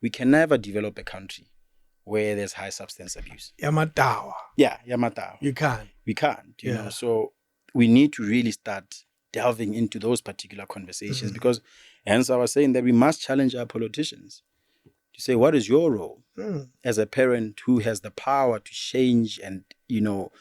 we can never develop a country where there's high substance abuse. Yamatawa. Yeah, Yamata. You can't. We can't, you know. So we need to really start delving into those particular conversations because hence I was saying that we must challenge our politicians to say, what is your role as a parent who has the power to change and, you know,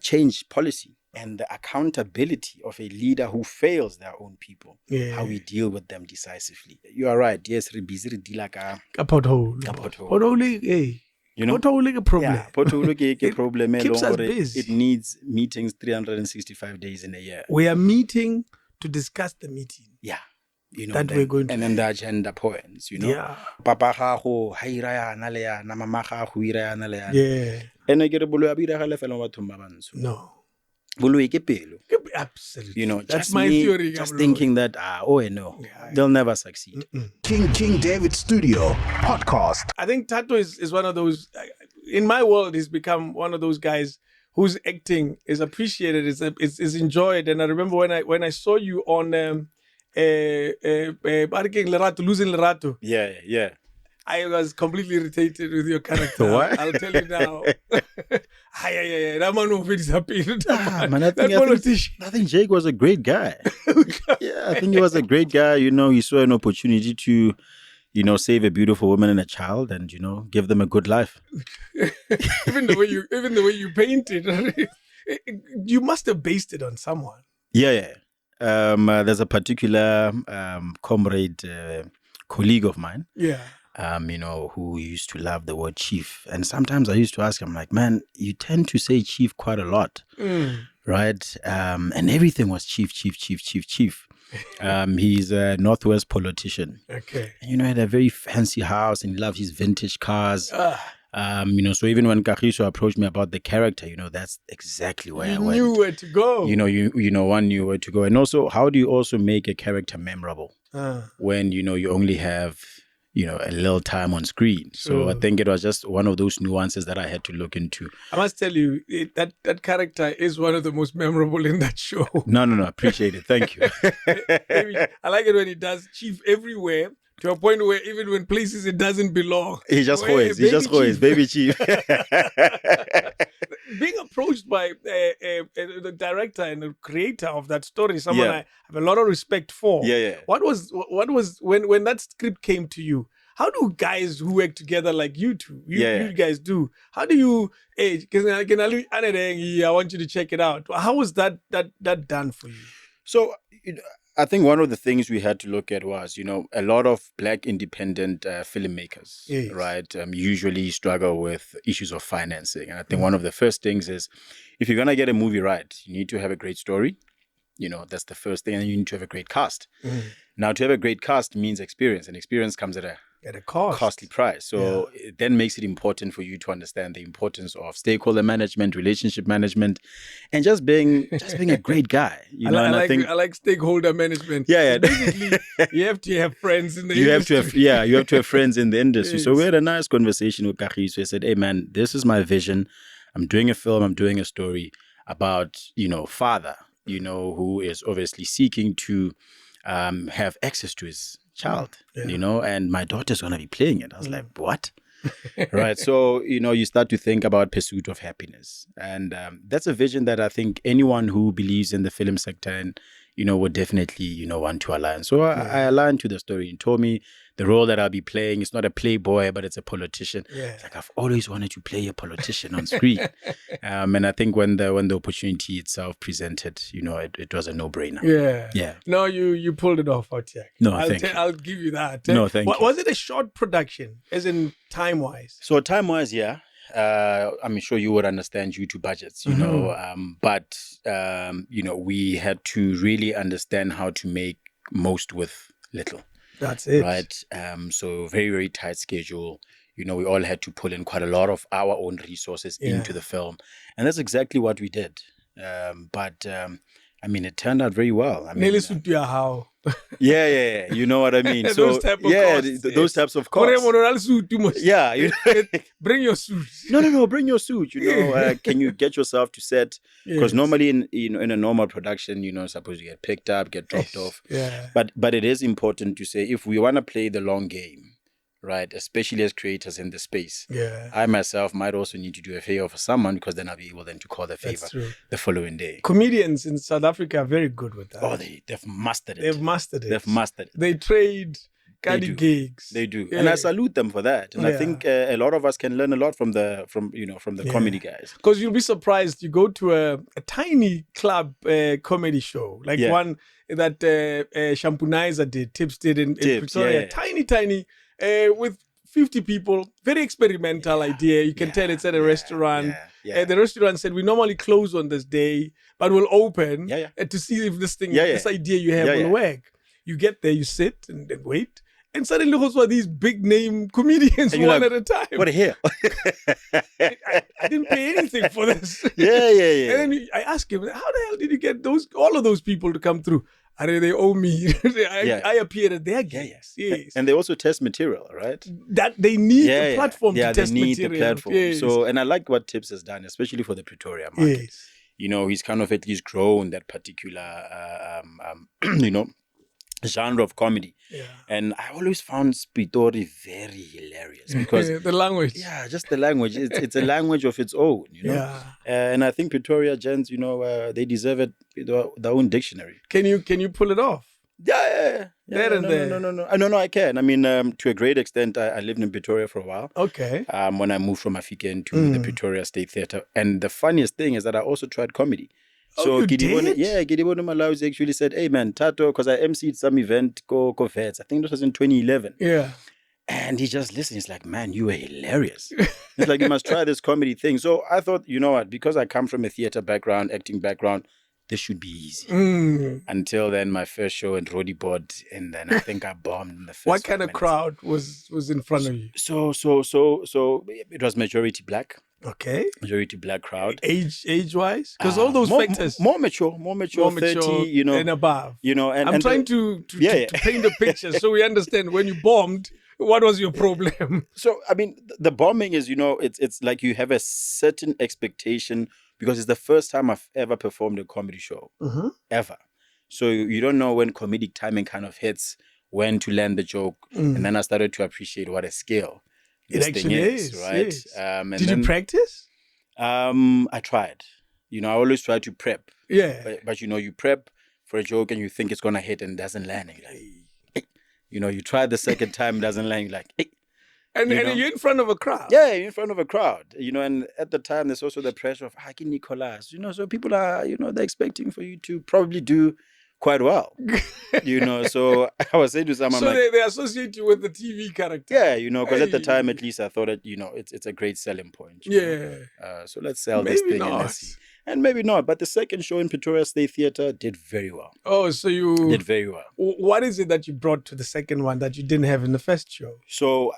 change policy, and the accountability of a leader who fails their own people, how we deal with them decisively. You are right. Yes, we're busy with dealing pothole. Pothole, hey. You know, pothole is a problem. Yeah, pothole is a problem. Keeps us busy. It needs meetings 365 days in a year. We are meeting to discuss the meeting. Yeah. You know, that we're going to. And then the agenda points, you know. Yeah. Papa gago ha ira yana le yana, mama gago ira yana le yana. Yeah. And I get a bolo abira gale fela bathong ba bantsho. No. Bolo ke pelo. Absolutely. You know, that's my theory. Just thinking that they'll never succeed. King David Studio Podcast. I think Thato is one of those, in my world, he's become one of those guys whose acting is appreciated, is enjoyed. And I remember when I saw you on Losing Lerato. Yeah. I was completely irritated with your character. Why? I'll tell you now. That man who feels happy. I think Jake was a great guy. Yeah, I think he was a great guy. You know, he saw an opportunity to, you know, save a beautiful woman and a child and, you know, give them a good life. even the way you painted, you must have based it on someone. Yeah. There's a particular comrade, colleague of mine. Yeah. You know, who used to love the word chief. And sometimes I used to ask him, like, man, you tend to say chief quite a lot, right? And everything was chief. He's a Northwest politician. Okay. And, you know, he had a very fancy house and he loved his vintage cars. You know, so even when Kagiso approached me about the character, you know, that's exactly where I went. You knew where to go. You know, one knew where to go. And also, how do you also make a character memorable when, you know, you only have, you know, a little time on screen? So I think it was just one of those nuances that I had to look into. I must tell you, that character is one of the most memorable in that show. No, appreciate it. Thank you. I like it when he does chief everywhere, to a point where even when places it doesn't belong. He just goes, baby chief. Being approached by the director and the creator of that story, someone I have a lot of respect for. Yeah. What was when that script came to you? How do guys who work together like you two, you guys do? How do you? I want you to check it out. How was that done for you? So, I think one of the things we had to look at was, you know, a lot of Black independent filmmakers, right, usually struggle with issues of financing. And I think one of the first things is, if you're going to get a movie right, you need to have a great story. You know, that's the first thing. And you need to have a great cast. Now, to have a great cast means experience. And experience comes at a costly price. So it then makes it important for you to understand the importance of stakeholder management, relationship management, and just being a great guy. You know, I like stakeholder management. Yeah. Basically, you have to have friends in the industry. You have to have friends in the industry. Yes. So we had a nice conversation with Kagiso. I said, hey man, this is my vision. I'm doing a film, I'm doing a story about, you know, father, you know, who is obviously seeking to have access to his child, you know, and my daughter's going to be playing it. I was like, what? Right. So, you know, you start to think about pursuit of happiness. And that's a vision that I think anyone who believes in the film sector and, you know, would definitely, you know, want to align. So I aligned to the story. He told me the role that I'll be playing is not a playboy, but it's a politician. It's like, I've always wanted to play a politician on screen. And I think when the opportunity itself presented, you know, it was a no-brainer. Yeah. No, you pulled it off, Otiak. No, I'll give you that. No, thank you. Was it a short production, as in time-wise? So time-wise, yeah. I'm sure you would understand due to budgets, you know, but, you know, we had to really understand how to make most with little. That's it. Right. So very, very tight schedule. You know, we all had to pull in quite a lot of our own resources into the film. And that's exactly what we did. But I mean, it turned out very well. I mean, yeah. You know what I mean? So those type of costs, those types of costs. Yeah. You know? Bring your suit. No, bring your suit. You know, can you get yourself to set? Because normally in a normal production, you know, suppose you get picked up, get dropped off. Yeah. But it is important to say, if we want to play the long game, right? Especially as creators in the space. Yeah. I myself might also need to do a favor for someone because then I'll be able then to call the favor That's true. the following day. Comedians in South Africa are very good with that. Oh, they've mastered it. They've mastered it. They've mastered it. They trade They do. gigs. They do, Yeah. and I salute them for that. And I Yeah. think a lot of us can learn a lot from the Yeah. comedy guys. Because you'll be surprised. You go to a tiny club comedy show, like Yeah. one that Shampunizer did, Tips did in Pretoria. yeah. Tiny, with 50 people. Very experimental idea. You can tell it's at a restaurant. Yeah. The restaurant said, we normally close on this day, but we'll open Yeah. to see if this thing, Yeah. this idea you have will work. You get there, you sit and then wait. And suddenly also these big name comedians And you're one like, at a time. What a hell. I didn't pay anything for this. Yeah. And then I asked him, how the hell did you get all of those people to come through? They owe me. I appeared at their gigs. Yes. And they also test material, right? That they need a platform to test they need material. the platform. Yes. So, and I like what Tips has done, especially for the Pretoria market. Yes. You know, he's kind of at least grown that particular, genre of comedy. Yeah. And I always found Spitori very hilarious because the language. yeah, just the language. It's a language of its own, you know. Yeah. And I think Pretoria gents, they deserve it, their own dictionary. Can you pull it off? Yeah. There and there. No, I can. I mean, to a great extent, I lived in Pretoria for a while. Okay. When I moved from African to the Pretoria State Theatre. And the funniest thing is that I also tried comedy. So you did? Yeah, Gidibone Malawi actually said, hey man, Thato, because I emceed some event, go Vets. I think this was in 2011. Yeah. And he just listened. He's like, man, you were hilarious. It's like, you must try this comedy thing. So I thought, you know what, because I come from a theater background, acting background, this should be easy. Until then, my first show in Rodibod, and then I think I bombed in the first. What kind of crowd was in front of you? So it was majority black. Okay. Majority black crowd. Age wise? Because all those factors. More mature, 30, and above. And I'm trying to paint a picture so we understand when you bombed, what was your problem? So, I mean, the bombing is, it's like you have a certain expectation because it's the first time I've ever performed a comedy show. Ever. So you don't know when comedic timing kind of hits, when to land the joke. And then I started to appreciate what a skill it actually is, right? Yes. Did you practice? I tried. I always try to prep. Yeah. But you prep for a joke and you think it's gonna hit and it doesn't land. And you're like, hey. You try the second time, it doesn't land. You're like, hey. And you're in front of a crowd. Yeah, you're in front of a crowd. And at the time there's also the pressure of Nicolas. So people are, they're expecting for you to probably do quite well. So I was saying to someone, so they associate you with the TV character. Yeah, because at the time at least I thought that it's a great selling point. So let's sell this thing and let's see. And maybe not, but the second show in Pretoria State Theatre did very well. Oh, so you did very well. What is it that you brought to the second one that you didn't have in the first show? So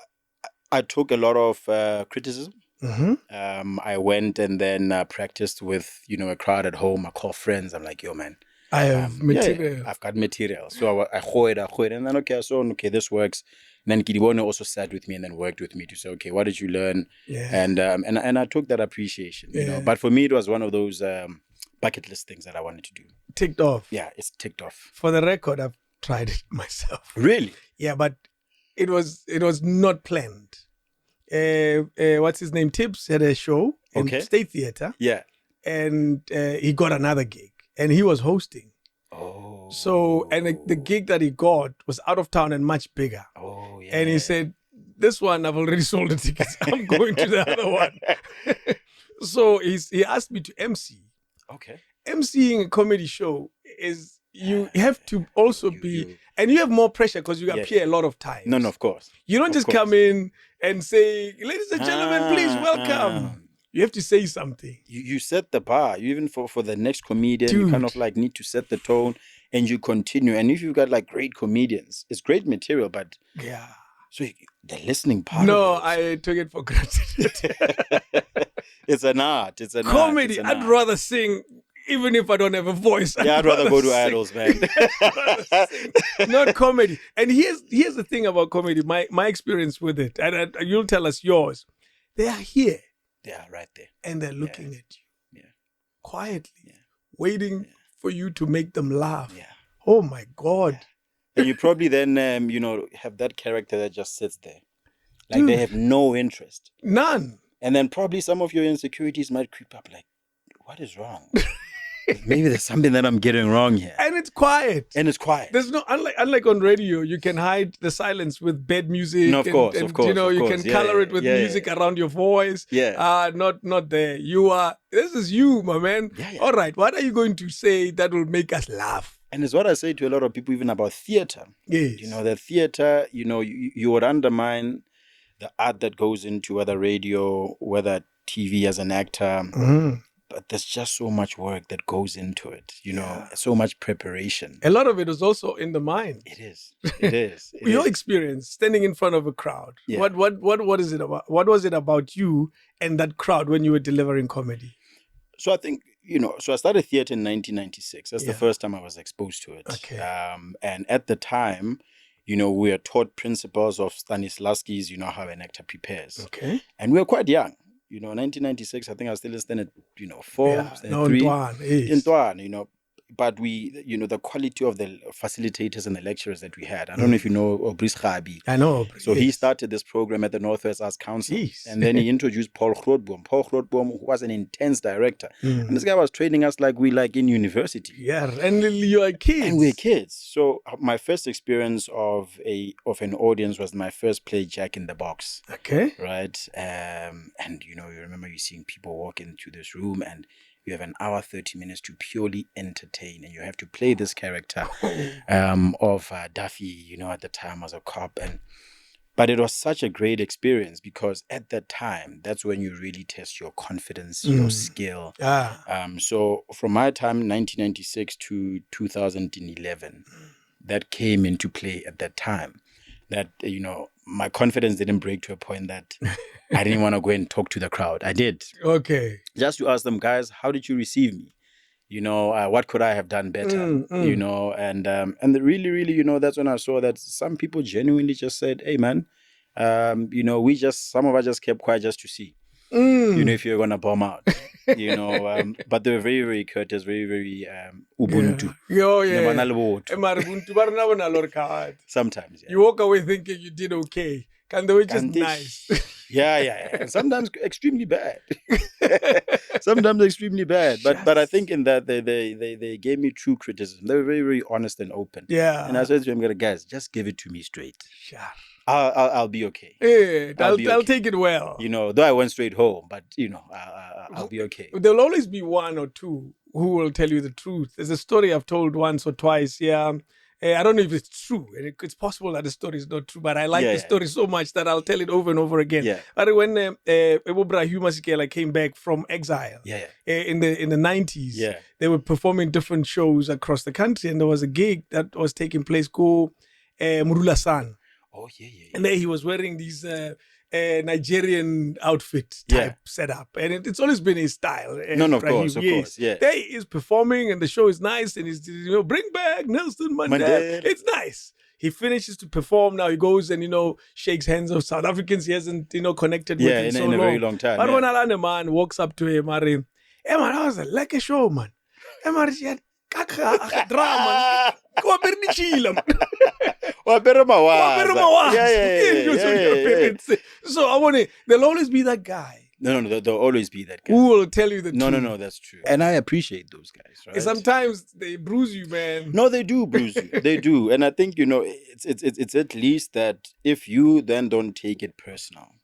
I took a lot of criticism. I went and then practiced with a crowd at home. I call friends. I'm like, yo man, I have material. Yeah, I've got material. So I hoed, and then okay, this works. And then Kidibone also sat with me and then worked with me to say, okay, what did you learn? Yeah. And I took that appreciation, But for me, it was one of those bucket list things that I wanted to do. Ticked off. Yeah, it's ticked off. For the record, I've tried it myself. Really? Yeah, but it was not planned. What's his name? Tips had a show in State Theatre. Yeah. And he got another gig. And he was hosting. Oh. So, and the gig that he got was out of town and much bigger. Oh, yeah. And he said, this one, I've already sold the tickets. I'm going to the other one. So he asked me to MC. Okay. MCing a comedy show is, you have to also and you have more pressure because you appear a lot of times. No, of course. You don't just come in and say, ladies and gentlemen, please welcome. You have to say something. You set the bar. You even for the next comedian, you kind of like need to set the tone and you continue. And if you've got like great comedians, it's great material, but yeah. So the listening part. No, I took it for granted. It's an art. It's an comedy. Art. I'd rather sing even if I don't have a voice. I'd rather go to idols, man. Not comedy. And here's the thing about comedy. My experience with it, and you'll tell us yours. They are here. They are right there. And they're looking at you. Yeah. Quietly. Waiting for you to make them laugh. Yeah. Oh my God. Yeah. And you probably then, have that character that just sits there. Like they have no interest. None. And then probably some of your insecurities might creep up like, what is wrong? Maybe there's something that I'm getting wrong here. And it's quiet. There's no, unlike on radio, you can hide the silence with bed music. No, of course. You know, you can color it with music around your voice. Yeah. Not there. This is you, my man. Yeah. All right. What are you going to say that will make us laugh? And it's what I say to a lot of people, even about theater. Yes. You know, the theater, you know, you would undermine the art that goes into whether radio, whether TV as an actor. But there's just so much work that goes into it, you know, so much preparation. A lot of it is also in the mind. It is. Your experience standing in front of a crowd. Yeah. What is it about? What was it about you and that crowd when you were delivering comedy? So I think, you know, so I started theater in 1996. That's the first time I was exposed to it. Okay. And at the time, you know, we were taught principles of Stanislavski's, you know, how an actor prepares. Okay. And we were quite young. You know, 1996, I think I was still in standard, you know, 4, standard 3. In Tuan, you know. But we, you know, the quality of the facilitators and the lecturers that we had. I don't know if you know Brice Khabi. I know. So he started this program at the Northwest Arts Council. Jeez. And then he introduced Paul Grootboom. Paul Grootboom, who was an intense director. And this guy was training us like we like in university. Yeah, and you are kids. And we're kids. So my first experience of an audience was my first play, Jack in the Box. Okay. Right? And, you know, you remember you seeing people walk into this room and you have an hour, 30 minutes to purely entertain. And you have to play this character of Duffy, you know, at the time as a cop. But it was such a great experience because at that time, that's when you really test your confidence, your skill. So from my time, 1996 to 2011, that came into play at that time. That, you know, my confidence didn't break to a point that I didn't want to go and talk to the crowd. I did. Okay. Just to ask them, guys, how did you receive me? You know, what could I have done better? You know, and really, you know, that's when I saw that some people genuinely just said, hey, man, you know, some of us just kept quiet just to see, you know, if you're going to bomb out. You know, but they were very, very courteous, very, very ubuntu. Sometimes, You walk away thinking you did okay. And they were just nice. Yeah. Sometimes extremely bad. Sometimes extremely bad. But I think in that they gave me true criticism. They were very, very honest and open. Yeah. And I said to them, guys, just give it to me straight. Sure. I'll be okay. Yeah, I'll take it well. You know, though I went straight home, but you know, I'll be okay. There'll always be one or two who will tell you the truth. There's a story I've told once or twice. Yeah. I don't know if it's true. It's possible that the story is not true, but I like the story so much that I'll tell it over and over again. Yeah. But when Hugh Masekela came back from exile in the 90s, they were performing different shows across the country, and there was a gig that was taking place called Murula San. Oh, yeah. And there he was wearing these Nigerian outfit type setup. And it's always been his style. No, of course. Yeah. There he is performing and the show is nice. And he's, you know, bring back Nelson Mandela. It's nice. He finishes to perform. Now he goes and, you know, shakes hands of South Africans he hasn't, you know, connected with in so long. In a very long time. But when Alana man walks up to him, hey man, that was like a show, man. Hey man, she had drama. Go So I want to. There'll always be that guy. No, there'll always be that guy who will tell you the truth. No, that's true. And I appreciate those guys. Right? Sometimes they bruise you, man. No, they do bruise you. They do, and I think, you know, it's at least that if you then don't take it personal.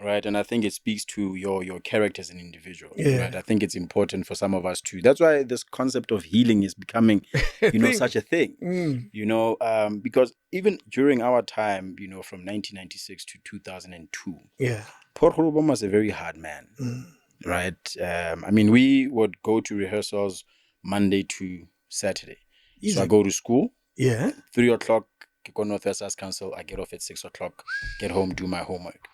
Right. And I think it speaks to your character as an individual. Yeah. Right. I think it's important for some of us too. That's why this concept of healing is becoming, you know, such a thing. You know, because even during our time, you know, from 1996 to 2002, Paul Grootboom was a very hard man. Right. I mean, we would go to rehearsals Monday to Saturday. Easy. So I go to school. 3:00. Go Northwest Arts Council, I get off at 6:00, get home, do my homework.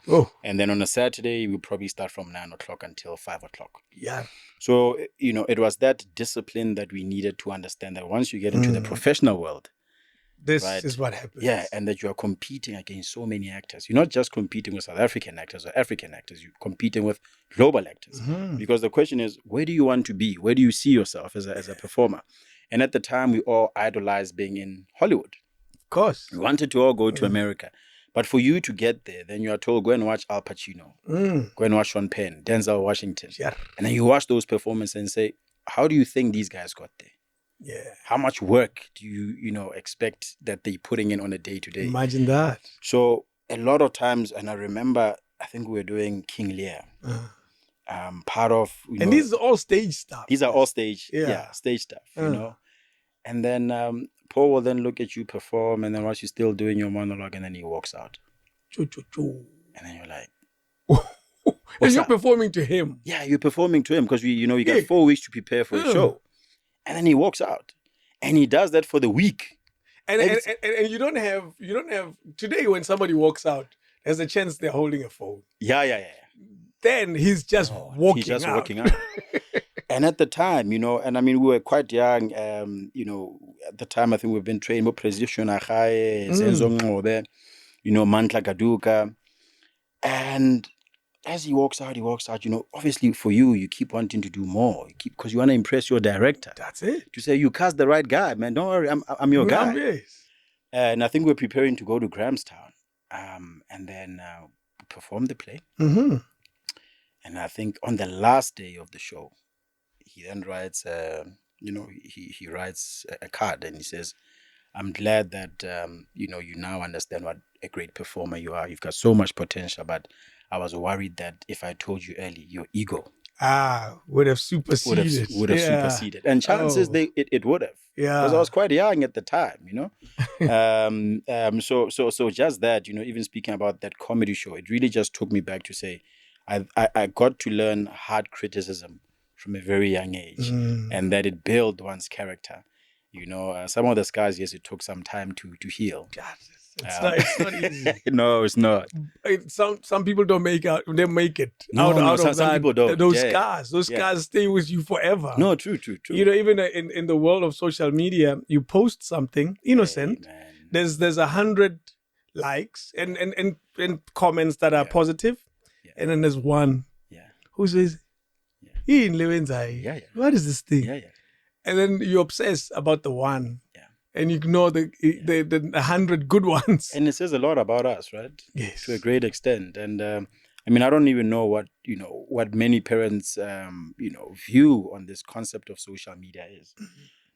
And then on a Saturday, we probably start from 9:00 until 5:00. Yeah. So, you know, it was that discipline that we needed to understand that once you get into the professional world, this is what happens. Yeah, and that you are competing against so many actors. You're not just competing with South African actors or African actors, you're competing with global actors. Because the question is, where do you want to be? Where do you see yourself as a performer? And at the time, we all idolized being in Hollywood. Of course. We wanted to all go to America. But for you to get there, then you are told, go and watch Al Pacino, go and watch Sean Penn, Denzel Washington. Yeah. And then you watch those performances and say, how do you think these guys got there? Yeah. How much work do you expect that they're putting in on a day-to-day? Imagine that. So a lot of times, and I remember, I think we were doing King Lear. Part of... and these are all stage stuff. These are all stage, Yeah. stage stuff, And then Paul will then look at you perform, and then once you're still doing your monologue, and then he walks out. Choo, choo, choo. And then you're like... and you're performing to him. Yeah, you're performing to him because you got 4 weeks to prepare for a show. And then he walks out. And he does that for the week. And you don't have today when somebody walks out, there's a chance they're holding a phone. Yeah. Then he's just walking out. And at the time, and I mean, we were quite young. At the time, I think we've been trained more precision, Zenzo Ngobe, Mantla Gaduka. And as he walks out, obviously for you keep wanting to do more. Because you want to impress your director. That's it. To say, you cast the right guy, man. Don't worry, I'm your guy. Yes. And I think we're preparing to go to Grahamstown. And then perform the play. Mm-hmm. And I think on the last day of the show, he then writes, he writes a card and he says, I'm glad that, you now understand what a great performer you are. You've got so much potential, but I was worried that if I told you early, your ego would have superseded. Would have superseded. And chances it would have. Yeah. Because I was quite young at the time, So just that, even speaking about that comedy show, it really just took me back to say, I got to learn hard criticism from a very young age, and that it built one's character. Some of the scars, yes, it took some time to heal. God, it's not easy. No, it's not. Some people don't make it. No, out of some that, people don't. Those scars, scars stay with you forever. No, true. Even in the world of social media, you post something innocent. There's 100 likes and comments that are positive. And then there's one who says, what is this thing? And then you obsess about the one. And you ignore the 100 good ones. And it says a lot about us, right? Yes. To a great extent. And I don't even know what many parents, view on this concept of social media is.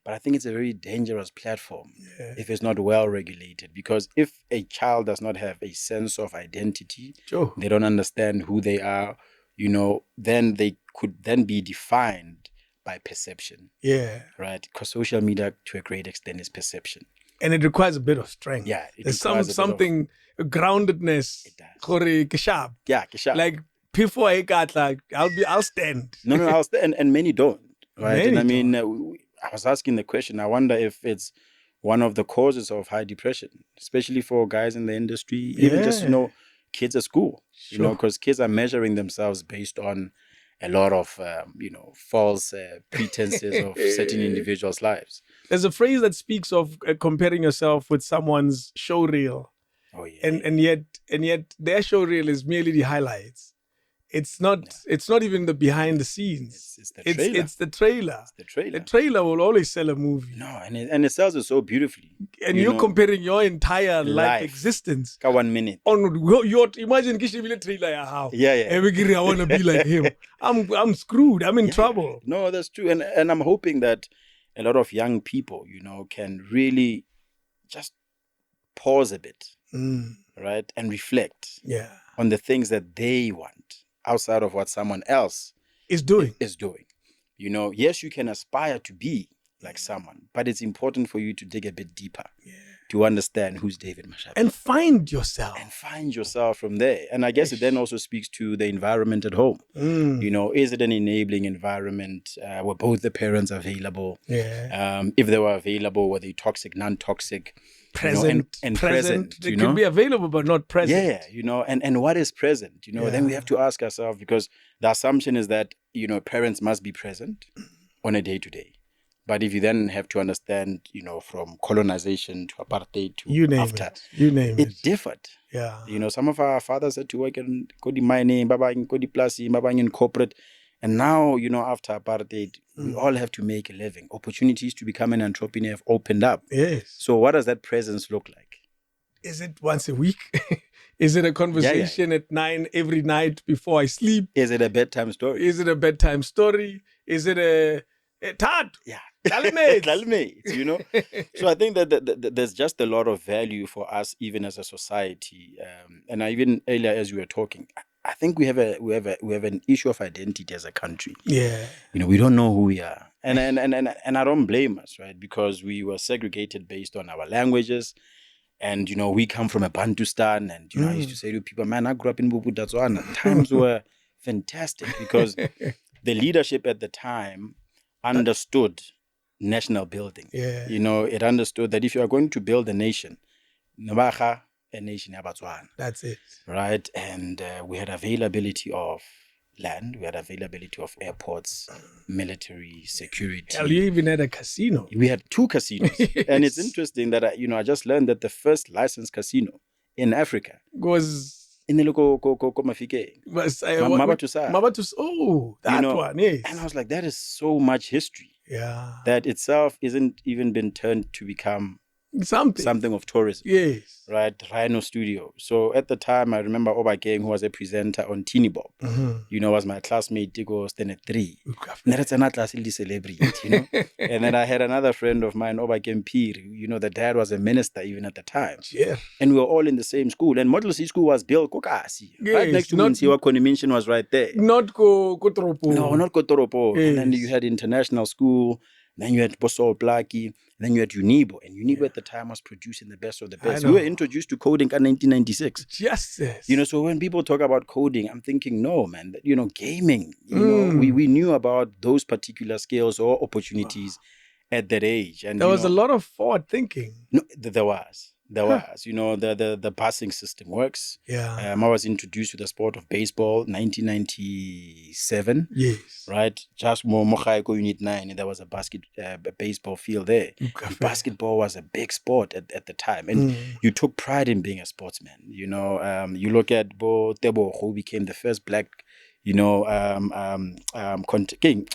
But I think it's a very dangerous platform if it's not well regulated. Because if a child does not have a sense of identity, they don't understand who they are, then they could then be defined by perception. Yeah. Right? Because social media, to a great extent, is perception. And it requires a bit of strength. Yeah. There's something, groundedness. It does. Yeah, kishab. Like, before I'll stand. No, I'll stand. And many don't. Right? Many I was asking the question, I wonder if it's one of the causes of high depression, especially for guys in the industry, even just, kids at school, because kids are measuring themselves based on a lot of, false pretenses of certain individuals' lives. There's a phrase that speaks of comparing yourself with someone's show reel. Oh, yeah. And yet their show reel is merely the highlights. It's not even the behind the scenes. It's the trailer. It's the trailer. It's the trailer. The trailer will always sell a movie. No, and it sells it so beautifully. And you're comparing your entire life existence. 1 minute. On your imagine Kishivile trailer how. Yeah. I want to be like him. I'm screwed. I'm in trouble. No, that's true. And I'm hoping that a lot of young people, can really just pause a bit, right? And reflect on the things that they want outside of what someone else is doing. Yes, you can aspire to be like someone, but it's important for you to dig a bit deeper to understand who's David Mashabi. And find yourself. From there. And I guess it then also speaks to the environment at home. Is it an enabling environment? Were both the parents available? If they were available, were they toxic, non-toxic? Present. And present. They can be available, but not present. And what is present? Then we have to ask ourselves, because the assumption is that, parents must be present on a day-to-day. But if you then have to understand, from colonization to apartheid to after, it differed. Yeah. Some of our fathers had to work in Kodi mining, Baba in Kodi Plasi, Baba in corporate. And now, after apartheid, we all have to make a living. Opportunities to become an entrepreneur have opened up. Yes. So what does that presence look like? Is it once a week? Is it a conversation at 9 every night before I sleep? Is it a bedtime story? Is it a bedtime story? Is it a Thato? Yeah. Tlalemetsi. You know? So I think that there's just a lot of value for us, even as a society. And even earlier, as we were talking, I think we have an issue of identity as a country. Yeah. You know, we don't know who we are. And I don't blame us, right? Because we were segregated based on our languages. And, you know, we come from a Bantustan. And, you know, I used to say to people, man, I grew up in Bophuthatswana. Times were fantastic because the leadership at the time understood national building. Yeah. You know, it understood that if you are going to build a nation, a nation, that's it. Right? And we had availability of land, we had availability of airports, military, security. Hell, you even had a casino. We had 2 casinos. Yes. And it's interesting that, I just learned that the first licensed casino in Africa was in the local Mafikeng. Oh, that one, yes. And I was like, that is so much history. Yeah. That itself isn't even been turned to become something of tourism. Yes. Right? Rhino Studio. So at the time, I remember Oba Gang, who was a presenter on Teeny Bob, was my classmate, Tigo Stene 3. That's another class celebrity, And then I had another friend of mine, Oba Gang Pir, the dad was a minister even at the time. Yeah. And we were all in the same school. And Model C school was built Kokasi. Yes, right next to Munsiwa Konimintion was right there. Not Kotoropo. No, not Kotoropo. Yes. And then you had international school. Then you had Boso Blackie. Then you had Unibo. And Unibo at the time was producing the best of the best. We were introduced to coding in 1996. Justice. So when people talk about coding, I'm thinking, no, man, gaming. We knew about those particular skills or opportunities at that age. And there was a lot of forward thinking. No, there was. The passing system works. Yeah. I was introduced to the sport of baseball 1997. Yes. Right. Just Mochaiko Unit 9, there was a baseball field there. Basketball was a big sport at the time. And you took pride in being a sportsman. You look at Bo Tebo, who became the first black, king.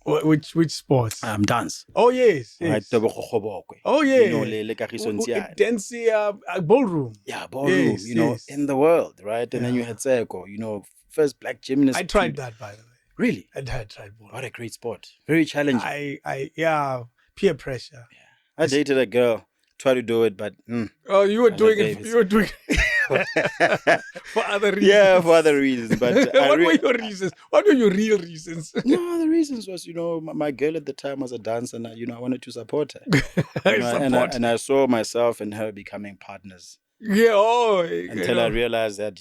Which sports? Dance. Oh yes. Right. Oh yeah. Dance, ballroom. Yeah, ballroom. In the world, right? And then you had Seko, first black gymnast. I tried that, by the way. Really? I tried ballroom. What a great sport. Very challenging. Peer pressure. Yeah. I dated a girl, tried to do it, but oh, you were doing it. You were doing it. For other reasons. Yeah, for other reasons. But what were your reasons? What were your real reasons? No, the reasons was, my girl at the time was a dancer, and I wanted to support her. And I saw myself and her becoming partners. Yeah, until I realized that.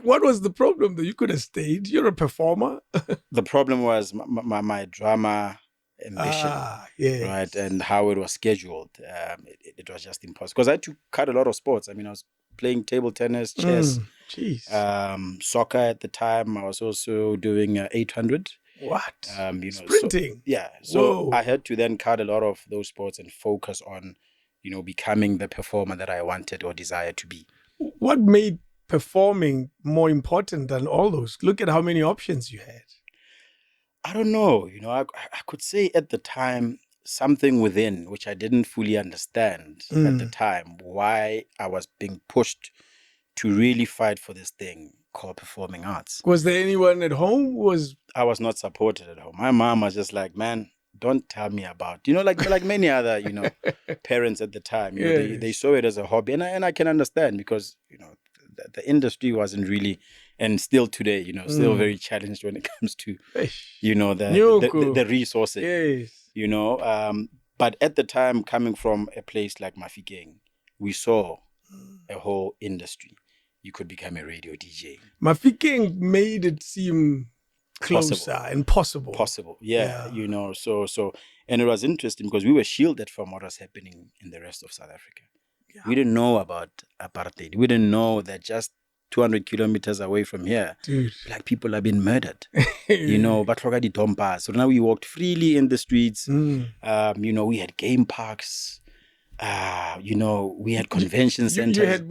What was the problem though? You could have stayed. You're a performer. The problem was my drama ambition, yes. Right, and how it was scheduled. It was just impossible because I had to cut a lot of sports. I mean, I was playing table tennis, chess, soccer at the time. I was also doing 800. What? Sprinting. So I had to then cut a lot of those sports and focus on, becoming the performer that I wanted or desired to be. What made performing more important than all those? Look at how many options you had. I don't know. I could say at the time something within which I didn't fully understand at the time why I was being pushed to really fight for this thing called performing arts. Was there anyone at home who was... I was not supported at home. My mom was just like, man, don't tell me about, like many other, parents at the time. They saw it as a hobby. And I can understand because, the industry wasn't really, and still today, still very challenged when it comes to, the resources. Yes. But at the time, coming from a place like Mafikeng, we saw a whole industry. You could become a radio DJ. Mafikeng made it seem closer and possible. Yeah. So, and it was interesting because we were shielded from what was happening in the rest of South Africa. Yeah. We didn't know about apartheid. We didn't know that just 200 kilometers away from here, dude, black people have been murdered. So now we walked freely in the streets. We had game parks. We had convention centers. You had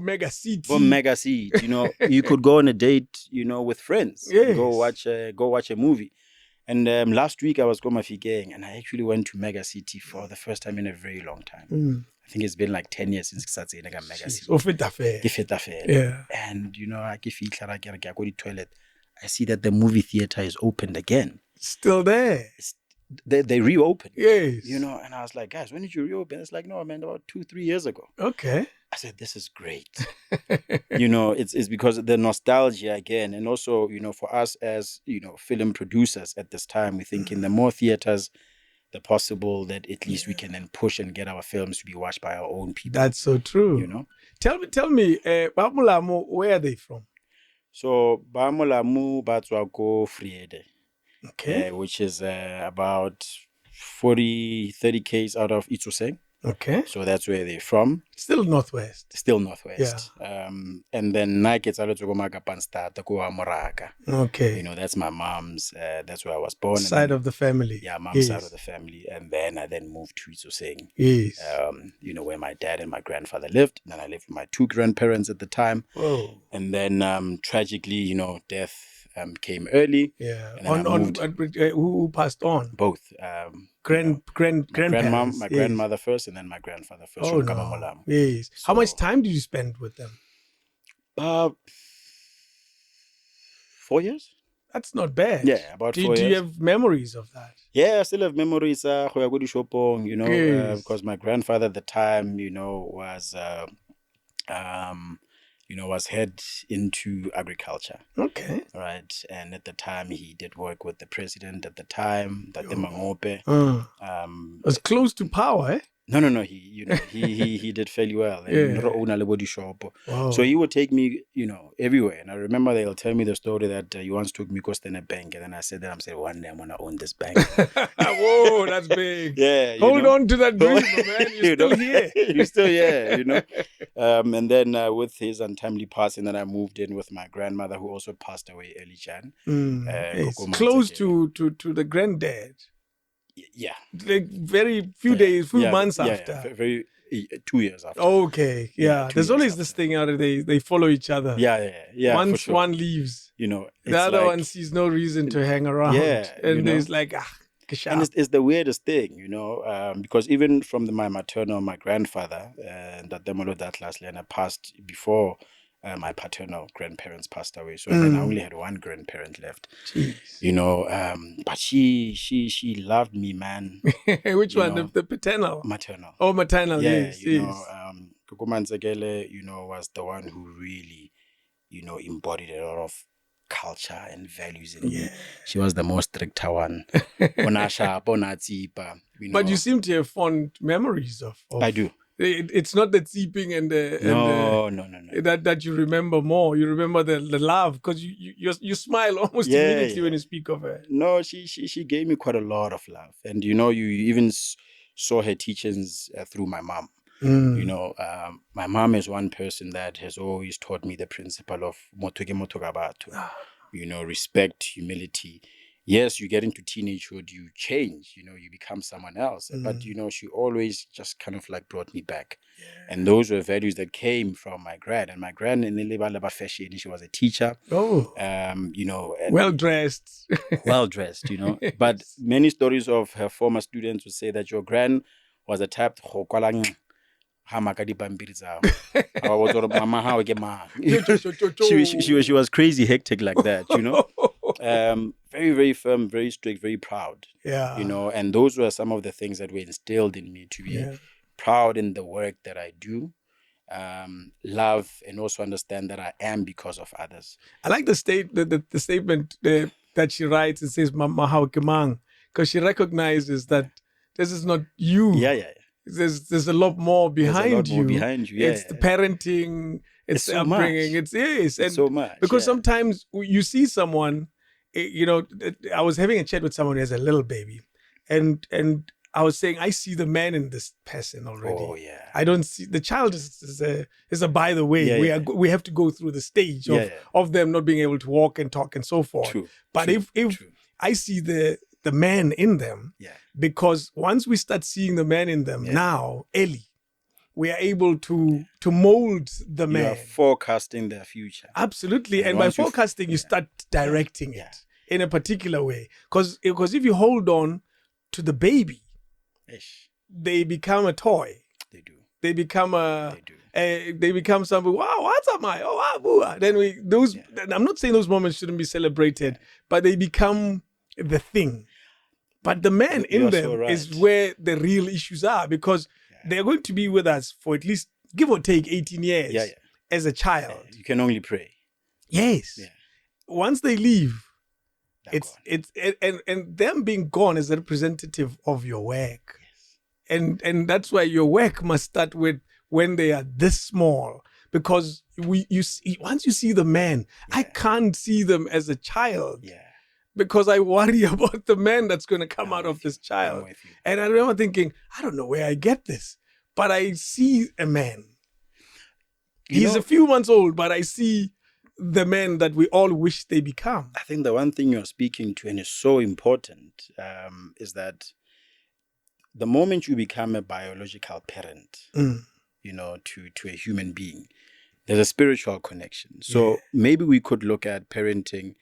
mega seats. Mega seats. You could go on a date, with friends. Yes. Go watch a movie. And last week I was going to Mafikeng and I actually went to Mega City for the first time in a very long time. I think it's been like 10 years since I started a magazine. Yeah. And I give go to toilet. I see that the movie theater is opened again. Still there. They reopened. Yes. And I was like, guys, when did you reopen? It's like, no, man, about 2-3 years ago. Okay. I said, this is great. It's because of the nostalgia again. And also, for us as, film producers at this time, we're thinking the more theaters, the possible that at least we can then push and get our films to be watched by our own people. That's so true. Tell me, Thato Molamu, where are they from? So, Thato Molamu, Batswako Friede. Okay. Which is about 30 k's out of Itsoseng. Okay. So that's where they're from. Still northwest. Yeah. And then Nike it's Moraga. Okay. That's my mom's. That's where I was born. Side of the family. Yeah, mom's side of the family. And then I moved to Itsoseng. Yes. Where my dad and my grandfather lived. And then I lived with my 2 grandparents at the time. Whoa. And then tragically, death came early. Yeah. Who passed on? Both. Grandparents. My grandmother first, and then my grandfather first. Oh, no. Molamu. Yes. So, how much time did you spend with them? 4 years. That's not bad. Yeah, about 4 years. Do you have memories of that? Yeah, I still have memories. Because my grandfather at the time, was head into agriculture. Okay. Right. And at the time, he did work with the president at the time, Thato Mangope. Was close to power, eh? No. He did fairly well. Wow. So he would take me, everywhere. And I remember they'll tell me the story that he once took me to a bank. And then I said that, one day I'm going to own this bank. Whoa, that's big. Yeah. Hold on to that dream, man. You're still here. You're still here, And then with his untimely passing, then I moved in with my grandmother, who also passed away early Jan. Close to the granddad. Yeah. Like very few months after. Very 2 years after. Okay. Yeah. There's always this thing out of they follow each other. Yeah. Once one leaves, the other one sees no reason to hang around. Yeah. And there's like, and it's the weirdest thing, because even from my grandfather, that Demolo that last Lena passed before my paternal grandparents passed away. So then I only had one grandparent left. Jeez. But she loved me, man. Which one? The paternal? Maternal. Oh, maternal, yes. Kukumanzekele, was the one who really, embodied a lot of culture and values in me. She was the most strict one. But you seem to have fond memories of I do. It's not the seeping and the no. that you remember more. You remember the love because you smile almost immediately when you speak of her. No, she gave me quite a lot of love, and you even saw her teachings through my mom. My mom is one person that has always taught me the principle of motoge motogabatu. Respect, humility. Yes, you get into teenagehood, you change, you become someone else. But, she always just kind of like brought me back. Yeah. And those were values that came from my grand. And my grand in the fashion, she was a teacher. Oh. Well-dressed. Well-dressed, But many stories of her former students would say that your grand was a type she was crazy hectic like that, very, very firm, very strict, very proud. Yeah. And those were some of the things that were instilled in me to be proud in the work that I do, love, and also understand that I am because of others. I like the statement that she writes. It says "Mama Kemang," because she recognizes that this is not you. Yeah. There's a lot more behind you. Yeah. It's the parenting, it's the upbringing. It's so much. Because sometimes you see someone, I was having a chat with someone who has a little baby, and I was saying I see the man in this person already. Oh yeah. I don't see the child is a by the way. Yeah, we have to go through the stage of them not being able to walk and talk and so forth. True. But if I see the man in them, because once we start seeing the man in them now, Ellie, we are able to mold the man. You are forecasting their future. Absolutely. And by forecasting, you start directing it in a particular way. Because if you hold on to the baby, they become a toy. They do. they become They do. they become something. Wow, what's up, my? Oh, wow, boo. Then I'm not saying those moments shouldn't be celebrated, but they become the thing. But the man in You're them so right. is where the real issues are, because they're going to be with us for at least, give or take, 18 years as a child. You can only pray. Yes. Yeah. Once they leave, They're gone. and them being gone is a representative of your work. Yes. And that's why your work must start with when they are this small, because once you see the man, I can't see them as a child. Yeah. Because I worry about the man that's going to come out of this I'm child. with you. And I remember thinking, I don't know where I get this, but I see a man. He's a few months old, but I see the man that we all wish they become. I think the one thing you're speaking to, and is so important, is that the moment you become a biological parent, to a human being, there's a spiritual connection. So maybe we could look at parenting,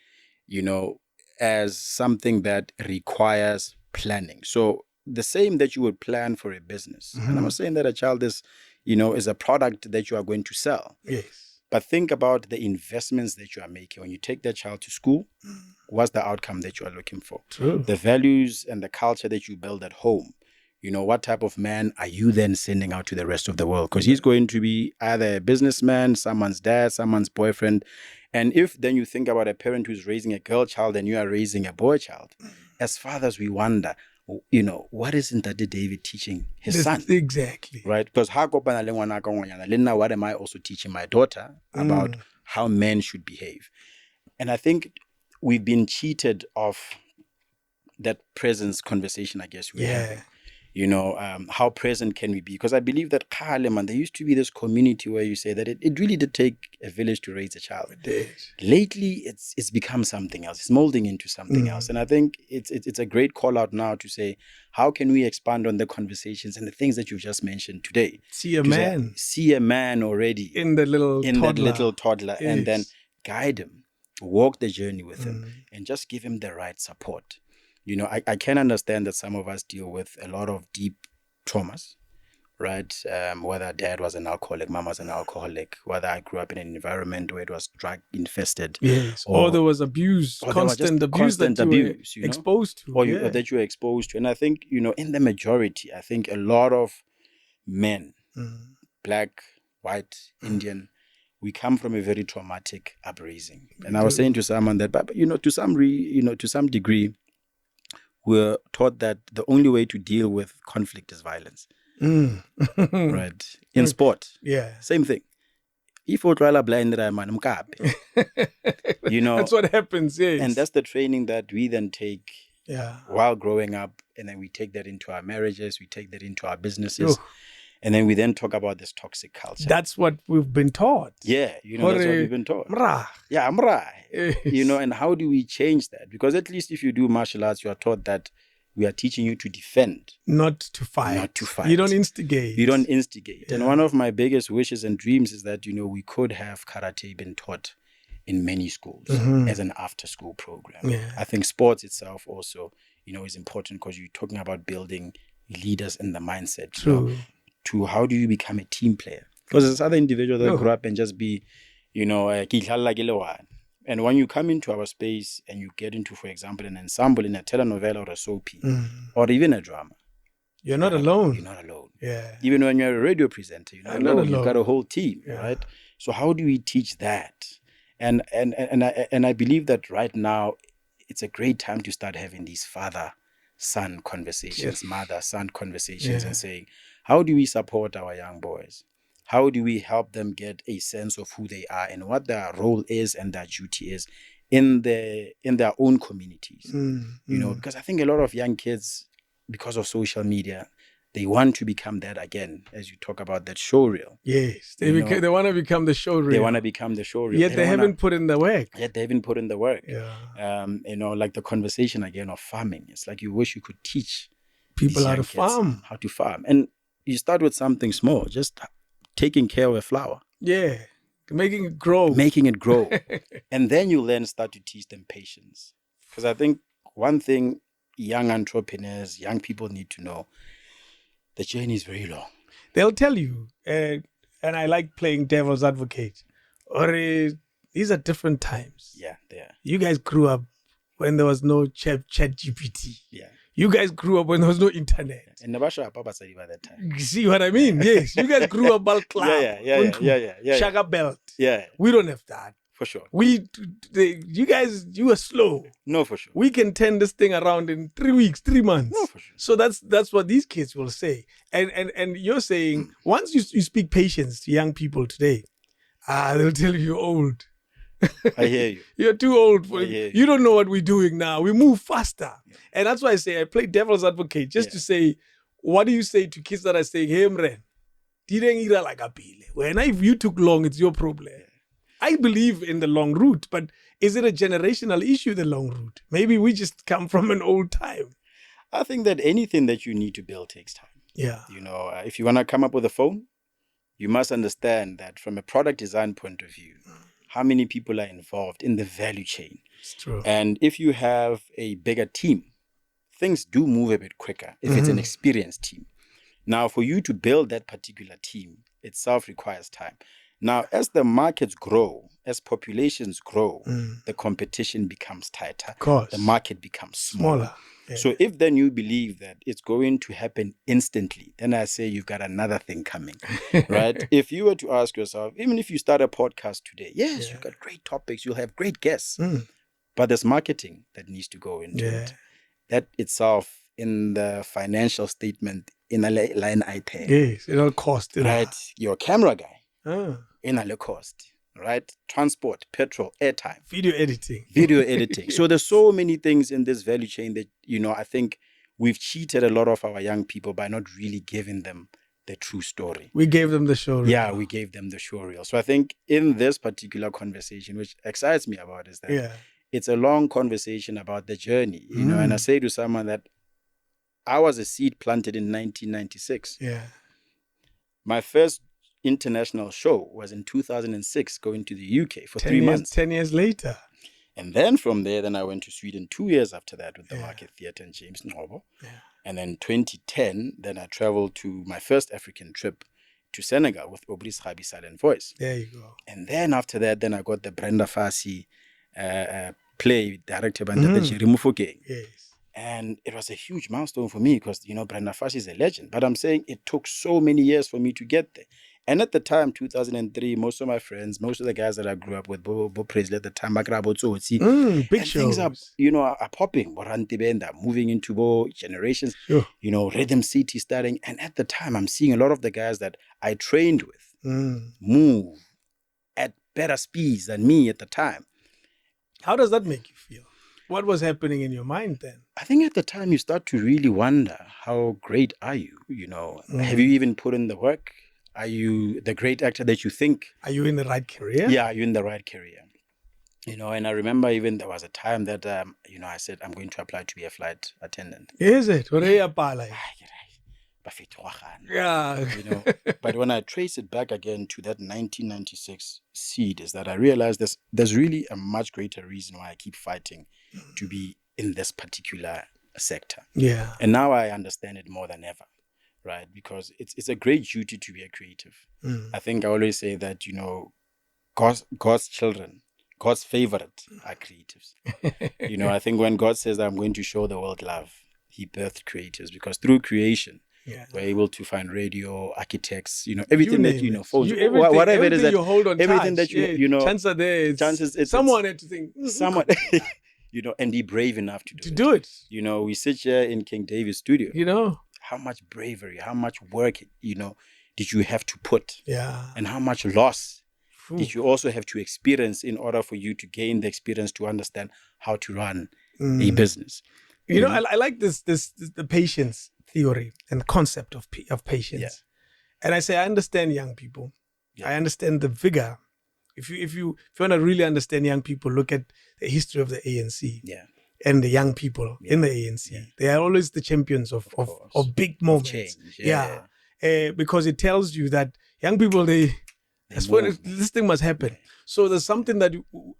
as something that requires planning. So the same that you would plan for a business. And I'm not saying that a child is a product that you are going to sell. Yes. But think about the investments that you are making. When you take that child to school, what's the outcome that you are looking for? True. The values and the culture that you build at home. What type of man are you then sending out to the rest of the world? Because he's going to be either a businessman, someone's dad, someone's boyfriend. And if then you think about a parent who's raising a girl child and you are raising a boy child, as fathers, we wonder, what isn't that David teaching his son? Exactly. Right? Because what am I also teaching my daughter about how men should behave? And I think we've been cheated of that presence conversation, I guess, we're having. How present can we be? Because I believe that there used to be this community where you say that it really did take a village to raise a child. It did. Lately, it's become something else. It's molding into something else. And I think it's a great call out now to say, how can we expand on the conversations and the things that you've just mentioned today? See a man already in the little toddler, yes. And then guide him, walk the journey with him, and just give him the right support. I can understand that some of us deal with a lot of deep traumas, right? Whether dad was an alcoholic, mom was an alcoholic, whether I grew up in an environment where it was drug infested. Yes. Or there was abuse, constant abuse that you were exposed to. Or that you were exposed to. And I think, in the majority, I think a lot of men, black, white, Indian, we come from a very traumatic upbringing. And I was saying to someone that, but to some degree, we're taught that the only way to deal with conflict is violence. Right? In sport. Yeah. Same thing. If you blind, that's what happens, yes. And that's the training that we then take while growing up. And then we take that into our marriages, we take that into our businesses. And then we then talk about this toxic culture. That's what we've been taught. Yeah, that's what we've been taught. Yeah, amra. Yes. And how do we change that? Because at least if you do martial arts, you are taught that we are teaching you to defend. Not to fight. Not to fight. You don't instigate. Yeah. And one of my biggest wishes and dreams is that, we could have karate been taught in many schools as an after-school program. Yeah. I think sports itself also, is important because you're talking about building leaders in the mindset. True. To how do you become a team player? Because there's other individuals that grow up and just be, and when you come into our space and you get into, for example, an ensemble in a telenovela or a soapy or even a drama, you're not alone. You're not alone. Yeah. Even when you're a radio presenter, you're not alone. You've got a whole team, right? So how do we teach that? And I believe that right now it's a great time to start having these father-son conversations, mother-son conversations, and saying, how do we support our young boys? How do we help them get a sense of who they are and what their role is and their duty is in their own communities? Because I think a lot of young kids, because of social media, they want to become that again, as you talk about that showreel. Yes, they want to become the showreel. They want to become the showreel. Yet they haven't put in the work. Yeah. Like the conversation again of farming. It's like you wish you could teach people how to farm. And you start with something small, just taking care of a flower. Yeah, making it grow. And then you then start to teach them patience. Because I think one thing young entrepreneurs, young people need to know, the journey is very long. they'll tell you, and I like playing devil's advocate, or these are different times. Yeah, they are. You guys grew up when there was no chat GPT. Yeah. You guys grew up when there was no internet. And Nabasha Papa said by that time. You see what I mean? Yes. You guys grew up Bal Club. Yeah. Shaka Belt. Yeah. We don't have that. For sure. You guys, you were slow. No, for sure. We can turn this thing around in 3 weeks, 3 months. No, for sure. So that's what these kids will say. And you're saying, once you speak patience to young people today, they'll tell you you're old. I hear you. You're too old for it. You don't know what we're doing now. We move faster. Yeah. And that's why I say I play devil's advocate just to say, what do you say to kids that are saying, hey, Mren, didn't like a pile. When if you took long, it's your problem. Yeah. I believe in the long route, but is it a generational issue, the long route? Maybe we just come from an old time. I think that anything that you need to build takes time. Yeah. You know, if you want to come up with a phone, you must understand that from a product design point of view, how many people are involved in the value chain. It's true. And if you have a bigger team, things do move a bit quicker if it's an experienced team. Now, for you to build that particular team itself requires time. Now, as the markets grow, as populations grow, the competition becomes tighter. Of course. The market becomes smaller. Yeah. So if then you believe that it's going to happen instantly, then I say you've got another thing coming, right? If you were to ask yourself, even if you start a podcast today, yes, you've got great topics, you'll have great guests, but there's marketing that needs to go into it. That itself in the financial statement in a line item. Yes, it'll cost. Right? Your camera guy in a cost. Right? Transport, petrol, airtime. Video editing. So there's so many things in this value chain that, you know, I think we've cheated a lot of our young people by not really giving them the true story. We gave them the show reel. Yeah, we gave them the show reel. So I think in this particular conversation, which excites me about is that it's a long conversation about the journey, you know, and I say to someone that I was a seed planted in 1996. Yeah. My first international show was in 2006, going to the UK for 3 months. 10 years later. And then from there, then I went to Sweden 2 years after that with the Market Theatre and James Ngobo. Yeah. And then 2010, then I traveled to my first African trip to Senegal with Obris Khabi Silent Voice. There you go. And then after that, then I got the Brenda Fassie play directed by Jerry Mufokeng. Yes. And it was a huge milestone for me because, you know, Brenda Fassie is a legend. But I'm saying it took so many years for me to get there. And at the time, 2003, most of my friends, most of the guys that I grew up with, Bo Presley at the time, big shows. Things are, you know, are popping. Borantibenda, moving into Bo generations, you know, Rhythm City starting. And at the time, I'm seeing a lot of the guys that I trained with move at better speeds than me at the time. How does that make you feel? What was happening in your mind then? I think at the time you start to really wonder, how great are you? You know, have you even put in the work? Are you the great actor that you think? Are you in the right career? Yeah, are you in the right career? You know, and I remember even there was a time that, you know, I said, I'm going to apply to be a flight attendant. Is it? Yeah. You know, but when I trace it back again to that 1996 seed, is that I realized there's really a much greater reason why I keep fighting to be in this particular sector. Yeah. And now I understand it more than ever, right? Because it's a great duty to be a creative. I think I always say that, you know, God's children, God's favorite are creatives. You know, I think when God says that I'm going to show the world love, he birthed creatives because through creation, we're able to find radio, architects, you know, everything that, you know, phones, whatever it is that you hold on everything touch, that you know, chances there, someone had to think, someone, you know, and be brave enough to do it. You know, we sit here in King David's studio. You know, how much bravery, how much work, you know, did you have to put? Yeah. And how much loss did you also have to experience in order for you to gain the experience to understand how to run a business? You know, I like the patience theory and the concept of patience. Yeah. And I say, I understand young people. Yeah. I understand the vigor. If you want to really understand young people, look at the history of the ANC. Yeah. And the young people in the ANC. Yeah. They are always the champions of big moments. Change. Yeah. Because it tells you that young people, this thing must happen. So there's something that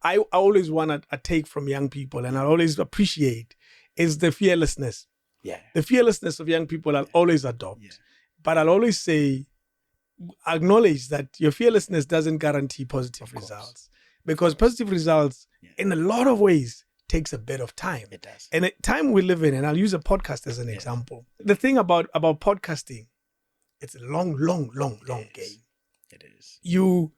I always want to take from young people, and I always appreciate, is the fearlessness. Yeah. The fearlessness of young people I'll always adopt. Yeah. But I'll always say, acknowledge that your fearlessness doesn't guarantee positive results, because positive results in a lot of ways takes a bit of time. It does. And the time we live in, and I'll use a podcast as an example. The thing about podcasting, it's a long game. It is. You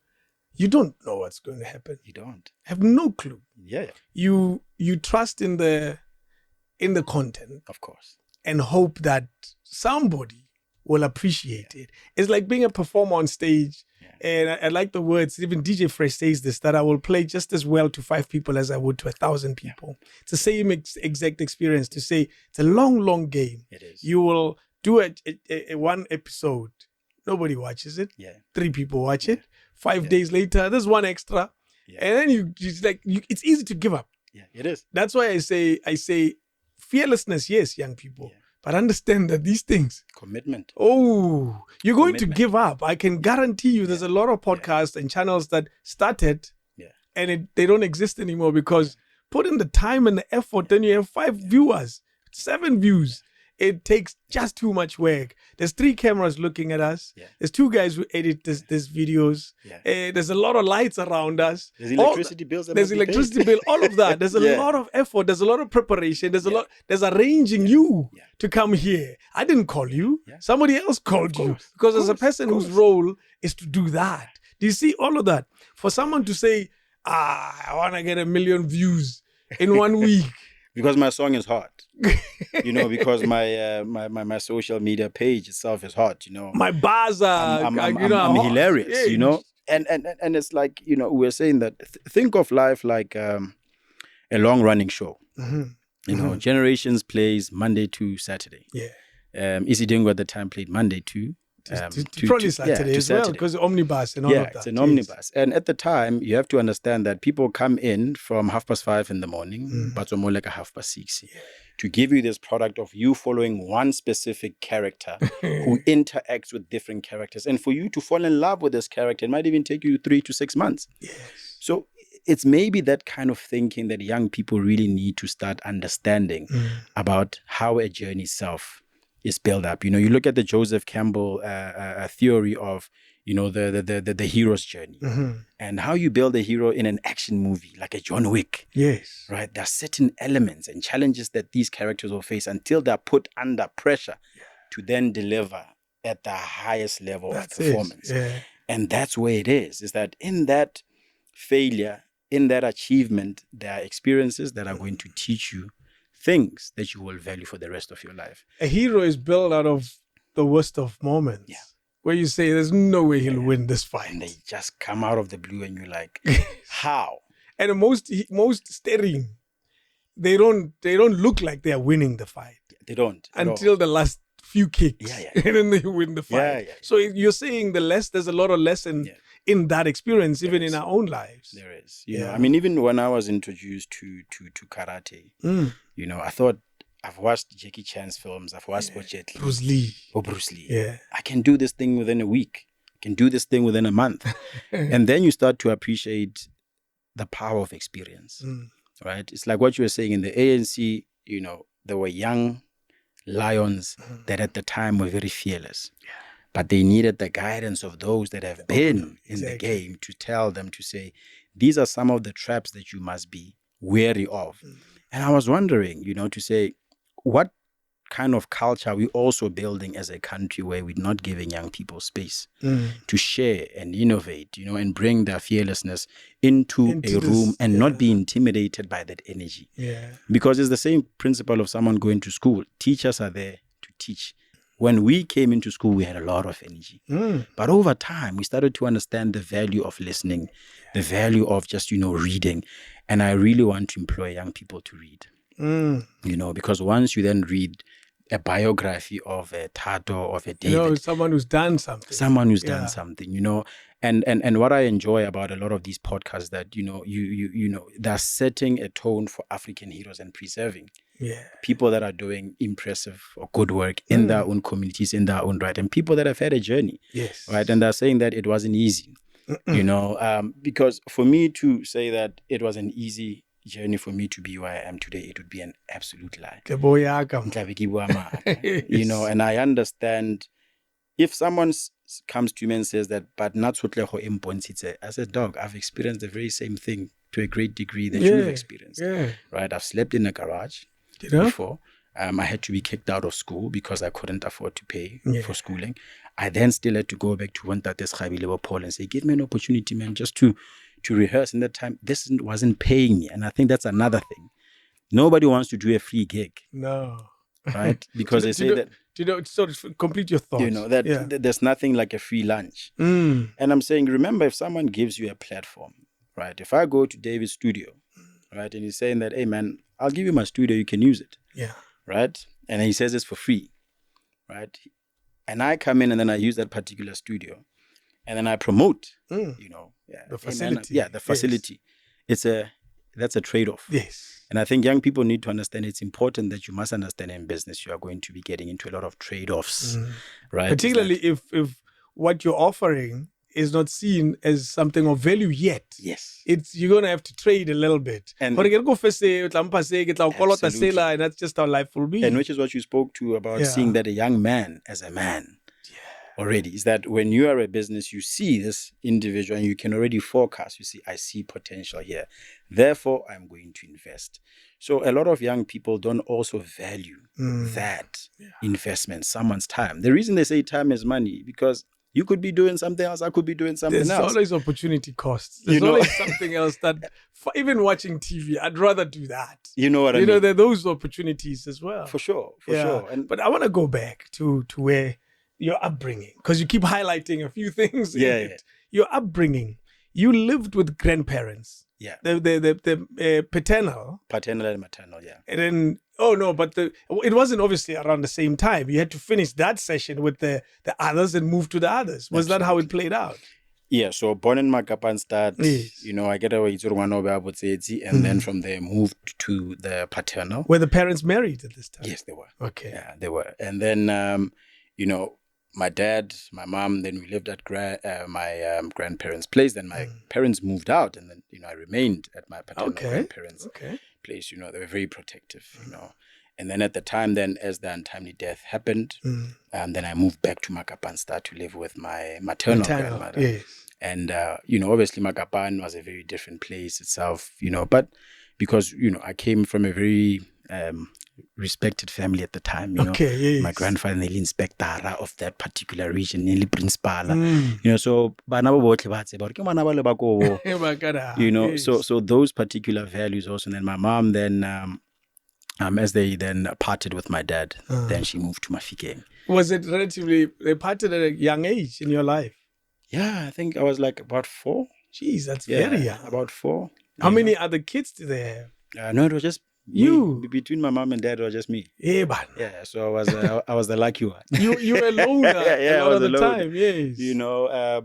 don't know what's going to happen. You don't. Have no clue. Yeah. You trust in the content, of course, and hope that somebody will appreciate it. It's like being a performer on stage. And I like the words, even DJ Fresh says this, that I will play just as well to 5 people as I would to 1,000 people. It's the same exact experience to say it's a long game. It is. You will do a one episode. Nobody watches it. 3 people watch it. 5 days later, there's one extra. And then it's easy to give up. Yeah, it is. That's why I say fearlessness, yes, young people. But understand that these things... Commitment. Oh, you're going to give up. I can guarantee you there's a lot of podcasts and channels that started and they don't exist anymore because put in the time and the effort, then you have 5 viewers, 7 views. It takes just too much work. There's 3 cameras looking at us. There's 2 guys who edit this videos. There's a lot of lights around us. There's electricity bills. There's electricity bill. All of that. There's a lot of effort. There's a lot of preparation. There's a lot. There's arranging you to come here. I didn't call you. Somebody else called you because there's a person whose role is to do that. Do you see all of that? For someone to say, I want to get 1 million views in 1 week. Because my song is hot, because my social media page itself is hot, My bars are, I'm hilarious, and it's like, we're saying that think of life like a long running show. Generations plays Monday to Saturday. Easy Dingo at the time played Monday to probably Saturday as well, because omnibus and all of that. It's an omnibus. And at the time, you have to understand that people come in from 5:30 in the morning, but more like 6:30, to give you this product of you following one specific character who interacts with different characters. And for you to fall in love with this character, it might even take you 3 to 6 months. So it's maybe that kind of thinking that young people really need to start understanding about how a journey self is built up. You look at the Joseph Campbell theory of, the hero's journey and how you build a hero in an action movie like a John Wick. Right? There are certain elements and challenges that these characters will face until they're put under pressure to then deliver at the highest level of performance. And that's where it is that in that failure, in that achievement, there are experiences that are going to teach you things that you will value for the rest of your life. A hero is built out of the worst of moments. Where you say, there's no way he'll win this fight. And they just come out of the blue and you're like, how? And most steering, they don't look like they are winning the fight. They don't. Until the last few kicks. And then they win the fight. So you're saying there's a lot of lesson in that experience, even in our own lives. There is. I mean, even when I was introduced to karate, I thought, I've watched Jackie Chan's films, I've watched Jet Li. Bruce Lee. I can do this thing within a week. I can do this thing within a month. And then you start to appreciate the power of experience, right? It's like what you were saying in the ANC, there were young lions that at the time were very fearless. But they needed the guidance of those that have been in the game to tell them, to say, these are some of the traps that you must be wary of. And I was wondering, to say, what kind of culture are we also building as a country where we're not giving young people space to share and innovate, and bring their fearlessness into a room and not be intimidated by that energy. Because it's the same principle of someone going to school. Teachers are there to teach. When we came into school, we had a lot of energy. But over time, we started to understand the value of listening, the value of just, reading. And I really want to employ young people to read, because once you then read a biography of a Thato, of a David. Someone who's done something. Done something, And what I enjoy about a lot of these podcasts that, they're setting a tone for African heroes and preserving people that are doing impressive or good work in their own communities, in their own right, and people that have had a journey. Right. And they're saying that it wasn't easy, because for me to say that it was an easy journey for me to be where I am today, it would be an absolute lie. And I understand if someone comes to me and says that, but not I said, dog, I've experienced the very same thing to a great degree that you've experienced. Right? I've slept in a garage before. I had to be kicked out of school because I couldn't afford to pay for schooling. I then still had to go back to Wantates Paul and say, give me an opportunity, man, just to rehearse. In that time, this wasn't paying me. And I think that's another thing. Nobody wants to do a free gig. No. Right? Because they say that... sort of complete your thoughts. That there's nothing like a free lunch. And I'm saying, remember, if someone gives you a platform, right? If I go to David's studio, right, and he's saying that, hey, man, I'll give you my studio, you can use it. Yeah. Right? And he says it's for free. Right? And I come in and then I use that particular studio. And then I promote, the facility. The facility. Yes. That's a trade-off. Yes. And I think young people need to understand it's important that you must understand in business you are going to be getting into a lot of trade-offs. Right? Particularly if what you're offering is not seen as something of value yet. Yes. You're going to have to trade a little bit. And and that's just how life will be. And which is what you spoke to about seeing that a young man as a man already. Is that when you are a business, you see this individual and you can already forecast. You see, I see potential here. Therefore, I'm going to invest. So a lot of young people don't also value that investment, someone's time. The reason they say time is money, because you could be doing something else. I could be doing something else. There's always opportunity costs. There's always something else that, even watching TV, I'd rather do that. You know what I mean? There are those opportunities as well. For sure. But I want to go back to where your upbringing, because you keep highlighting a few things. Your upbringing. You lived with grandparents. Yeah. The paternal and maternal, And then, but it wasn't obviously around the same time. You had to finish that session with the others and move to the others. Was that how it played out? Yeah, so born in Makapanstad, I get away to Rwanda, and then from there moved to the paternal. Were the parents married at this time? Yes, they were. Okay. Yeah, they were. And then, my dad, my mom, then we lived at my grandparents' place. Then my parents moved out, and then I remained at my paternal grandparents' place. They were very protective. And then at the time, then as the untimely death happened, then I moved back to Makapanstad to live with my maternal grandmother. Yes. And obviously Makapan was a very different place itself. But because I came from a very respected family at the time, my grandfather nearly inspector of that particular region, nearly principal, so so those particular values also. And then my mom then as they then parted with my dad, then she moved to Mafikeng. Was it they parted at a young age in your life? Yeah, I think I was like about 4. Jeez, that's very young. About 4. How many other kids did they have? No, it was just you. Between my mom and dad, it was just me. Yeah, man. Yeah, so I was the lucky one. You were alone a lot of the time, yes.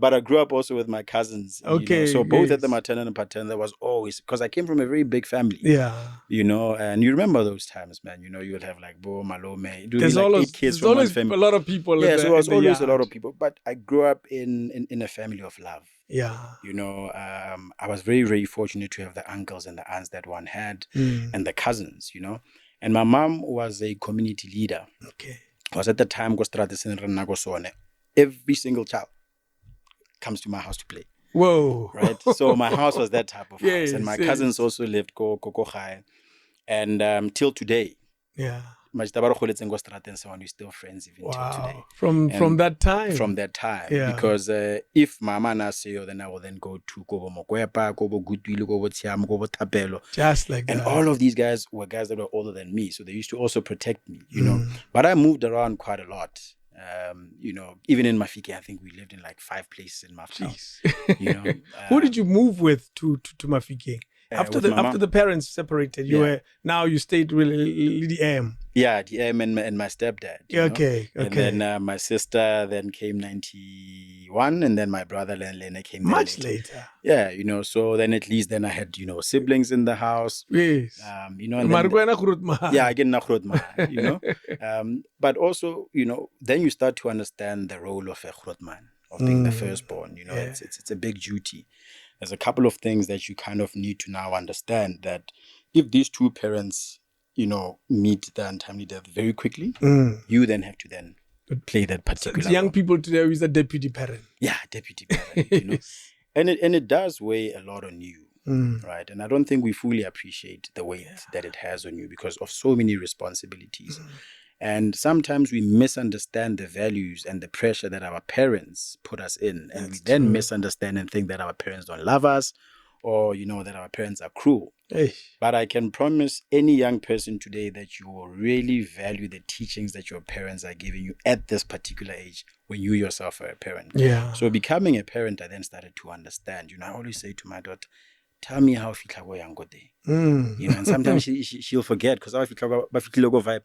But I grew up also with my cousins. Okay. So both at the maternal and paternal, there was always, because I came from a very big family. Yeah. And you remember those times, man. You would have like Bo, Malome. There's always 8 kids from one family. A lot of people. Yeah, so there was always a lot of people. But I grew up in a family of love. Yeah. I was very, very fortunate to have the uncles and the aunts that one had and the cousins, And my mom was a community leader. Okay. Was at the time, every single child comes to my house to play. Whoa. Right? So my house was that type of house. And my cousins also lived Kokochai. And till today. Yeah. We're still friends even till today. From that time? From that time. Yeah. Because if Mama Naseo, then I will then go to Kobo Mokwepa, Kobo Gutwilu, Kobo Tiam, Kobo Tapelo. Just like that. And all of these guys were guys that were older than me. So they used to also protect me, But I moved around quite a lot. Even in Mafike, I think we lived in like 5 places in Mafike. Who did you move with to Mafike? After the parents separated, you stayed with the M. Yeah, the M and my stepdad. Okay. And then my sister then came 91, and then my brother Lene came much later. Yeah, so then at least then I had siblings in the house. Yes. And then, I get Nakrutma, but also then you start to understand the role of a Krutman, of being the firstborn. It's a big duty. There's a couple of things that you kind of need to now understand, that if these two parents, meet the untimely death very quickly, you then have to then play that particular so young role. people today is a deputy parent. Yeah, deputy parent, you know. And it does weigh a lot on you, right? And I don't think we fully appreciate the weight that it has on you because of so many responsibilities. And sometimes we misunderstand the values and the pressure that our parents put us in. And we then misunderstand and think that our parents don't love us or, you know, that our parents are cruel. But I can promise any young person today that you will really value the teachings that your parents are giving you at this particular age when you yourself are a parent. Yeah. So becoming a parent, I then started to understand. You know, I always say to my daughter, tell me how you go day. You know, and sometimes she'll forget because I feel vibe.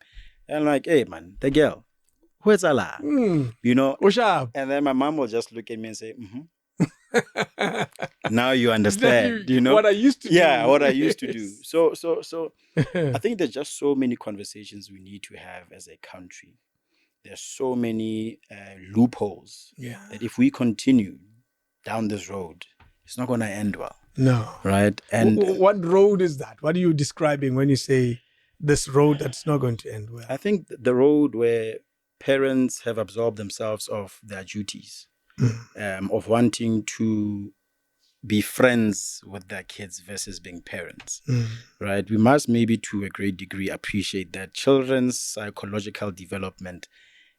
And I'm like, hey man, the girl, where's Allah? You know, what's up? And then my mom will just look at me and say, now you understand, you know what I used to do. Yeah, what I used to do. So I think there's just so many conversations we need to have as a country. There's so many loopholes that if we continue down this road, it's not going to end well. No. Right? And what road is that? What are you describing when you say this road that's not going to end well? I think the road where parents have absorbed themselves of their duties, of wanting to be friends with their kids versus being parents, right? We must maybe to a great degree appreciate that children's psychological development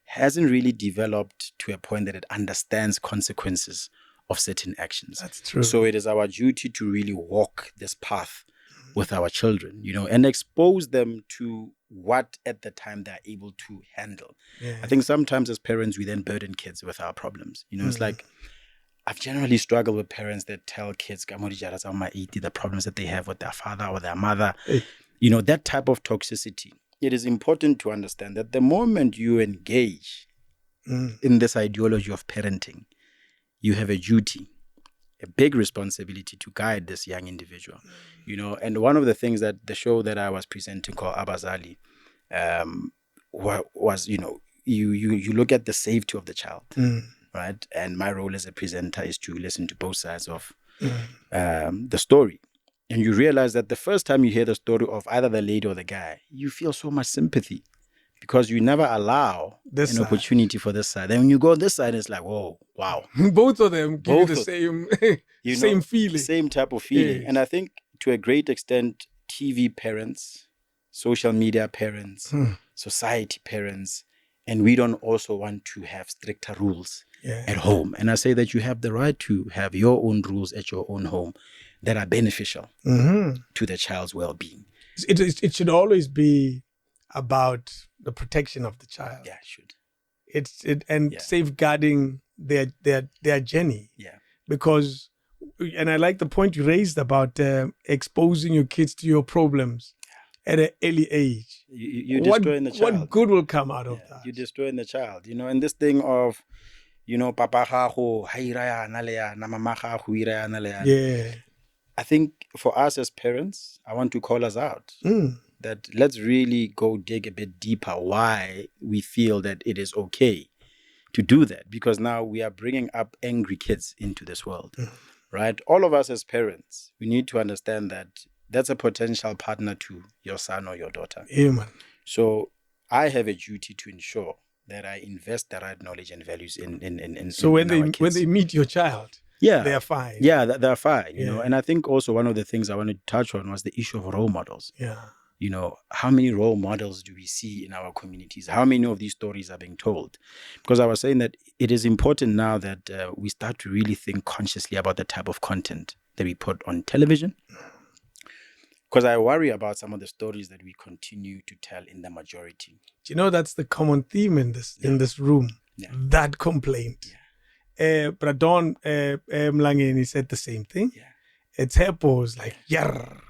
hasn't really developed to a point that it understands consequences of certain actions. That's true. So it is our duty to really walk this path with our children, you know, and expose them to what at the time they're able to handle. I think sometimes as parents, we then burden kids with our problems. You know, it's like, I've generally struggled with parents that tell kids the problems that they have with their father or their mother. You know, that type of toxicity. It is important to understand that the moment you engage in this ideology of parenting, you have a duty, a big responsibility to guide this young individual. You know, and one of the things that the show that I was presenting called Abazali was, you know, you look at the safety of the child. Right. And my role as a presenter is to listen to both sides of the story. And you realize that the first time you hear the story of either the lady or the guy, you feel so much sympathy because you never allow an opportunity for this side. And when you go on this side, it's like, whoa, wow. Both of them give you the same, same feeling. Same type of feeling. Yes. And I think to a great extent, TV parents, social media parents, society parents, and we don't also want to have stricter rules at home. And I say that you have the right to have your own rules at your own home that are beneficial to the child's well-being. It should always be about the protection of the child. Yeah, it should. Safeguarding their journey. Yeah. Because, and I like the point you raised about exposing your kids to your problems at an early age. You're destroying the child. What good will come out of that? You're destroying the child. You know, and this thing of, you know, papa gago hairaya nalea na mama gago iraya nalea. Yeah. I think for us as parents, I want to call us out that let's really go dig a bit deeper why we feel that it is okay to do that, because now we are bringing up angry kids into this world, right? All of us as parents, we need to understand that that's a potential partner to your son or your daughter. Yeah, man. So I have a duty to ensure that I invest the right knowledge and values in So when they meet your child, they're fine. Yeah, they're fine, you know. And I think also one of the things I wanted to touch on was the issue of role models. Yeah. You know, how many role models do we see in our communities? How many of these stories are being told? Because I was saying that it is important now that we start to really think consciously about the type of content that we put on television. Because I worry about some of the stories that we continue to tell in the majority. Do you know that's the common theme in this room? Yeah. That complaint. Yeah. Pradon Mlangeni said the same thing. Yeah. It's Hepo's like,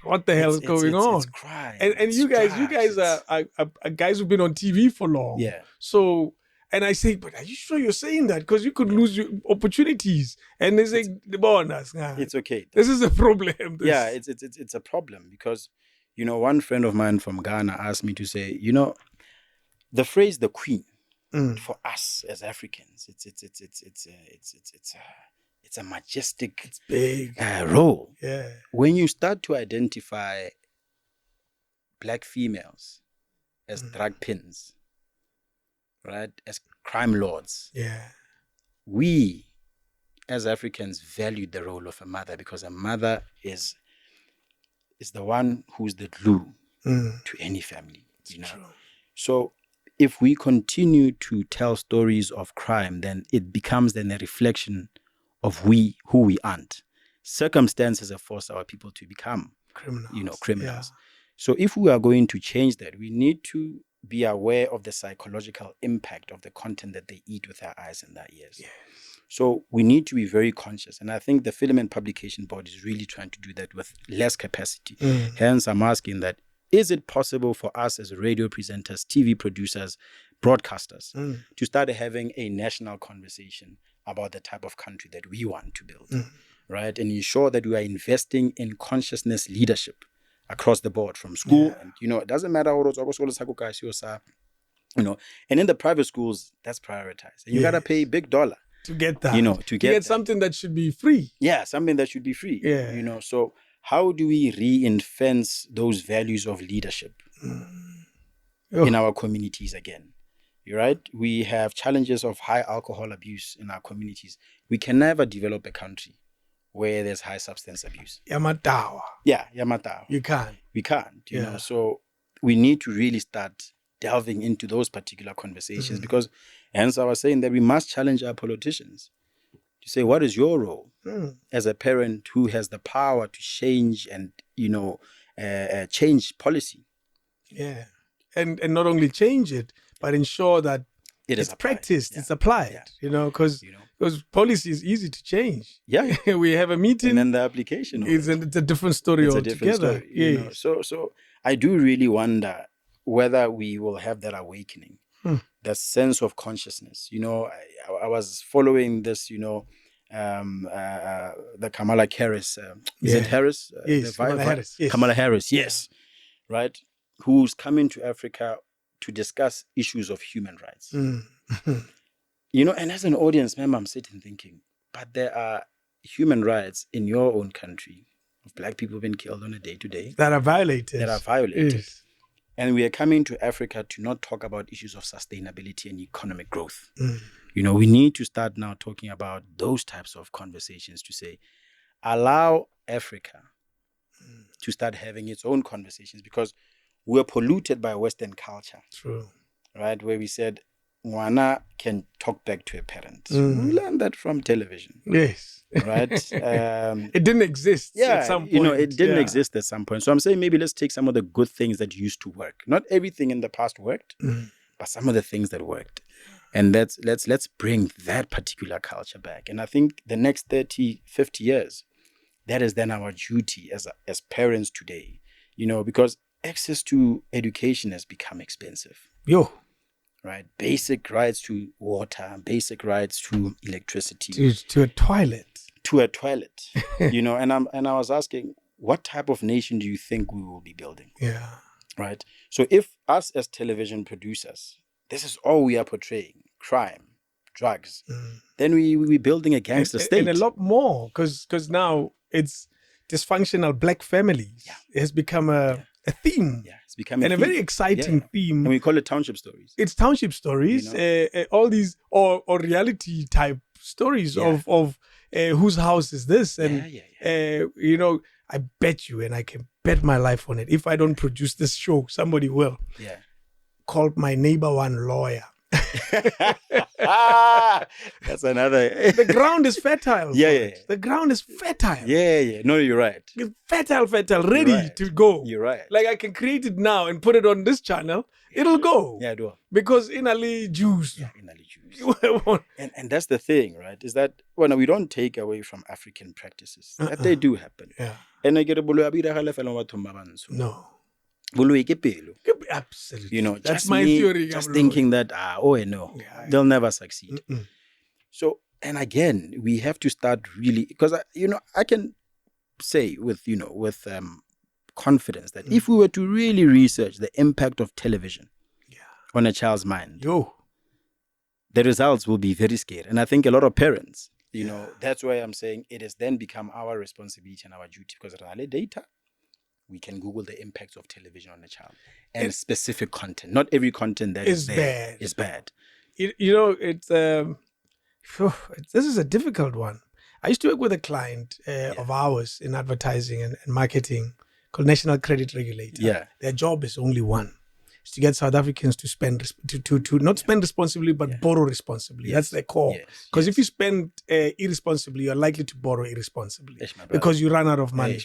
what the hell is going on? It's crime. And you guys are guys who've been on TV for long. Yeah. So, and I say, but are you sure you're saying that? Because you could lose your opportunities. And they say, it's okay. This is a problem. Yeah, it's a problem because, you know, one friend of mine from Ghana asked me to say, you know, the phrase "the Queen" for us as Africans, it's a majestic, it's big role. Yeah. When you start to identify black females as drag pins, right, as crime lords. Yeah. We, as Africans, valued the role of a mother because a mother is the one who's the glue to any family. True. So if we continue to tell stories of crime, then it becomes then a reflection of who we aren't. Circumstances have forced our people to become criminals. Yeah. So if we are going to change that, we need to be aware of the psychological impact of the content that they eat with their eyes and their ears. Yes. So we need to be very conscious. And I think the Film and Publication Board is really trying to do that with less capacity. Hence, I'm asking that, is it possible for us as radio presenters, TV producers, broadcasters, to start having a national conversation about the type of country that we want to build, right? And ensure that we are investing in consciousness leadership across the board from school. And, it doesn't matter and in the private schools, that's prioritized. And you got to pay big dollar. To get that. To get something that should be free. Yeah, something that should be free. Yeah. So how do we reinforce those values of leadership in our communities again? You're right. We have challenges of high alcohol abuse in our communities. We can never develop a country where there's high substance abuse. Yamatawa. Yeah, Yamatawa. You can't. We can't, you know. So we need to really start delving into those particular conversations because hence I was saying that we must challenge our politicians to say, what is your role as a parent who has the power to change and, change policy? Yeah. And not only change it, but ensure that it's practiced, it's applied, because policy is easy to change. Yeah. We have a meeting. And then the application. It's a different story altogether. So I do really wonder whether we will have that awakening, that sense of consciousness. I was following this, the Kamala Harris. Is it Harris? Yes, Kamala Harris. Yes. Kamala Harris, yes. Right? Who's coming to Africa to discuss issues of human rights. And as an audience member, I'm sitting thinking, but there are human rights in your own country of black people being killed on a day-to-day. That are violated. Yes. And we are coming to Africa to not talk about issues of sustainability and economic growth. We need to start now talking about those types of conversations to say, allow Africa to start having its own conversations because we're polluted by Western culture. True. Right? Where we said, Mwana can talk back to a parent. We learned that from television. Yes. Right? It didn't exist at some point. It didn't exist at some point. So I'm saying maybe let's take some of the good things that used to work. Not everything in the past worked, but some of the things that worked. And let's bring that particular culture back. And I think the next 30, 50 years, that is then our duty as parents today. Because access to education has become expensive. Right? Basic rights to water, basic rights to electricity. To a toilet. To a toilet. And I was asking, what type of nation do you think we will be building? Yeah. Right? So if us as television producers, this is all we are portraying, crime, drugs, then we're building a gangster state. And a lot more, because now it's dysfunctional black families. It has become a theme. Yeah, it's becoming a very exciting theme. And we call it township stories. It's township stories. All these or reality type stories of whose house is this, and I bet you, and I can bet my life on it. If I don't produce this show, somebody will. Yeah. Call my neighbor one lawyer. That's another. The ground is fertile. Yeah. The ground is fertile. Yeah. No, you're right. It's fertile, ready to go. You're right. Like I can create it now and put it on this channel. It'll go. Yeah, do. Because inali juice. Yeah, inali juice. and that's the thing, right? Is that we don't take away from African practices. That they do happen. Yeah. And I get no. Absolutely. That's my theory. Just thinking that, they'll never succeed. So, and again, we have to start really, because, I can say with confidence that if we were to really research the impact of television on a child's mind, the results will be very scary. And I think a lot of parents, that's why I'm saying it has then become our responsibility and our duty, because data, we can Google the impacts of television on a child and specific content. Not every content that is bad. It's this is a difficult one. I used to work with a client of ours in advertising and marketing called National Credit Regulator. Yeah. Their job is only one. It's to get South Africans to spend, to not spend responsibly, but borrow responsibly. That's their core. Because if you spend irresponsibly, you're likely to borrow irresponsibly because you run out of money.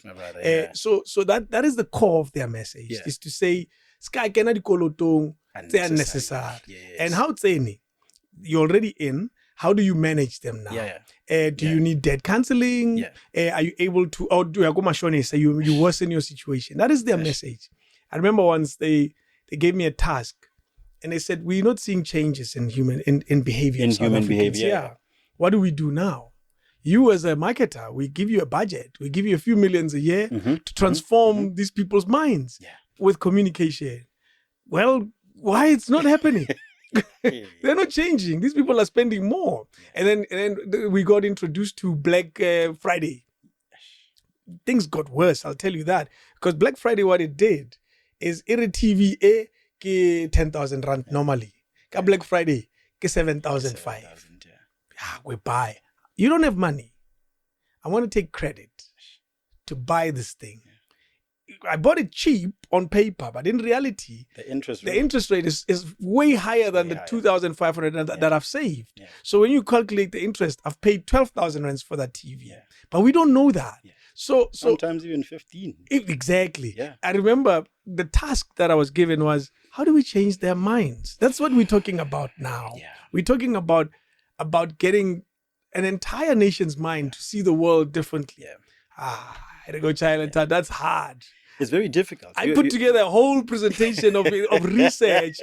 So that is the core of their message, is to say, Sky cannot kolotong, it's unnecessary. And how it's you're already in. How do you manage them now? Do you need debt cancelling? Are you able to, or do you worsen your situation? That is their message. I remember once they gave me a task and they said, we're not seeing changes in behavior. In human behavior. What do we do now? You as a marketer, we give you a budget. We give you a few millions a year to transform these people's minds with communication. Well, why it's not happening? They're not changing. These people are spending more. And then we got introduced to Black Friday. Things got worse, I'll tell you that. Because Black Friday, what it did is TV 10,000 rand normally. Black Friday, 7,500. We buy. You don't have money. I want to take credit to buy this thing. I bought it cheap on paper, but in reality, the interest rate is way higher than the 2,500 that I've saved. So when you calculate the interest, I've paid 12,000 rands for that TV. But we don't know that. So sometimes even 15. Exactly. I remember the task that I was given was, how do we change their minds? That's what we're talking about now. We're talking about getting an entire nation's mind to see the world differently. That's hard. It's very difficult. I put together a whole presentation of research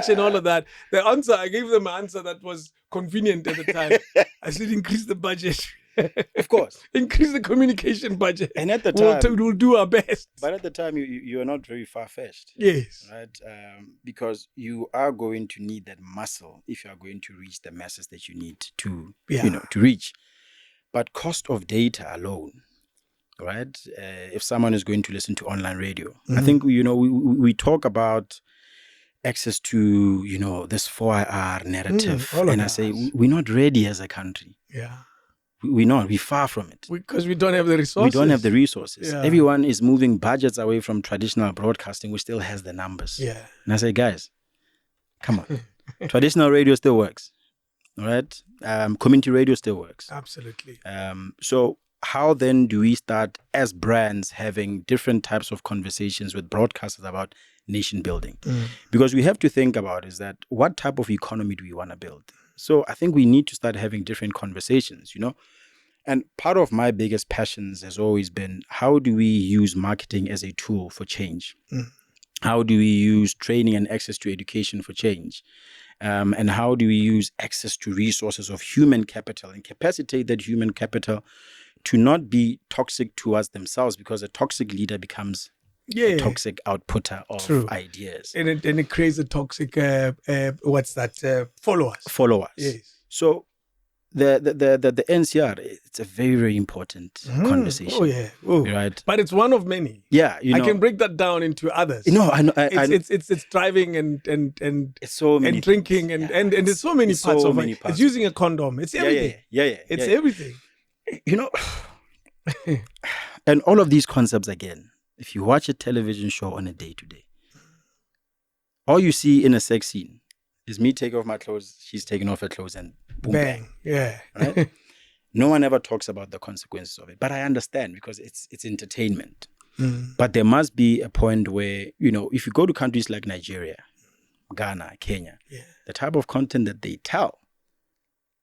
and all of that. The answer, I gave them an answer that was convenient at the time. I said, increase the budget. Of course. Increase the communication budget. And at the time, we'll do our best. But at the time, you are not very far-fetched. Yes. Right? Because you are going to need that muscle if you are going to reach the masses that you need to reach. But cost of data alone, right? If someone is going to listen to online radio, I think, we talk about access to, this 4IR narrative. And I say, we're not ready as a country. We're not. We're far from it. Because we don't have the resources. We don't have the resources. Everyone is moving budgets away from traditional broadcasting, which still has the numbers. And I say, guys, come on. Traditional radio still works. All right? Community radio still works. Absolutely. So how then do we start as brands having different types of conversations with broadcasters about nation building? Because we have to think about is that what type of economy do we want to build? So I think we need to start having different conversations, And part of my biggest passions has always been, how do we use marketing as a tool for change? How do we use training and access to education for change? And how do we use access to resources of human capital and capacitate that human capital to not be toxic towards themselves, because a toxic leader becomes a toxic outputter of ideas. And it creates a toxic, followers. Yes. So the NCR, it's a very, very important conversation. Right. But it's one of many. I can break that down into others. I know. It's driving and it's so many and drinking and there's so many parts of it. It's using a condom. It's everything. It's everything. And all of these concepts, again, if you watch a television show on a day-to-day, all you see in a sex scene is me take off my clothes, she's taking off her clothes, and boom, bang. Right? No one ever talks about the consequences of it. But I understand, because it's entertainment. But there must be a point where, if you go to countries like Nigeria, Ghana, Kenya, the type of content that they tell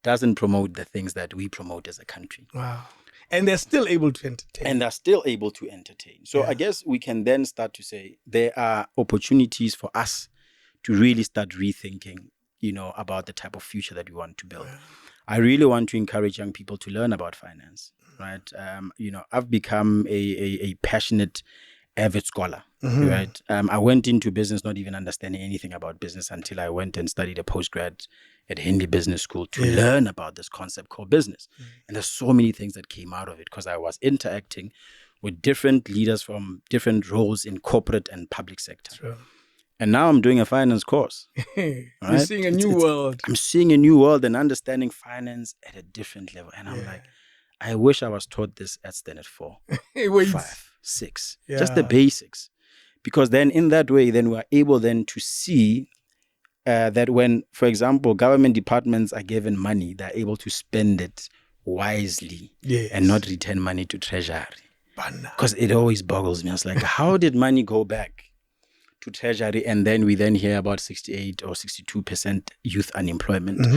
doesn't promote the things that we promote as a country. Wow. And they're still able to entertain. So I guess we can then start to say there are opportunities for us to really start rethinking, about the type of future that we want to build. I really want to encourage young people to learn about finance, right? I've become a passionate, avid scholar, right? I went into business not even understanding anything about business until I went and studied a postgrad at Henley Business School to learn about this concept called business. And there's so many things that came out of it, because I was interacting with different leaders from different roles in corporate and public sector. And now I'm doing a finance course. You're Right? seeing a new world. I'm seeing a new world and understanding finance at a different level. And I'm like, I wish I was taught this at Standard 4, Wait. 5, 6, just the basics. Because then in that way, then we're able then to see that when, for example, government departments are given money, they're able to spend it wisely and not return money to treasury. Because it always boggles me. I was like, how did money go back to treasury? And then we then hear about 68 or 62% youth unemployment,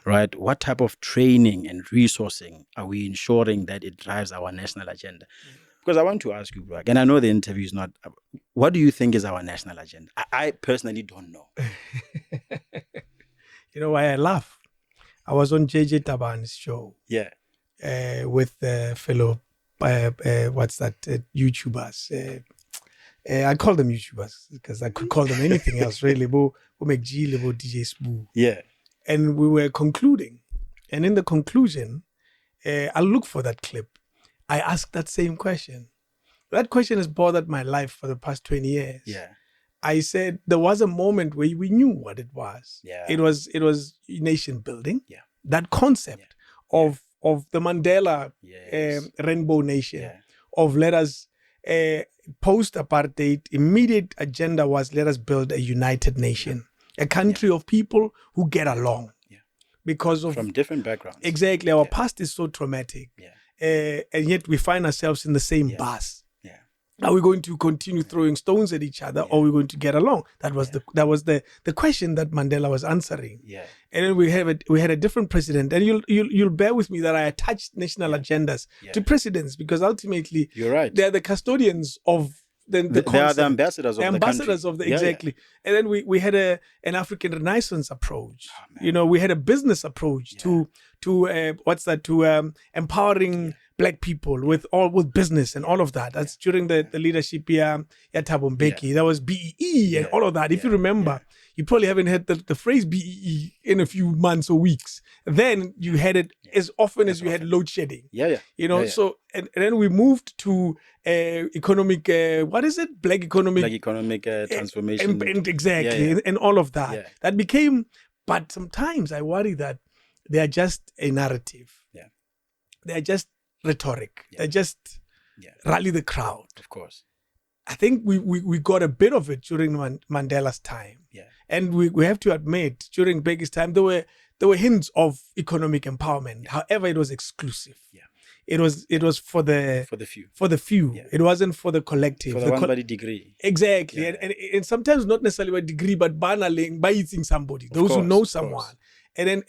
right? What type of training and resourcing are we ensuring that it drives our national agenda? Because I want to ask you, Bragg, and I know the interview is not, what do you think is our national agenda? I personally don't know. You know why I laugh? I was on JJ Taban's show. Yeah. With fellow, YouTubers. I call them YouTubers because I could call them anything else, really. DJ Spoo. Yeah. And we were concluding. And in the conclusion, I'll look for that clip. I asked that same question. That question has bothered my life for the past 20 years. Yeah. I said there was a moment where we knew what it was. Yeah. It was nation building. Yeah. That concept of the Mandela rainbow nation, of let us post-apartheid, immediate agenda was let us build a united nation, a country of people who get along. Yeah. Because of from different backgrounds. Exactly. Our past is so traumatic. Yeah. And yet we find ourselves in the same bus. Yeah. Are we going to continue throwing stones at each other, or are we going to get along? That was the question that Mandela was answering. Yeah. And then we had a different president. And you'll bear with me that I attached national agendas to presidents, because ultimately you're right. They're the custodians of they are the ambassadors of the country. Exactly. And then we had an African Renaissance approach. We had a business approach to empowering Black people with business and all of that. That's during the leadership Thabo Mbeki. That was BEE and all of that. If you remember, you probably haven't heard the phrase BEE in a few months or weeks. Then you had it as often as you had load shedding. So and then we moved to economic, what is it? Black economic transformation. And exactly. And all of that. Yeah. That became, but sometimes I worry that they are just a narrative. Yeah. They are just rhetoric. They just rally the crowd. Of course. I think we got a bit of it during Mandela's time. Yeah. And we have to admit, during Mbeki's time, there were hints of economic empowerment. However, it was exclusive. Yeah. It was for the few. For the few. Yeah. It wasn't for the collective. For the one-body degree. Exactly. Yeah. And sometimes not necessarily a degree, but banaling by eating somebody. Those who know someone. And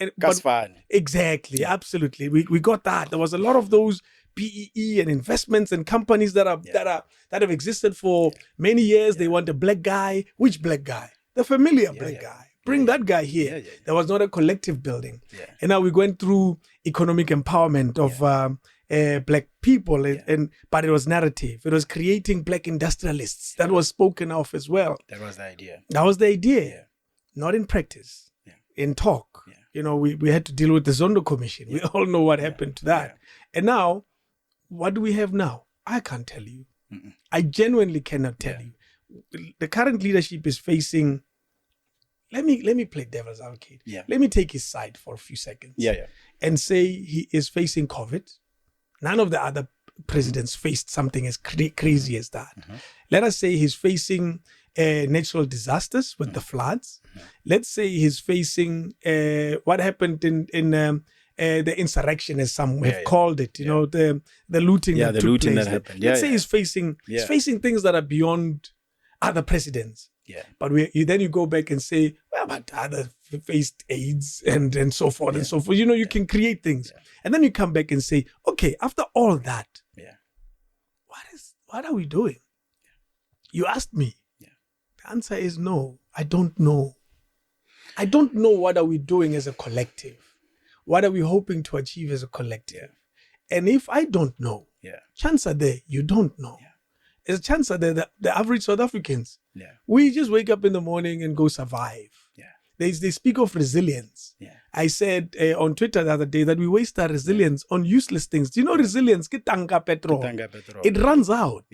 exactly, absolutely. We got that. There was a lot of those PEE and investments and companies that have existed for many years. They want a black guy. Which black guy? The familiar black guy. Bring that guy here. There was not a collective building. Yeah. And now we're going through economic empowerment of Black people, but it was narrative. It was creating Black industrialists. That was spoken of as well. That was the idea. Yeah. Not in practice. In talk. We had to deal with the Zondo Commission. We all know what happened to that. And now, what do we have now? I can't tell you. Mm-mm. I genuinely cannot tell you. The current leadership is facing, let me play devil's advocate. Yeah. Let me take his side for a few seconds. And say he is facing COVID. None of the other presidents faced something as crazy as that. Mm-hmm. Let us say he's facing natural disasters with the floods. Let's say he's facing what happened in the insurrection, as some have called it. You know, the looting that took place. That happened. Let's say he's facing things that are beyond other presidents. Yeah. But then you go back and say, well, but others faced AIDS and so forth and so forth. You can create things. Yeah. And then you come back and say, okay, after all that, what are we doing? You asked me. The answer is no. I don't know. I don't know what are we doing as a collective. What are we hoping to achieve as a collective? And if I don't know, chances are there you don't know. There's a chance that the average South Africans, we just wake up in the morning and go survive. They speak of resilience. I said on Twitter the other day that we waste our resilience on useless things. Do you know resilience? It runs out.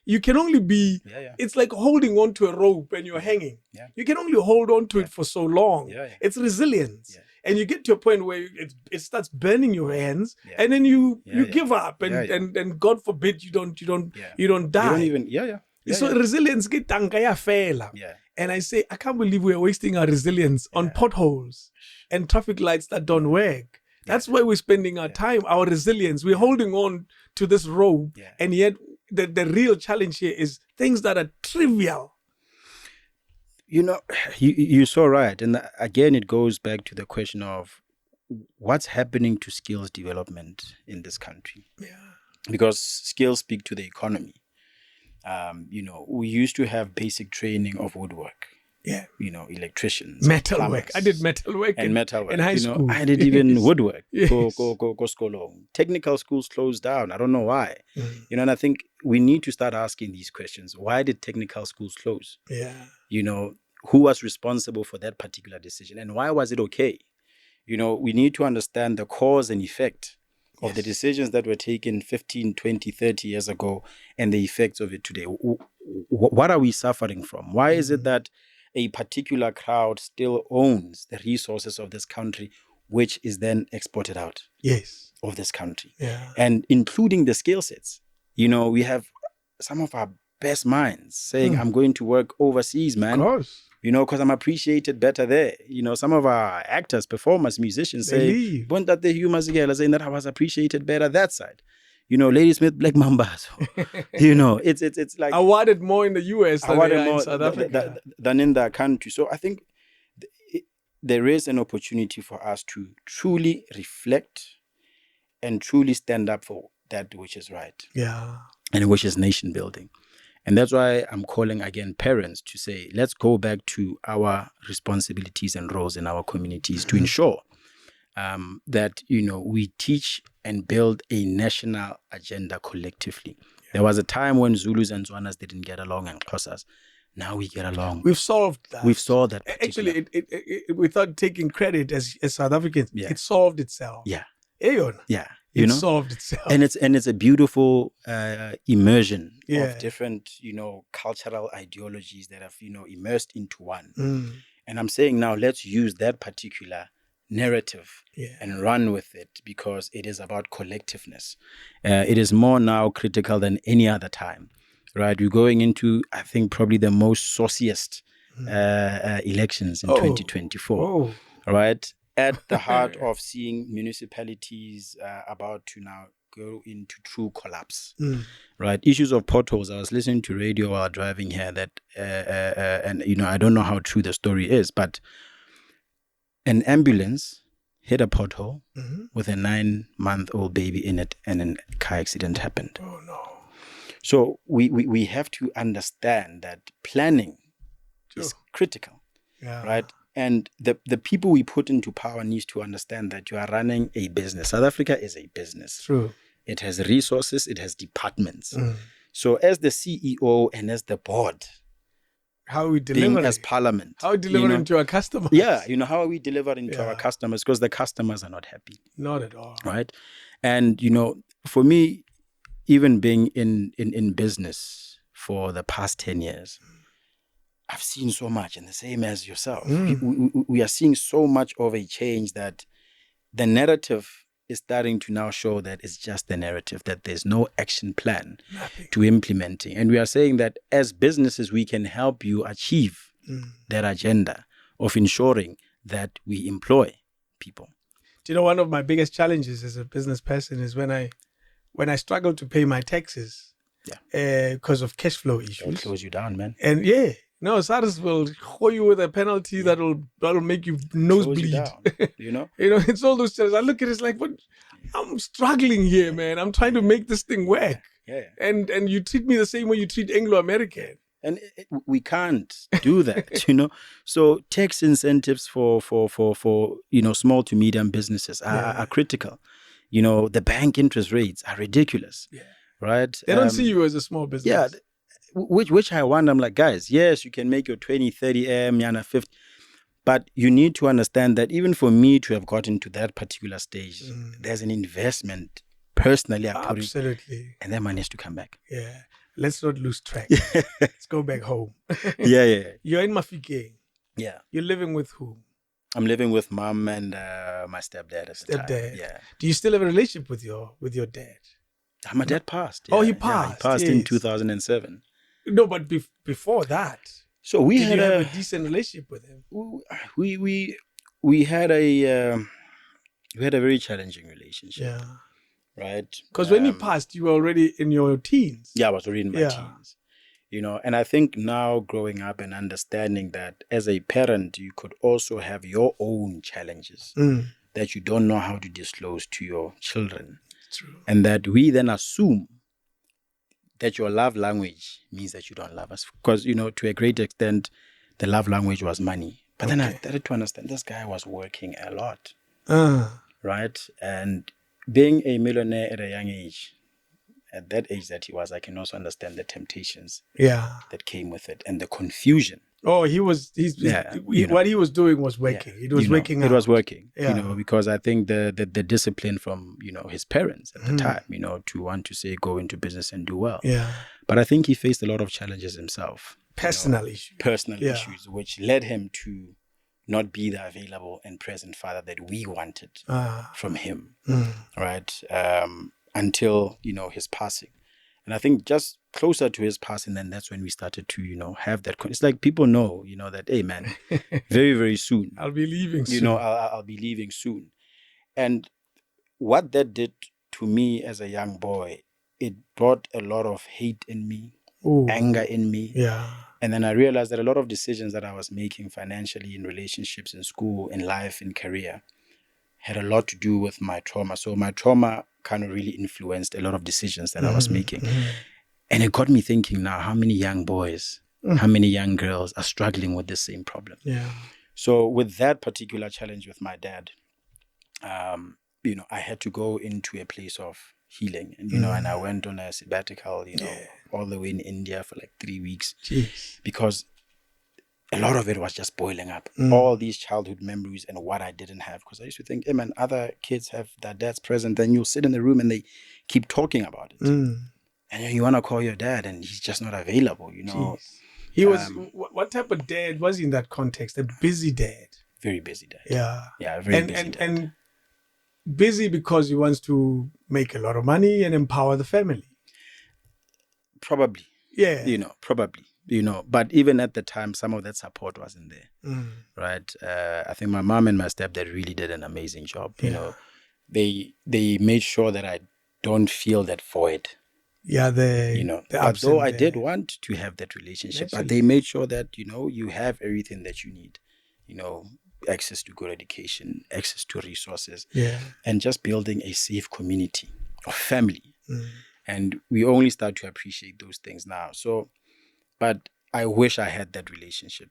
you can only be, it's like holding on to a rope and you're hanging. Yeah. You can only hold on to it for so long. Yeah. It's resilience. Yeah. And you get to a point where it starts burning your hands, and then you give up, and God forbid you don't die. You don't even, So resilience get fela. Yeah. And I say, I can't believe we're wasting our resilience on potholes and traffic lights that don't work. That's why we're spending our time, our resilience. We're holding on to this rope, and yet the real challenge here is things that are trivial. You know, you're so right. And again, it goes back to the question of what's happening to skills development in this country. Yeah. Because skills speak to the economy. You know, we used to have basic training of woodwork. Yeah. You know, electricians. Metalwork. I did metalwork in high school. I did even woodwork. Yes. Go skolong. Technical schools closed down. I don't know why. You know, and I think we need to start asking these questions. Why did technical schools close? Yeah. You know, who was responsible for that particular decision and why was it okay? You know, we need to understand the cause and effect of the decisions that were taken 15, 20, 30 years ago and the effects of it today. What are we suffering from? Why is it that a particular crowd still owns the resources of this country, which is then exported out of this country? Yeah. And including the skill sets. You know, we have some of our best minds saying, I'm going to work overseas, man. Of course. You know, because I'm appreciated better there. You know, some of our actors, performers, musicians say, "Won't that the humor saying that I was appreciated better that side." You know, Lady Smith, Black Mamba. You know, it's like awarded more in the US than in South Africa than in the country. So I think there is an opportunity for us to truly reflect and truly stand up for that which is right. Yeah, and which is nation building. And that's why I'm calling again parents to say, let's go back to our responsibilities and roles in our communities to ensure that, you know, we teach and build a national agenda collectively. Yeah. There was a time when Zulus and Tswanas didn't get along and Xhosas. Now we get along. We've solved that. We've solved that. Actually, it without taking credit as South Africans, it solved itself. Yeah. Aeon. Yeah. It solved itself. And it's a beautiful immersion of different, you know, cultural ideologies that have, you know, immersed into one. And I'm saying now let's use that particular narrative and run with it because it is about collectiveness. It is more now critical than any other time, right? We're going into, I think, probably the most sauciest elections in 2024, right? At the heart of seeing municipalities about to now go into true collapse, right? Issues of potholes. I was listening to radio while driving here that, and you know, I don't know how true the story is, but an ambulance hit a pothole with a 9-month-old baby in it, and a car accident happened. Oh no! So we have to understand that planning is critical, right? And the people we put into power needs to understand that you are running a business. South Africa is a business. True. It has resources. It has departments. So as the CEO and as the board, how are we delivering as parliament? How are we delivering to our customers? Yeah, you know, how are we delivering to our customers? Because the customers are not happy. Not at all. Right? And, you know, for me, even being in business for the past 10 years, I've seen so much, and the same as yourself. We are seeing so much of a change that the narrative is starting to now show that it's just the narrative, that there's no action plan to implementing. And we are saying that as businesses, we can help you achieve that agenda of ensuring that we employ people. Do you know, one of my biggest challenges as a business person is when I struggle to pay my taxes because of cash flow issues. It'll close you down, man. And no, SARS will throw you with a penalty that'll make you nosebleed. You know? You know, it's all those challenges. I look at it, it's like, what? I'm struggling here, man. I'm trying to make this thing work. Yeah. And you treat me the same way you treat Anglo-American. And we can't do that, you know. So tax incentives for you know, small to medium businesses are critical. You know, the bank interest rates are ridiculous. Yeah. Right? They don't see you as a small business. Yeah. Which I wonder, I'm like, guys, yes, you can make your 20, 30 Yana 50, but you need to understand that even for me to have gotten to that particular stage, there's an investment personally I put in, absolutely, and that money has to come back. Yeah, let's not lose track. Let's go back home. Yeah. You're in Mafikeng. Yeah. You're living with whom? I'm living with mom and my stepdad at the time. Yeah. Do you still have a relationship with your dad? My dad passed. Oh, Yeah. he passed. Yeah, he passed in 2007. No, but before that, so we did had you have a decent relationship with him? We had a very challenging relationship. Yeah. Right. Because when he passed, you were already in your teens. Yeah, I was already in my teens. And I think now growing up and understanding that as a parent, you could also have your own challenges that you don't know how to disclose to your children. True. And that we then assume that your love language means that you don't love us. Because, to a great extent, the love language was money. But then I started to understand this guy was working a lot. Right? And being a millionaire at a young age, at that age that he was, I can also understand the temptations that came with it and the confusion. Oh, what he was doing was working. It was working out. It was working, because I think the discipline from, his parents at the time, to want to say, go into business and do well. Yeah. But I think he faced a lot of challenges himself. Personal issues, which led him to not be the available and present father that we wanted from him. Right. Until, his passing. And I think just closer to his passing, then that's when we started to, have that. It's like people know, that, hey, man, very, very soon. I'll be leaving soon. I'll be leaving soon. And what that did to me as a young boy, it brought a lot of hate in me, anger in me. Yeah. And then I realized that a lot of decisions that I was making financially in relationships, in school, in life, in career, had a lot to do with my trauma. So my trauma kind of really influenced a lot of decisions that I was making. And it got me thinking now, how many young boys, how many young girls are struggling with the same problem? Yeah. So with that particular challenge with my dad, I had to go into a place of healing. And, and I went on a sabbatical, all the way in India for like 3 weeks. Jeez. Because a lot of it was just boiling up. All these childhood memories and what I didn't have. Because I used to think, hey man, other kids have their dads present, and you'll sit in the room and they keep talking about it. And you want to call your dad and he's just not available, Jeez. He was, what type of dad was he in that context? A busy dad? Very busy dad. Yeah. Yeah, very busy dad. And busy because he wants to make a lot of money and empower the family. Probably. Yeah. Probably. But even at the time, some of that support wasn't there, right? I think my mom and my stepdad really did an amazing job. They made sure that I don't feel that void. Yeah, although I did want to have that relationship, but they made sure that you have everything that you need, access to good education, access to resources, and just building a safe community of family. And we only start to appreciate those things now. So. But I wish I had that relationship.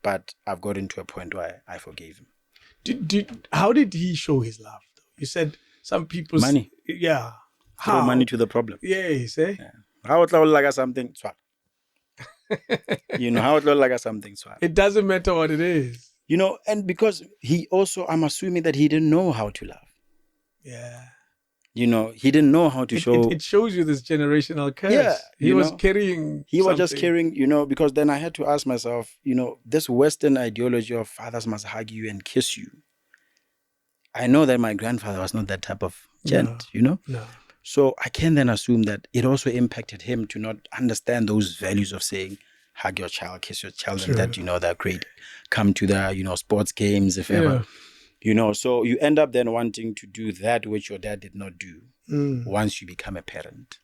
But I've gotten to a point where I forgave him. How did he show his love, though? You said some people... Money. Yeah. Throw money to the problem. Yes, eh? Yeah. How would like something swap? How would like something swap? It doesn't matter what it is. And because he also, I'm assuming that he didn't know how to love. Yeah. He didn't know how to show. It shows you this generational curse. Yeah, he was carrying. He was just carrying, because then I had to ask myself, this Western ideology of fathers must hug you and kiss you. I know that my grandfather was not that type of gent, No. So I can then assume that it also impacted him to not understand those values of saying, hug your child, kiss your child, and that, they're great. Come to the, sports games, if ever. So you end up then wanting to do that which your dad did not do once you become a parent,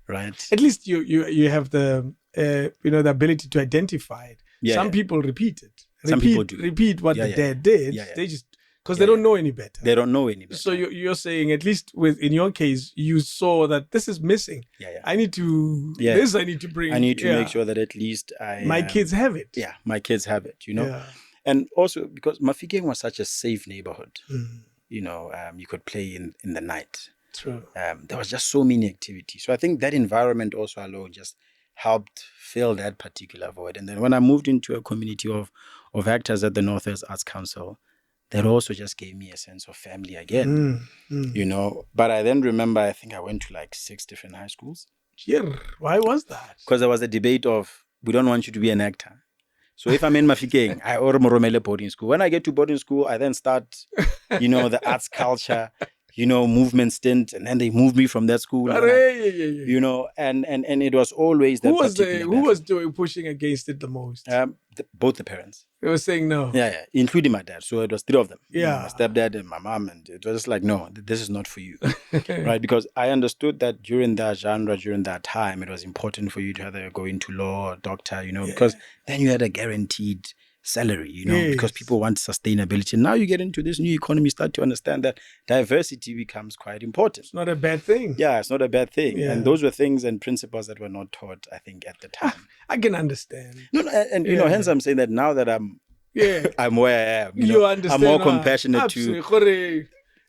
right? At least you have the the ability to identify it. Some people repeat it. Some people do. Repeat what the dad did. Yeah. They just because they don't know any better. They don't know any better. So you're saying, at least in your case, you saw that this is missing. Yeah. I need to this. I need to bring. I need to make sure that at least my kids have it. Yeah, my kids have it. And also because Mafikeng was such a safe neighborhood, you could play in the night. True. There was just so many activities. So I think that environment also alone just helped fill that particular void. And then when I moved into a community of actors at the Northwest Arts Council, that also just gave me a sense of family again, But I then remember, I think I went to like 6 different high schools. Why was that? Because there was a debate of, we don't want you to be an actor. So if I'm in Mafikeng, I order Moromele boarding school. When I get to boarding school, I then start, the arts culture, movement stint, and then they move me from that school. And and it was always that who was pushing against it the most? Both the parents. They were saying no. Yeah, including my dad. So it was 3 of them. Yeah. My stepdad and my mom, and it was just like, no, this is not for you. Right? Because I understood that during that genre, during that time, it was important for you to either go into law or doctor, because then you had a guaranteed salary, because people want sustainability. Now you get into this new economy, start to understand that diversity becomes quite important. It's not a bad thing. Yeah, it's not a bad thing. Yeah. And those were things and principles that were not taught, I think, at the time. I can understand. No, and hence I'm saying that now that I'm where I am, you understand. I'm more compassionate absolutely.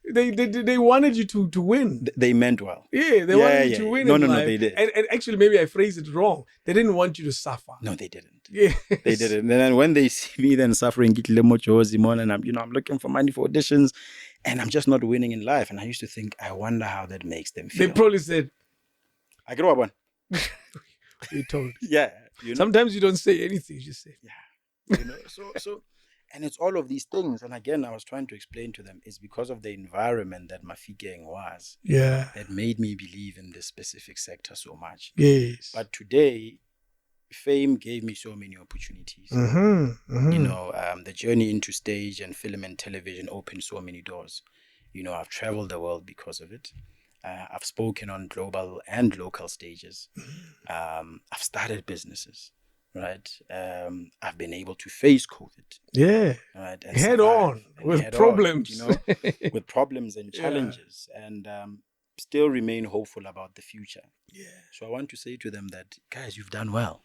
They wanted you to win. They meant well. Yeah, they wanted you to win. No, they did. And actually, maybe I phrased it wrong. They didn't want you to suffer. No, they didn't. Yeah, they didn't. And then when they see me then suffering, and I'm looking for money for auditions, and I'm just not winning in life. And I used to think, I wonder how that makes them feel. They probably said, "I grew up one." You told. Yeah. Sometimes you don't say anything. You just say, "Yeah." So. And it's all of these things. And again, I was trying to explain to them, it's because of the environment that Mafikeng was that made me believe in this specific sector so much. Yes. But today, fame gave me so many opportunities. The journey into stage and film and television opened so many doors. I've traveled the world because of it. I've spoken on global and local stages. I've started businesses. Right, I've been able to face COVID. Yeah, right, and head on with problems, with problems and challenges, and still remain hopeful about the future. Yeah. So I want to say to them that, guys, you've done well.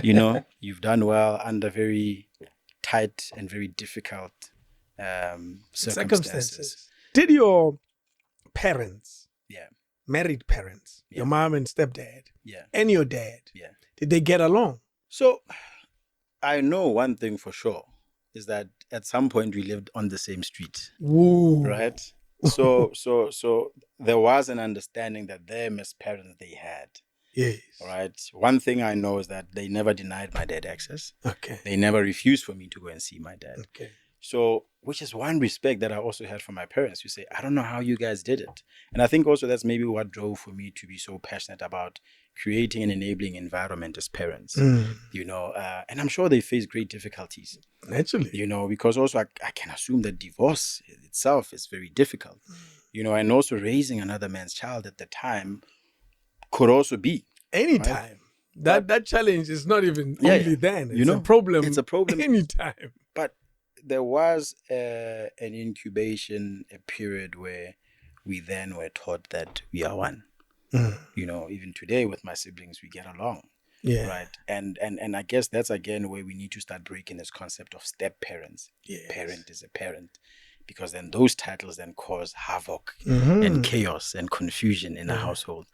You've done well under very tight and very difficult circumstances. Did your parents, married parents, your mom and stepdad, and your dad, did they get along? So, I know one thing for sure is that at some point we lived on the same street. Ooh. Right? So there was an understanding that them as parents they had. Yes. Right? One thing I know is that they never denied my dad access. Okay. They never refused for me to go and see my dad. Okay. So, which is one respect that I also had from my parents. You say, I don't know how you guys did it. And I think also that's maybe what drove for me to be so passionate about creating an enabling environment as parents. And I'm sure they face great difficulties. Naturally. Because also I can assume that divorce itself is very difficult. And also raising another man's child at the time could also be. Anytime. Right? That challenge is not even only then. It's a problem. It's a problem. Anytime. But there was an incubation, a period where we then were taught that we are one. Even today with my siblings, we get along. Yeah. Right. And I guess that's again where we need to start breaking this concept of step parents. Yes. Parent is a parent. Because then those titles then cause havoc and chaos and confusion in a household.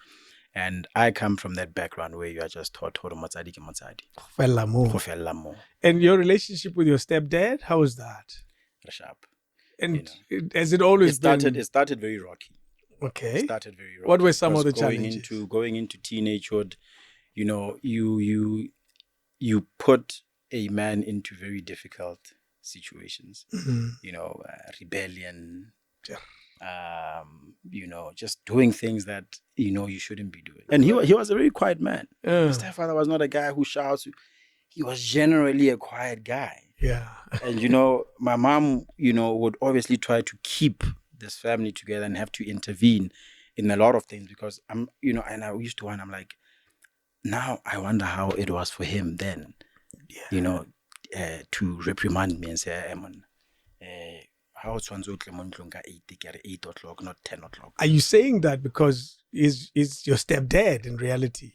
And I come from that background where you are just taught motsadi ke motsadi. Go fella mo. And your relationship with your stepdad, how was that? Sharp. And has it always been? It started very rocky. Okay. It started very rocky. What were some of the challenges? Going into teenagehood, you put a man into very difficult situations. Rebellion. Just doing things that you shouldn't be doing. And he was a very quiet man. His stepfather was not a guy who shouts. He was generally a quiet guy. Yeah. And my mom, would obviously try to keep this family together and have to intervene in a lot of things because and I used to wonder, I'm like, now I wonder how it was for him then, to reprimand me and say, Emon, how it's 8 o'clock, not 10 o'clock. Are you saying that because is your stepdad in reality?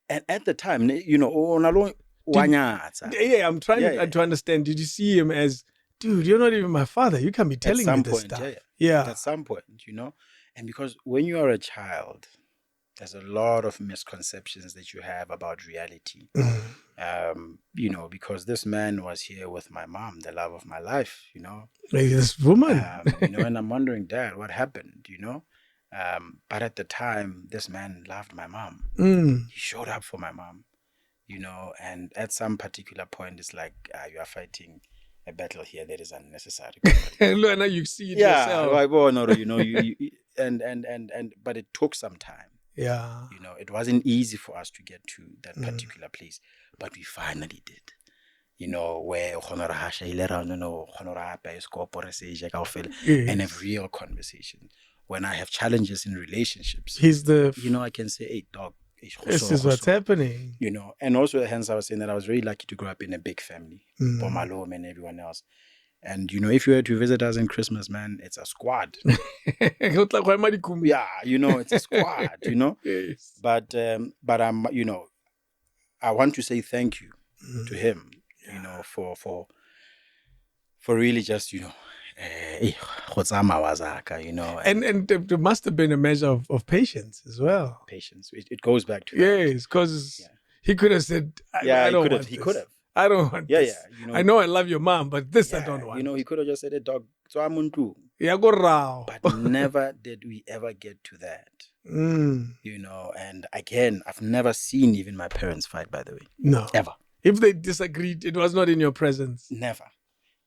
And at the time, I'm trying to understand. Did you see him as, dude, you're not even my father. You can't be telling me this stuff. Yeah. At some point, And because when you are a child, there's a lot of misconceptions that you have about reality. Because this man was here with my mom, the love of my life, Like this woman. And I'm wondering, Dad, what happened, But at the time, this man loved my mom. He showed up for my mom, and at some particular point, it's like you are fighting a battle here that is unnecessary. Now you see it yourself. Like, oh, no, but it took some time. Yeah. It wasn't easy for us to get to that particular place, but we finally did. Where and have real conversation. When I have challenges in relationships, I can say, hey, dog, this is what's happening. And also, hence, I was saying that I was very lucky to grow up in a big family, Pomalome and everyone else. And, if you were to visit us in Christmas, man, it's a squad. Yeah, it's a squad, Yes. But I want to say thank you to him, for really just, and there must have been a measure of patience as well. Patience. It goes back to yes, because he could have said, I don't want he could have. I don't want this. I know I love your mom, but this I don't want. He could have just said, hey, dog, so I'm on too. Yeah, go row. But never did we ever get to that. And again, I've never seen even my parents fight, by the way. No. Ever. If they disagreed, it was not in your presence. Never.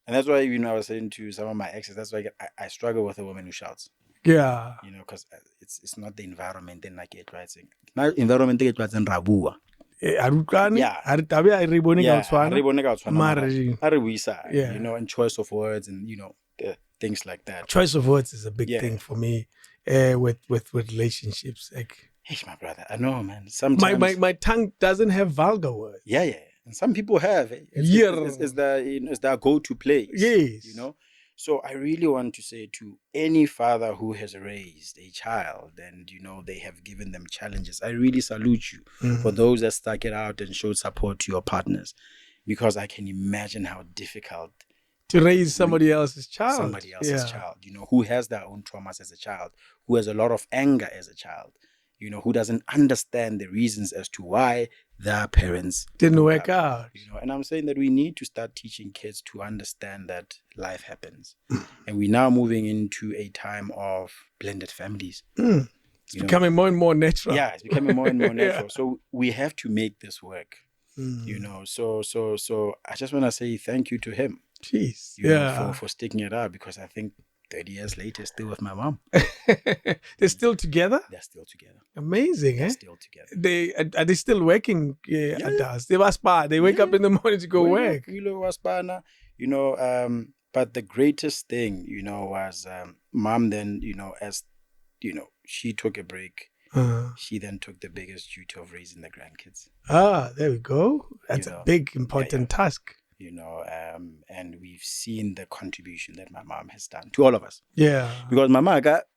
And that's why, I was saying to some of my exes, that's why I struggle with a woman who shouts. Yeah. Because it's not the environment then I get right. My environment get right and rabua. And choice of words and things like that. Choice of words is a big thing for me with relationships. Like, hey, my brother, I know, man. Sometimes my tongue doesn't have vulgar words. Yeah. And some people have. It's their go-to place. Yes. So I really want to say to any father who has raised a child and, they have given them challenges, I really salute you for those that stuck it out and showed support to your partners, because I can imagine how difficult to raise somebody else's child. Who has their own traumas as a child, who has a lot of anger as a child, who doesn't understand the reasons as to why their parents didn't work out. And I'm saying that we need to start teaching kids to understand that life happens. And we're now moving into a time of blended families. It's becoming more and more natural. Yeah, it's becoming more and more natural. So we have to make this work. So I just want to say thank you to him. Jeez. For sticking it out, because I think 30 years later, still with my mom. They're still together? They're still together. Amazing, They're still together. Are they still working at us? They wake up in the morning to go work. But the greatest thing, was mom then, as, she took a break. She then took the biggest duty of raising the grandkids. There we go. That's a big, important task. And we've seen the contribution that my mom has done to all of us. Yeah. Because my mom got,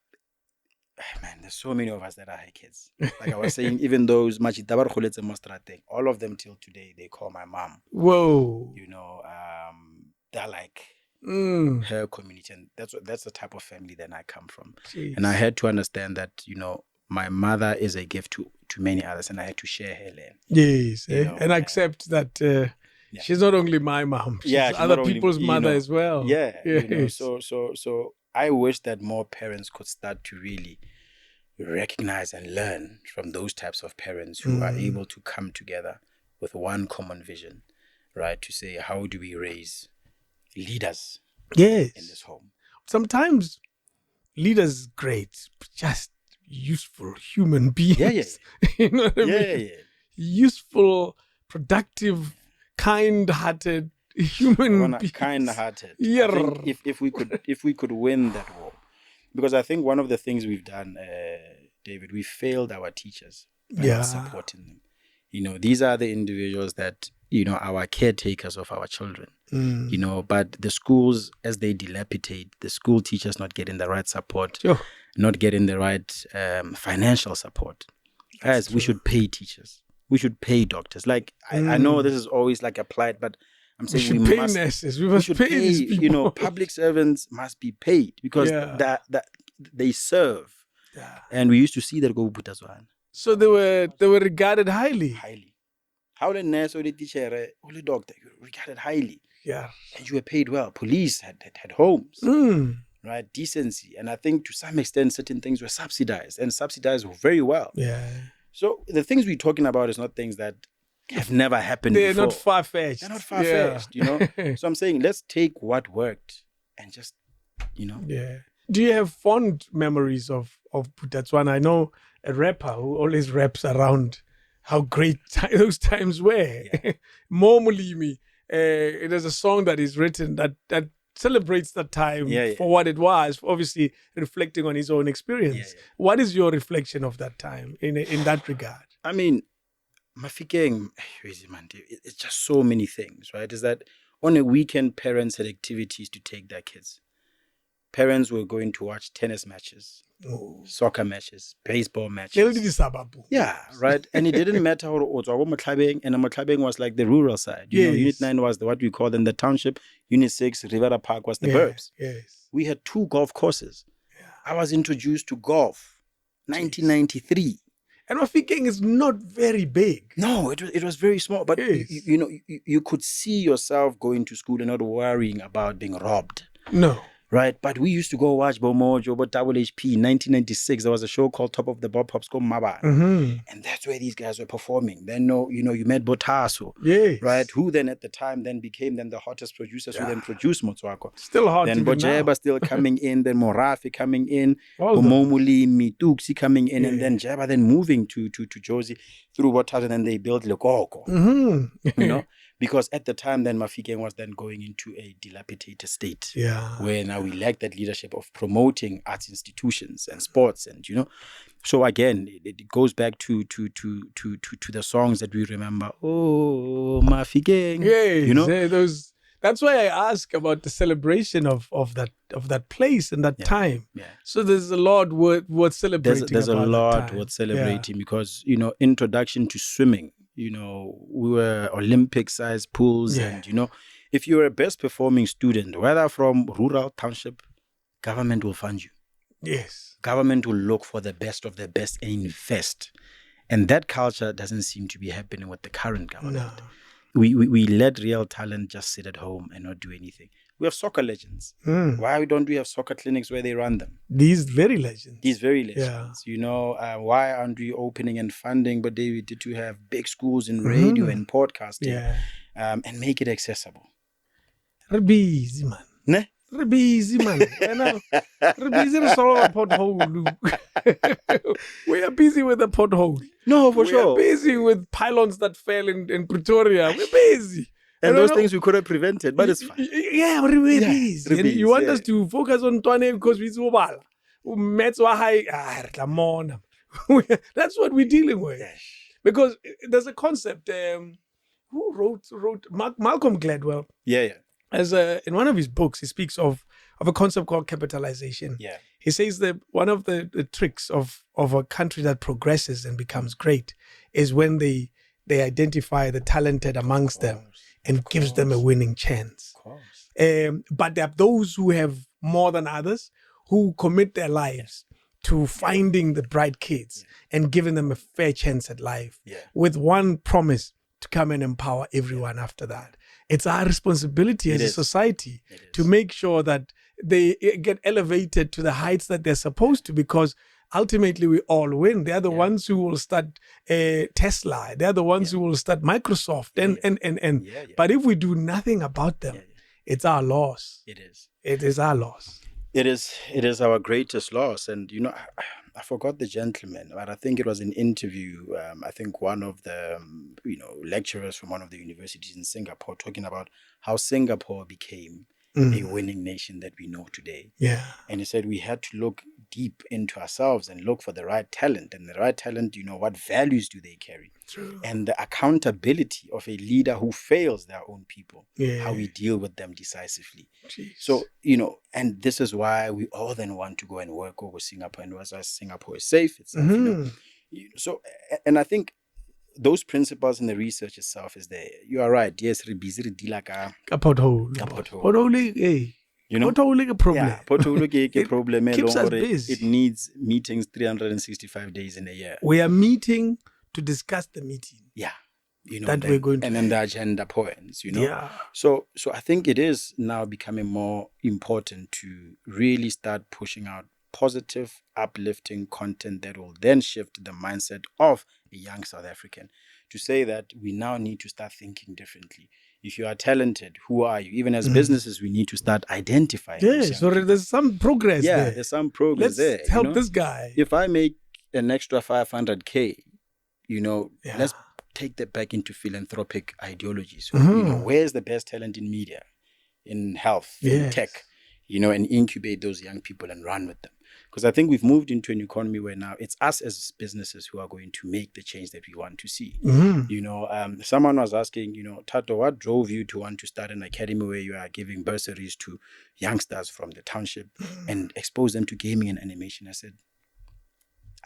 man, there's so many of us that are her kids. Like I was saying, even those, all of them till today, they call my mom. Whoa. They're like her community. And that's the type of family that I come from. Jeez. And I had to understand that, my mother is a gift to many others, and I had to share her land. Yes. And accept that she's not only my mom, she's other people's mother as well. Yeah. Yes. So I wish that more parents could start to really recognize and learn from those types of parents who are able to come together with one common vision, right? To say, how do we raise leaders in this home? Sometimes leaders great, but just useful human beings. You know what I mean? Useful, productive, kind-hearted human beings. Kind-hearted. I think if we could win that war, because I think one of the things we've done, David, we failed our teachers by not supporting them. These are the individuals that our caretakers of our children. But the schools, as they dilapidate, the school teachers not getting the right support, not getting the right financial support. Guys, we should pay teachers. We should pay doctors. Like, I know this is always like applied, but I'm saying we must pay nurses. We must pay these people. Public servants must be paid because that they serve. Yeah. And we used to see that go Butazwan. So they were regarded highly. How the nurse or the teacher or the doctor, you were regarded highly. Yeah. And you were paid well. Police had homes. right? Decency. And I think to some extent, certain things were subsidized and subsidized very well. Yeah. So the things we're talking about is not things that have never happened They're before. not far-fetched. They're not far-fetched, you know? So I'm saying, let's take what worked and just, you know. Yeah. Do you have fond memories of Botswana? I know a rapper who always raps around how great those times were. Yeah. Mo Molemi. There's a song that is written that celebrates that time for what it was, obviously reflecting on his own experience. Yeah. What is your reflection of that time in that regard? I mean, Mafikeng, it's just so many things, right? Is that on a weekend, parents had activities to take their kids. Parents were going to watch tennis matches, soccer matches, baseball matches. Yeah, right. And it didn't matter how old. And Motlhabeng was like the rural side. You know, Unit 9 was what we call them the township. Unit 6, Rivera Park was the burbs. Yes. We had 2 golf courses. Yeah. I was introduced to golf, 1993. And Mafikeng is not very big. No, it was very small. But you know, you could see yourself going to school and not worrying about being robbed. No. Right, but we used to go watch Bomojo, but Double HP. 1996, there was a show called Top of the Bob Pops called Maba, and that's where these guys were performing. Then, you met Botaso, right? Who then at the time became the hottest producers who then produced Motswako. Still hot. Then Bojeba still coming in, then Morafi coming in, Bomomuli, Mituksi coming in, and then Jeba then moving to Josie through Botaso, and then they built Lekoko. You know. Because at the time, then Mafikeng was then going into a dilapidated state, where now we lack that leadership of promoting arts institutions and sports, and So again, it goes back to the songs that we remember. Oh, Mafikeng, That's why I ask about the celebration of that place and that time. Yeah. So there's a lot worth celebrating. There's a lot worth celebrating because introduction to swimming. We were Olympic-sized pools, and if you're a best performing student, whether from rural township, government will fund you. Yes, government will look for the best of the best and invest, and that culture doesn't seem to be happening with the current government. No. We let real talent just sit at home and not do anything. We have soccer legends. Why don't we have soccer clinics where they run them? These very legends. Yeah. Why aren't we opening and funding, but they did to have big schools in radio and podcasting and make it accessible? We're busy, man. Ne? We're busy, man. We're busy to solve a pothole. We are busy with the pothole. No, for sure. We are busy with pylons that fell in Pretoria. We're busy. And those things we could have prevented, but it's fine. Yeah, we're busy. And you want us to focus on Twane because we so bad. That's what we're dealing with. Because there's a concept. Who wrote Malcolm Gladwell? Yeah. In one of his books, he speaks of a concept called capitalization. Yeah. He says that one of the tricks of a country that progresses and becomes great is when they identify the talented amongst them and gives them a winning chance. But there are those who have more than others who commit their lives to finding the bright kids and giving them a fair chance at life with one promise to come and empower everyone after that. It's our responsibility as a society to make sure that they get elevated to the heights that they're supposed to, because ultimately we all win. They're the ones who will start Tesla. They're the ones who will start Microsoft. But if we do nothing about them, it's our loss. It is. It is our loss. It is our greatest loss. And, I forgot the gentleman, but I think it was an interview. I think one of the, lecturers from one of the universities in Singapore talking about how Singapore became a winning nation that we know today. Yeah. And he said we had to look deep into ourselves and look for the right talent. And the right talent, what values do they carry? True. And the accountability of a leader who fails their own people, how we deal with them decisively. Jeez. So, and this is why we all then want to go and work over Singapore. And as Singapore is safe, it's so, and I think those principles in the research itself is there. You are right. Yes, we're busy to deal like a pothole. Pothole, pothole a problem. Yeah, pothole a problem. It keeps us busy. It needs meetings 365 days in a year. We are meeting to discuss the meeting. Yeah. that we're going to. And then the agenda points, Yeah. So I think it is now becoming more important to really start pushing out positive, uplifting content that will then shift the mindset of a young South African to say that we now need to start thinking differently. If you are talented, who are you? Even as businesses, we need to start identifying. Yeah, so there's some progress there. Yeah, there's some progress there. Let's help this guy. If I make an extra 500K, let's take that back into philanthropic ideologies. Where's the best talent in media, in health, in tech, and incubate those young people and run with them. Because I think we've moved into an economy where now it's us as businesses who are going to make the change that we want to see. Someone was asking, Thato, what drove you to want to start an academy where you are giving bursaries to youngsters from the township and expose them to gaming and animation? I said,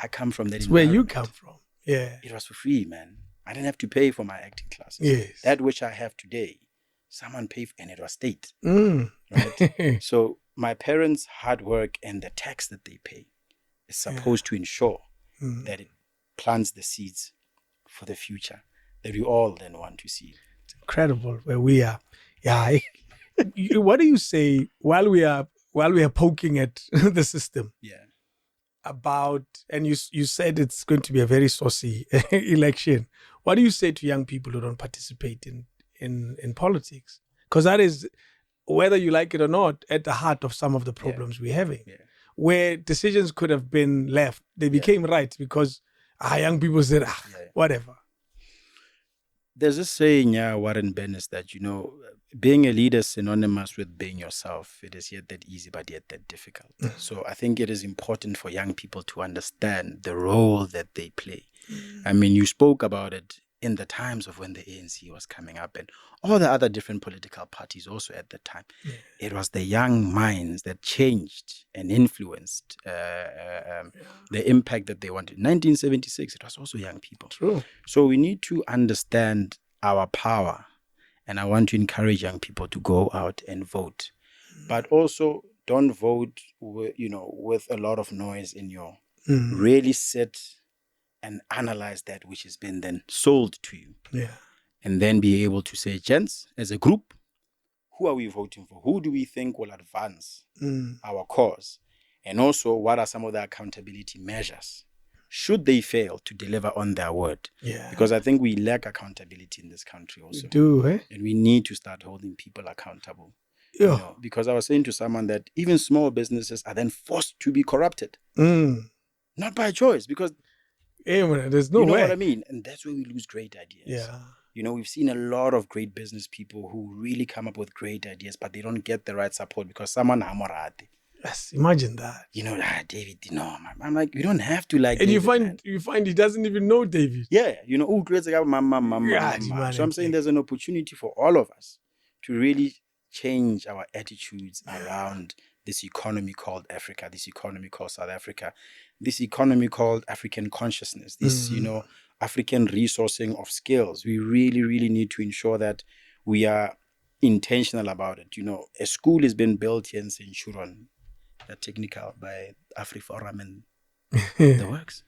I come from that. That's where you come from. Yeah. It was for free, man. I didn't have to pay for my acting classes. Yes. That which I have today, someone paid for, and it was state. Right? So my parents' hard work and the tax that they pay is supposed to ensure that it plants the seeds for the future that we all then want to see. It's incredible where we are. Yeah. What do you say while we are poking at the system? Yeah. About, and you said it's going to be a very saucy election. What do you say to young people who don't participate in politics? Because that is, whether you like it or not, at the heart of some of the problems we're having. Yeah. Where decisions could have been left, they became right because young people said, whatever. There's this saying, Warren Bennis, that, being a leader is synonymous with being yourself. It is yet that easy, but yet that difficult. So I think it is important for young people to understand the role that they play. I mean, you spoke about it in the times of when the ANC was coming up and all the other different political parties also at that time. It was the young minds that changed and influenced the impact that they wanted. 1976, it was also young people. True. So we need to understand our power. And I want to encourage young people to go out and vote. But also don't vote with a lot of noise in your... Really sit and analyze that which has been then sold to you. Yeah. And then be able to say, gents, as a group, who are we voting for? Who do we think will advance our cause? And also, what are some of the accountability measures? Should they fail to deliver on their word? Yeah. Because I think we lack accountability in this country also. We do, eh? And we need to start holding people accountable. Yeah. Because I was saying to someone that even small businesses are then forced to be corrupted. Not by choice, because there's no way. You know what I mean? And that's where we lose great ideas. Yeah. We've seen a lot of great business people who really come up with great ideas, but they don't get the right support because someone hamorate. Yes, imagine that. David, I'm like, you don't have to like. And David, you find he doesn't even know David. Yeah, who creates a mama. So I'm saying there's an opportunity for all of us to really change our attitudes around this economy called Africa, this economy called South Africa, this economy called African consciousness, this, African resourcing of skills. We really, really need to ensure that we are intentional about it. A school has been built here in Centurion, technical by AfriForum and the works.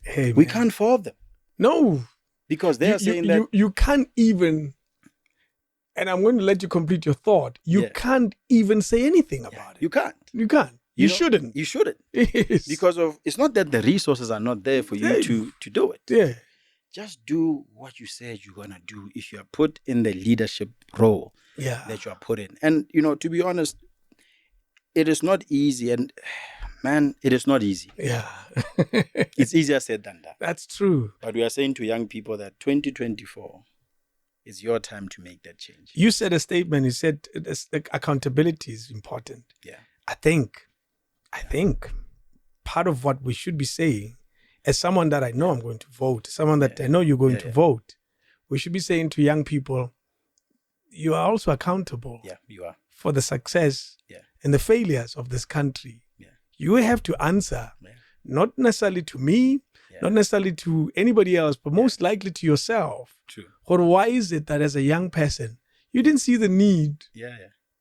Hey, we can't fault them. No. Because they are saying that... You can't even... And I'm going to let you complete your thought. You can't even say anything about it. You can't. You can't. You shouldn't. You shouldn't. Yes. Because it's not that the resources are not there for you to do it. Yeah. Just do what you said you're going to do if you are put in the leadership role that you are put in. And, to be honest, it is not easy. And, man, it is not easy. Yeah. It's easier said than done. That's true. But we are saying to young people that 2024 is your time to make that change. You said a statement. You said accountability is important. Yeah. I think part of what we should be saying, as someone that I know I'm going to vote, someone that I know you're going to vote, we should be saying to young people, you are also accountable. Yeah, you are. For the success and the failures of this country. Yeah. You have to answer, not necessarily to me, not necessarily to anybody else, but most likely to yourself. True. Or why is it that as a young person, you didn't see the need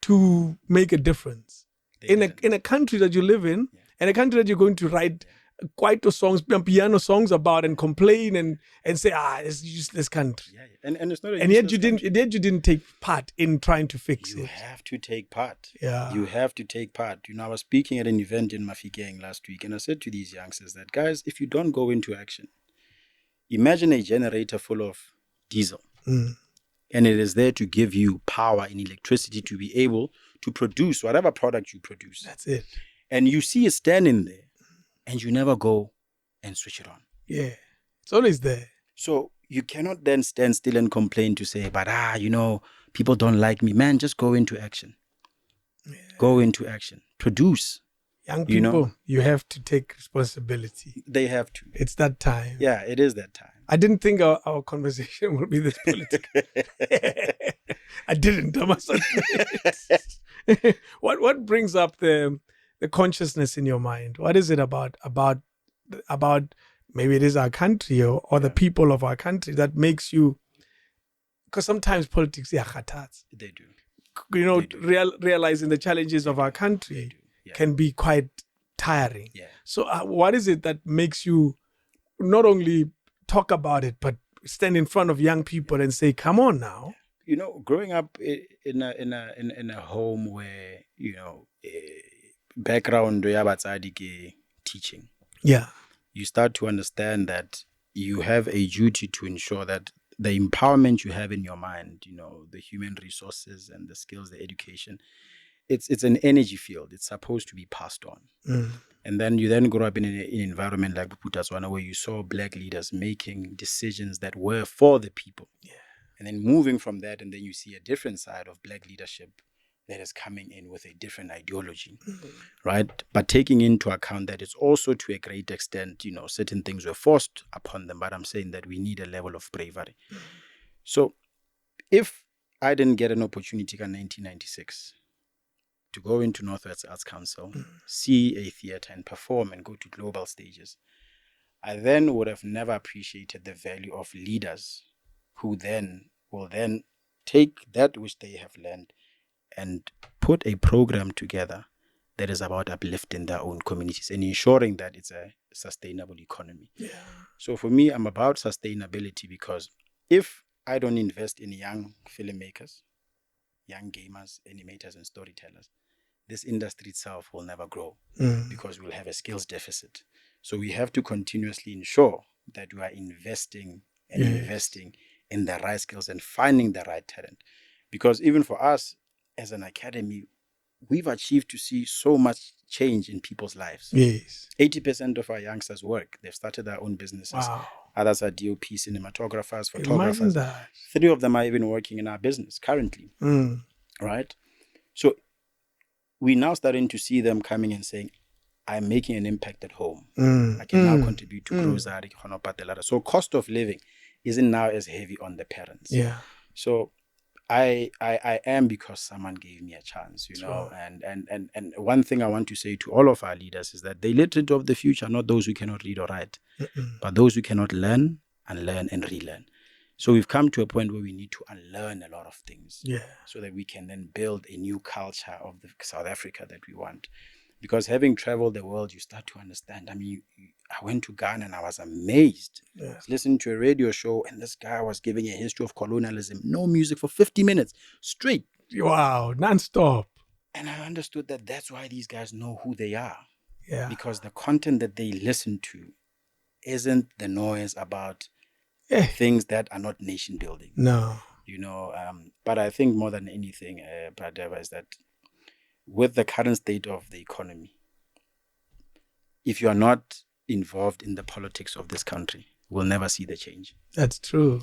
to make a difference in a country that you live in, and a country that you're going to write kwaito songs, piano songs about and complain and say, it's useless country. Yeah. And it's not a and yet useless country. you didn't take part in trying to fix it. You have to take part. Yeah. You have to take part. I was speaking at an event in Mafikeng last week, and I said to these youngsters that, guys, if you don't go into action, imagine a generator full of diesel. And it is there to give you power and electricity to be able to produce whatever product you produce. That's it. And you see it standing there, and you never go and switch it on. Yeah. It's always there. So you cannot then stand still and complain to say, but people don't like me. Man, just go into action. Yeah. Go into action. Produce. Young people, you have to take responsibility. They have to. It's that time. Yeah, it is that time. I didn't think our conversation would be this political. I didn't. I must admit. What brings up the consciousness in your mind? What is it about maybe it is our country or the people of our country that makes you? Because sometimes politics, they do. Realizing the challenges of our country can be quite tiring. Yeah. So what is it that makes you not only talk about it, but stand in front of young people and say, come on now? Growing up in a home where, background teaching. Yeah. You start to understand that you have a duty to ensure that the empowerment you have in your mind, the human resources and the skills, the education, it's an energy field. It's supposed to be passed on. And then you grow up in an environment like Botswana where you saw black leaders making decisions that were for the people. Yeah. And then moving from that, and then you see a different side of black leadership that is coming in with a different ideology, right? But taking into account that it's also to a great extent, certain things were forced upon them. But I'm saying that we need a level of bravery. So if I didn't get an opportunity in 1996 to go into Northwest Arts Council, see a theater and perform and go to global stages, I then would have never appreciated the value of leaders who then will then take that which they have learned and put a program together that is about uplifting their own communities and ensuring that it's a sustainable economy. Yeah. So for me, I'm about sustainability because if I don't invest in young filmmakers, young gamers, animators, and storytellers, this industry itself will never grow because we'll have a skills deficit. So we have to continuously ensure that we are investing in the right skills and finding the right talent. Because even for us as an academy, we've achieved to see so much change in people's lives. Yes. 80% of our youngsters work. They've started their own businesses. Wow. Others are DOP, cinematographers, photographers. Imagine that. 3 of them are even working in our business currently. Right? So we're now starting to see them coming and saying, I'm making an impact at home. I can now contribute to grocery. So cost of living isn't now as heavy on the parents. Yeah. So I am because someone gave me a chance, And one thing I want to say to all of our leaders is that the illiterate of the future are not those who cannot read or write, but those who cannot learn and relearn. So we've come to a point where we need to unlearn a lot of things, so that we can then build a new culture of the South Africa that we want. Because having traveled the world, you start to understand. I mean, I went to Ghana and I was amazed. I was listening to a radio show and this guy was giving a history of colonialism. No music for 50 minutes straight. Wow, non-stop. And I understood that that's why these guys know who they are. Yeah. Because the content that they listen to isn't the noise about things that are not nation building. No. But I think more than anything, Pradeva, is that with the current state of the economy, if you are not involved in the politics of this country, we'll never see the change. That's true.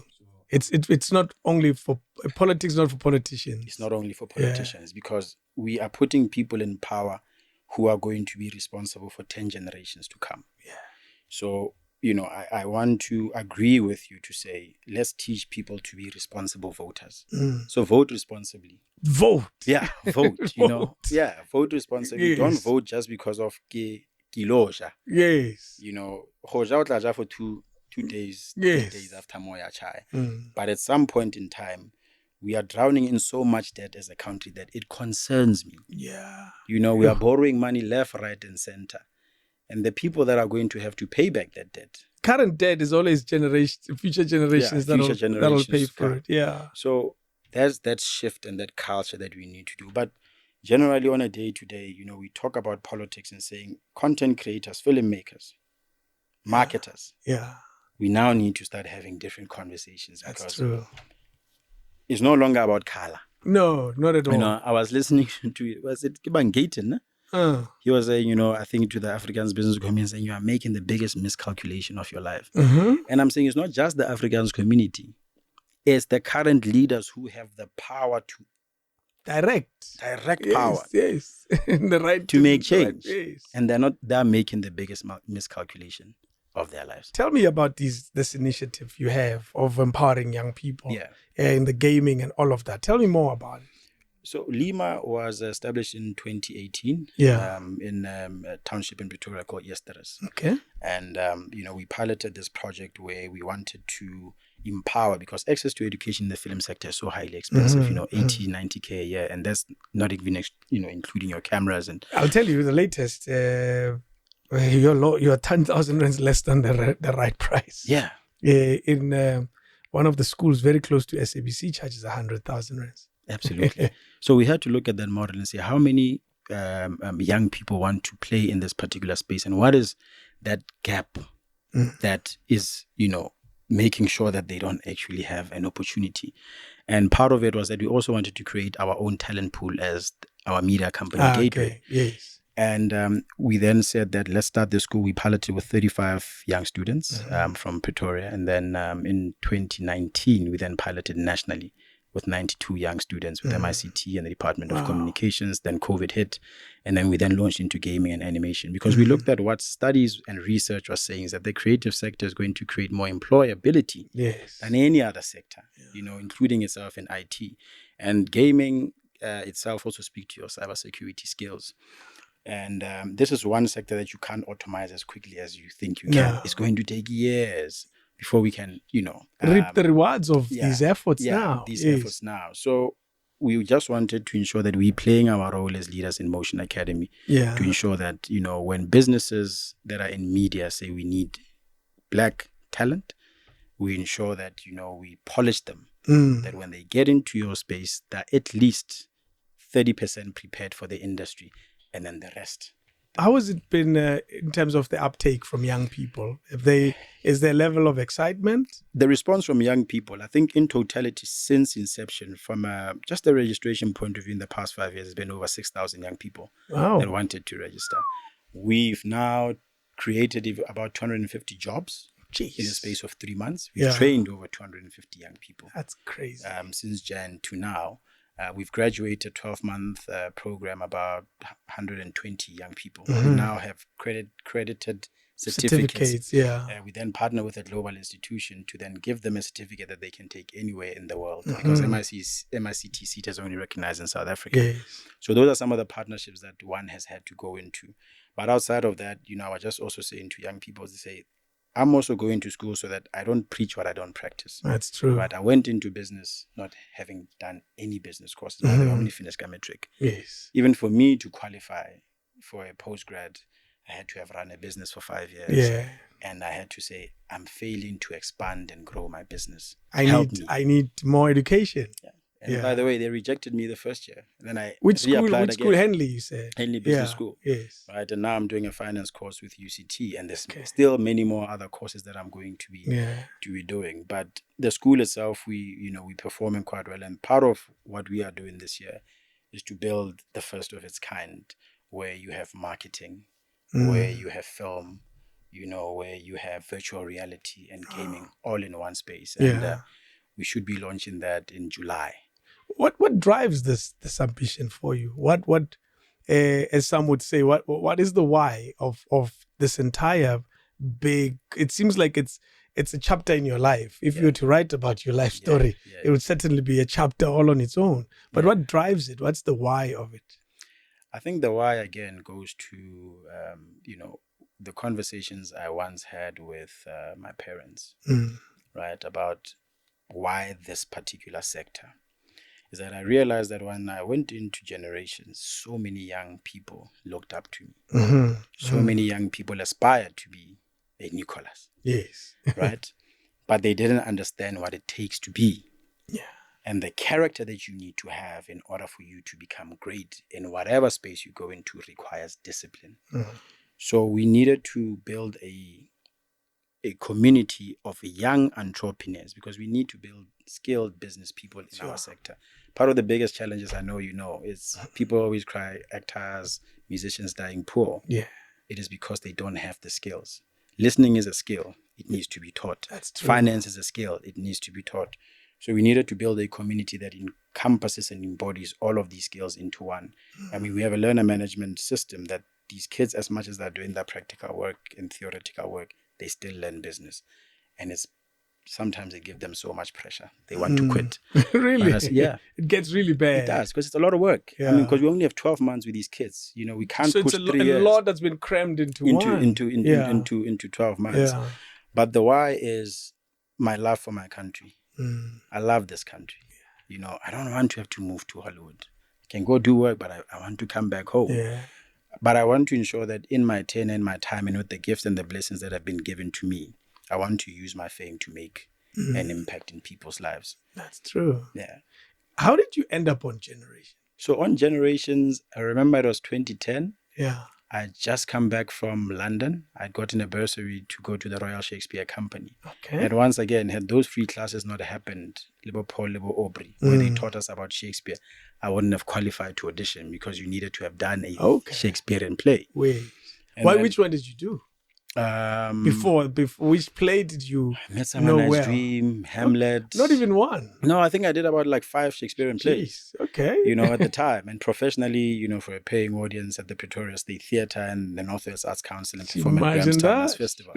It's not only for politics, not for politicians. It's not only for politicians, because we are putting people in power who are going to be responsible for 10 generations to come. Yeah. So, I want to agree with you to say, let's teach people to be responsible voters. So vote responsibly. Vote. Yeah, vote, vote responsibly. Yes. Don't vote just because of kiloja. Yes. Hoja utlaja for 2 days, 3 days after Moya Chai. But at some point in time, we are drowning in so much debt as a country that it concerns me. Yeah. We are borrowing money left, right, and center. and the people that are going to have to pay back that debt. Current debt is always future generations that'll pay for it. Yeah. So there's that shift and that culture that we need to do. But generally on a day-to-day, we talk about politics and saying content creators, filmmakers, marketers. Yeah. We now need to start having different conversations. That's true. It's no longer about color. No, not at all. I was listening to, was it Kiban Gayton? He was saying, I think to the Africans business community, saying you are making the biggest miscalculation of your life. And I'm saying it's not just the Africans community. It's the current leaders who have the power to direct power. Yes. The right to make change. Right, yes. And they're making the biggest miscalculation of their lives. Tell me about this initiative you have of empowering young people in the gaming and all of that. Tell me more about it. So Lima was established in 2018 in a township in Pretoria called Yesteres. Okay. And, we piloted this project where we wanted to empower, because access to education in the film sector is so highly expensive, 80, 90K a year. And that's not even, including your cameras. And I'll tell you the latest, you're 10,000 rands less than the right price. Yeah. In one of the schools very close to SABC charges 100,000 rands. Absolutely. So we had to look at that model and say how many young people want to play in this particular space, and what is that gap that is, making sure that they don't actually have an opportunity. And part of it was that we also wanted to create our own talent pool as our media company, Gateway. Okay. Yes. And we then said that let's start the school. We piloted with 35 young students from Pretoria. And then in 2019, we then piloted nationally with 92 young students with MICT and the Department of Communications. Then COVID hit. And then we then launched into gaming and animation, because we looked at what studies and research was saying is that the creative sector is going to create more employability than any other sector, including itself in IT. And gaming itself also speaks to your cybersecurity skills. And this is one sector that you can't automate as quickly as you think you can. It's going to take years before we can, reap the rewards of these efforts now. Efforts now. So we just wanted to ensure that we're playing our role as leaders in Motion Academy to ensure that, when businesses that are in media say we need Black talent, we ensure that, we polish them, that when they get into your space, they're at least 30% prepared for the industry, and then the rest. How has it been in terms of the uptake from young people? Is there a level of excitement? The response from young people, I think in totality since inception, from just a registration point of view in the past 5 years, has been over 6,000 young people that wanted to register. We've now created about 250 jobs in the space of 3 months. We've trained over 250 young people. That's crazy. Since Jan to now. We've graduated 12-month program, about 120 young people. We now have credited certificates. We then partner with a global institution to then give them a certificate that they can take anywhere in the world, because MICT seat is only recognized in South Africa. So those are some of the partnerships that one has had to go into. But outside of that, I was just also saying to young people, to say, I'm also going to school so that I don't preach what I don't practice. That's true. Right? I went into business not having done any business courses. I only finished metric. Yes. Even for me to qualify for a postgrad, I had to have run a business for 5 years. Yeah. And I had to say, I'm failing to expand and grow my business. I need more education. Yeah. And by the way, they rejected me the first year. And then I Which school? again. Henley, you said? Henley Business School. Yes. Right. And now I'm doing a finance course with UCT. And there's still many more other courses that I'm going to be doing. But the school itself, we performing quite well. And part of what we are doing this year is to build the first of its kind, where you have marketing, where you have film, where you have virtual reality and gaming all in one space. And we should be launching that in July. What drives this ambition for you? What as some would say, what is the why of this entire big? It seems like it's a chapter in your life. If you were to write about your life story, it would certainly be a chapter all on its own. But what drives it? What's the why of it? I think the why again goes to the conversations I once had with my parents, right, about why this particular sector. is that I realized that when I went into generations, so many young people looked up to me. So many young people aspired to be a Nicholas. Yes. Right? But they didn't understand what it takes to be. Yeah. And the character that you need to have in order for you to become great in whatever space you go into requires discipline. So we needed to build a community of young entrepreneurs because we need to build skilled business people in our sector. Part of the biggest challenges I know is people always cry actors, musicians dying poor. Yeah. It is because they don't have the skills. Listening is a skill. It needs to be taught. That's true. Finance is a skill. It needs to be taught. So we needed to build a community that encompasses and embodies all of these skills into one. I mean, we have a learner management system that these kids, as much as they're doing their practical work and theoretical work, they still learn business. And sometimes it gives them so much pressure. They want to quit. Really? Yeah. It gets really bad. It does, because it's a lot of work. Yeah. I mean, because we only have 12 months with these kids. We can't push 3 years. A lot that's been crammed into 12 months. Yeah. But the why is my love for my country. I love this country. I don't want to have to move to Hollywood. I can go do work, but I want to come back home. Yeah. But I want to ensure that in my tenure and my time and with the gifts and the blessings that have been given to me, I want to use my fame to make an impact in people's lives. That's true. Yeah. How did you end up on Generation? So on Generations, I remember it was 2010. Yeah. I just come back from London. I'd gotten a bursary to go to the Royal Shakespeare Company. Okay. And once again, had those free classes not happened, Liverpool, Aubrey, where they taught us about Shakespeare, I wouldn't have qualified to audition because you needed to have done a Shakespearean play. Wait. Which one did you do? Before, which play did you Midsummer Night's Dream, Hamlet. Not even one. No, I think I did about like 5 Shakespearean plays. Okay. At the time. And professionally, for a paying audience at the Pretoria State Theatre and the Northwest Arts Council and perform at Grahamstown Arts Festival.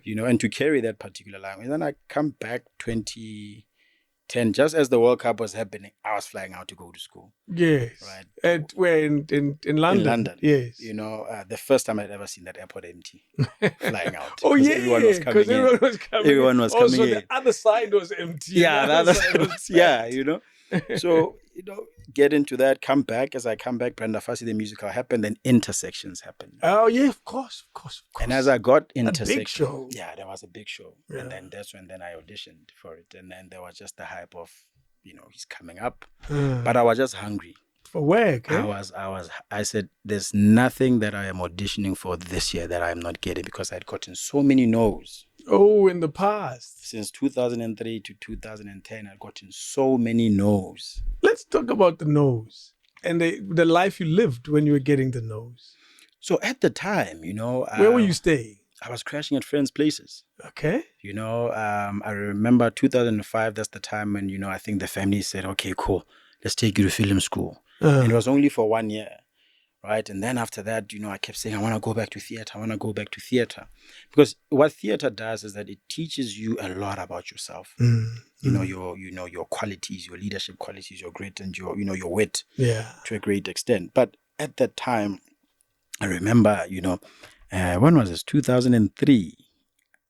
And to carry that particular language. And then I come back 2010, just as the World Cup was happening, I was flying out to go to school. Yes. Right. And where in London? In London. Yes. The first time I'd ever seen that airport empty, flying out. Everyone was coming in. Everyone was coming in. Also, the other side was empty. Yeah, the other side was, yeah, So, get into that, come back. As I come back, Brenda Fassie, the musical happened, then Intersections happened. Oh, yeah, of course. And as I got Intersections, big show. Yeah, there was a big show. Yeah. And then that's when I auditioned for it. And then there was just the hype of, he's coming up. But I was just hungry. For work, eh? I said, there's nothing that I am auditioning for this year that I'm not getting because I'd gotten so many no's. Oh, in the past. Since 2003 to 2010, I'd gotten so many no's. Let's talk about the no's and the life you lived when you were getting the no's. So at the time, where were you staying? I was crashing at friends' places. Okay. I remember 2005, that's the time when, I think the family said, okay, cool, let's take you to film school. And it was only for 1 year. Right. And then after that, I kept saying, I want to go back to theater. Because what theater does is that it teaches you a lot about yourself. Your qualities, your leadership qualities, your grit and your wit to a great extent. But at that time, I remember, when was this? 2003,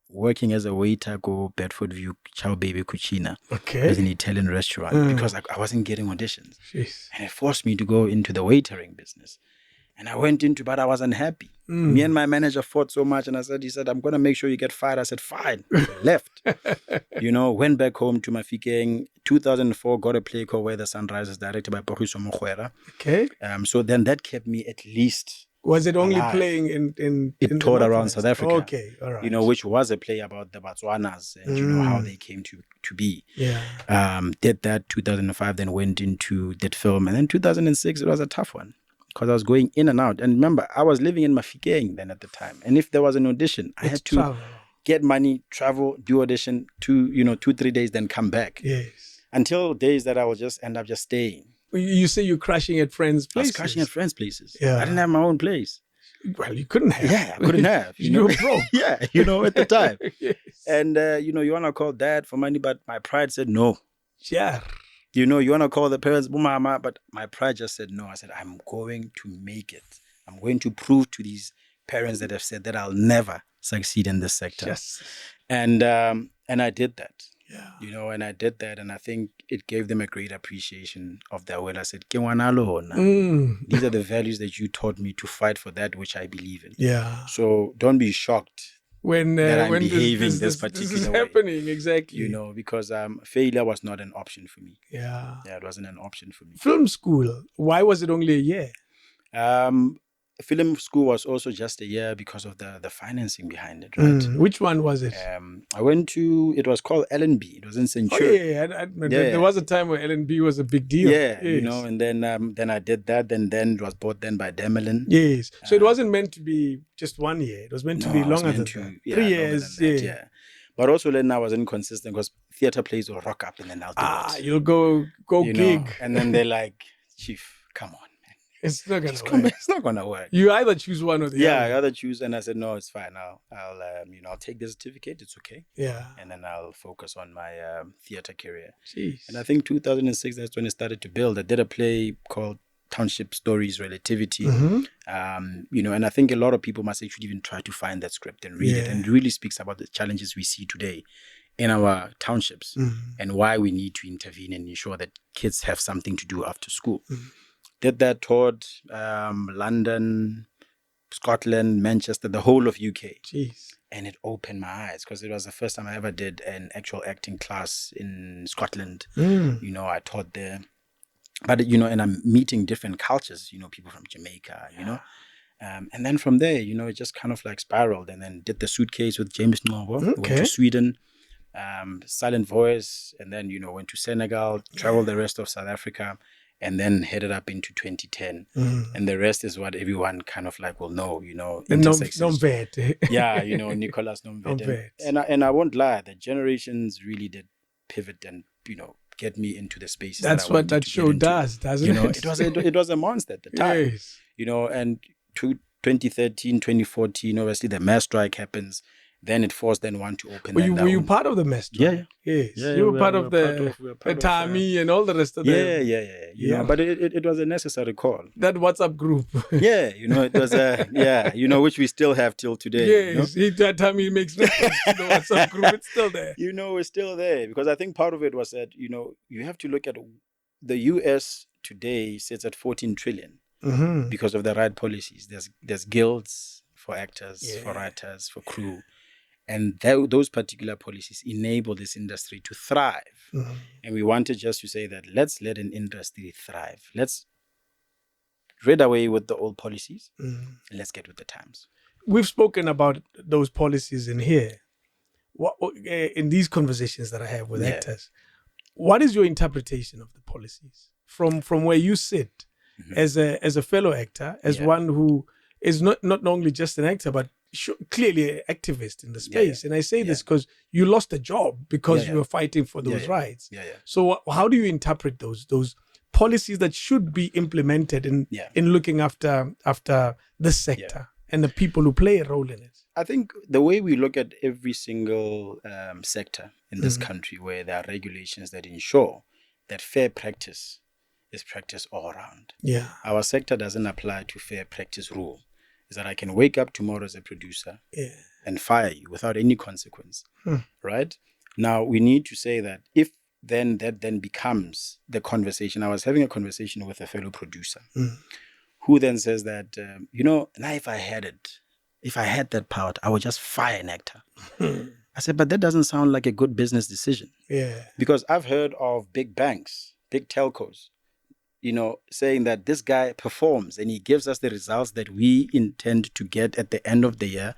working as a waiter, go Bedford View, Ciao Baby Cucina. Okay. It was an Italian restaurant because I wasn't getting auditions. Jeez. And it forced me to go into the waitering business. And I went into, but I was unhappy. Me and my manager fought so much. And he said, I'm going to make sure you get fired. I said, fine. Left. Went back home to Mafikeng. 2004, got a play called Where the Sun Rises, directed by Poriso Mokwera. Okay. So then that kept me at least. Was it only alive. Playing in It toured around South Africa. Okay, all right. Which was a play about the Botswanas and how they came to be. Yeah. Did that 2005, then did film. And then 2006, it was a tough one because I was going in and out. And remember, I was living in Mafikeng then at the time. And if there was an audition, I had to get money, travel, do audition, 2-3 days, then come back. Yes. Until days that I would just end up just staying. You say you're crashing at friends' places. I was crashing at friends' places. Yeah. I didn't have my own place. Well, you couldn't have. Yeah, I couldn't have. You were broke. Yeah, at the time. Yes. And, you want to call dad for money, but my pride said no. Yeah. You want to call the parents, mama, but my pride just said no. I said, I'm going to make it. I'm going to prove to these parents that have said that I'll never succeed in this sector. Yes. And I did that. Yeah. You know, and I did that, and I think it gave them a great appreciation of that. When I said, "Ke ngwana lona." These are the values that you taught me to fight for that which I believe in. Yeah. So don't be shocked when I'm this behaving this is particular way. happening. Exactly. You know, because failure was not an option for me. Yeah. Yeah, it wasn't an option for me. Film school. Why was it only a year? Film school was also just a year because of the financing behind it, right? Which one was it? I went to, it was called L&B. It was in Centurion. There was a time where L&B was a big deal. Yeah, you know, and then I did that. Then it was bought then by Demelin. Yes. So it wasn't meant to be just 1 year. It was meant to be longer than that. 3 years. Yeah. But also then I was inconsistent because theater plays will rock up and then I'll do it. You'll go gig. Know? And then they're like, Chief, come on. It's not gonna work. It's not gonna work. You either choose one or the other. Yeah, I either choose, and I said no, it's fine. I'll take the certificate. It's okay. Yeah, and then I'll focus on my theater career. Jeez. And I think 2006 that's when it started to build. I did a play called Township Stories Relativity. You know, and I think a lot of people must actually even try to find that script and read it, and it really speaks about the challenges we see today in our townships and why we need to intervene and ensure that kids have something to do after school. Did that, toured London, Scotland, Manchester, the whole of UK. Jeez. And it opened my eyes because it was the first time I ever did an actual acting class in Scotland. You know, I taught there. But, you know, and I'm meeting different cultures, you know, people from Jamaica, you know. And then from there, you know, it just kind of like spiraled, and then did The Suitcase with James Ngobo. Went to Sweden, Silent Voice, and then, you know, went to Senegal, traveled the rest of South Africa, and then headed up into 2010. And the rest is what everyone kind of like will know, you know. Nomvet. Yeah, you know, Nicholas Nomvet. And I won't lie, the generations really did pivot and, you know, get me into the spaces. That's what that show does, doesn't it? It was a monster at the time. Yes. You know, and 2013, 2014, obviously the mass strike happens. Then it forced one to open. Were you part of the mass strike? Yeah. Yes. You were part of the Tami and all the rest of them. Yeah. You know, but it was a necessary call. That WhatsApp group. Yeah, you know, it was you know, which we still have till today. Yes, you know? That Tami makes reference to the WhatsApp group. It's still there. You know, it's still there because I think part of it was that, you know, you have to look at the US today sits at 14 trillion because of the right policies. There's guilds for actors, for writers, for crew. And those particular policies enable this industry to thrive. And we wanted just to say that let's let an industry thrive. Let's rid away with the old policies and let's get with the times. We've spoken about those policies in here. In these conversations that I have with actors, what is your interpretation of the policies from where you sit as a fellow actor, as one who is not only just an actor, but clearly an activist in the space? And I say this because you lost a job because you were fighting for those rights. So how do you interpret those policies that should be implemented in looking after the sector and the people who play a role in it? I think the way we look at every single sector in this country, where there are regulations that ensure that fair practice is practiced all around. Our sector doesn't apply to fair practice rule. Is that I can wake up tomorrow as a producer and fire you without any consequence, right? Now, we need to say that if that becomes the conversation. I was having a conversation with a fellow producer who then says that, you know, now if I had that power, I would just fire an actor. I said, but that doesn't sound like a good business decision. Because I've heard of big banks, big telcos, you know, saying that this guy performs and he gives us the results that we intend to get at the end of the year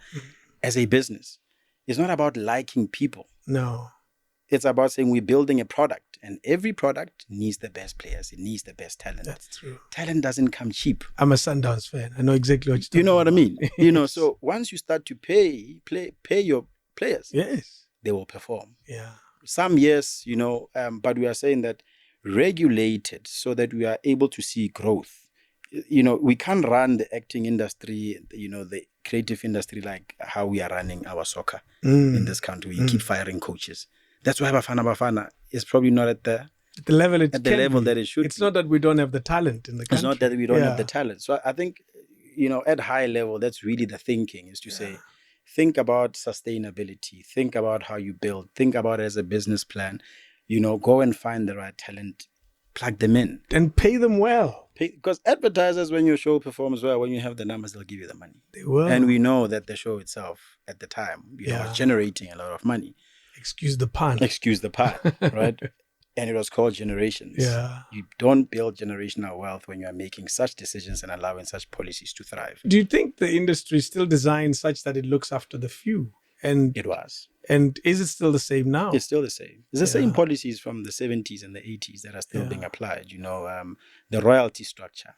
as a business. It's not about liking people. No. It's about saying we're building a product, and every product needs the best players. It needs the best talent. That's true. Talent doesn't come cheap. I'm a Sundowns fan. I know exactly what you're talking about. You know what I mean? You know, so once you start to pay your players, they will perform. Some years, you know, but we are saying that regulated so that we are able to see growth. You know, we can't run the acting industry, you know, the creative industry like how we are running our soccer in this country. We keep firing coaches. That's why Bafana is probably not at the level that it should. It's not that we don't have the talent in the country. It's not that we don't have the talent. So I think, you know, at high level, that's really the thinking, is to say think about sustainability, think about how you build, think about it as a business plan, go and find the right talent, plug them in. And pay them well. Because advertisers, when your show performs well, when you have the numbers, they'll give you the money. They will. And we know that the show itself at the time, was generating a lot of money. Excuse the pun, right? And it was called generations. Yeah. You don't build generational wealth when you are making such decisions and allowing such policies to thrive. Do you think the industry is still designed such that it looks after the few? And it was. And is it still the same now? It's still the same. It's the same policies from the 70s and the 80s that are still being applied. The royalty structure,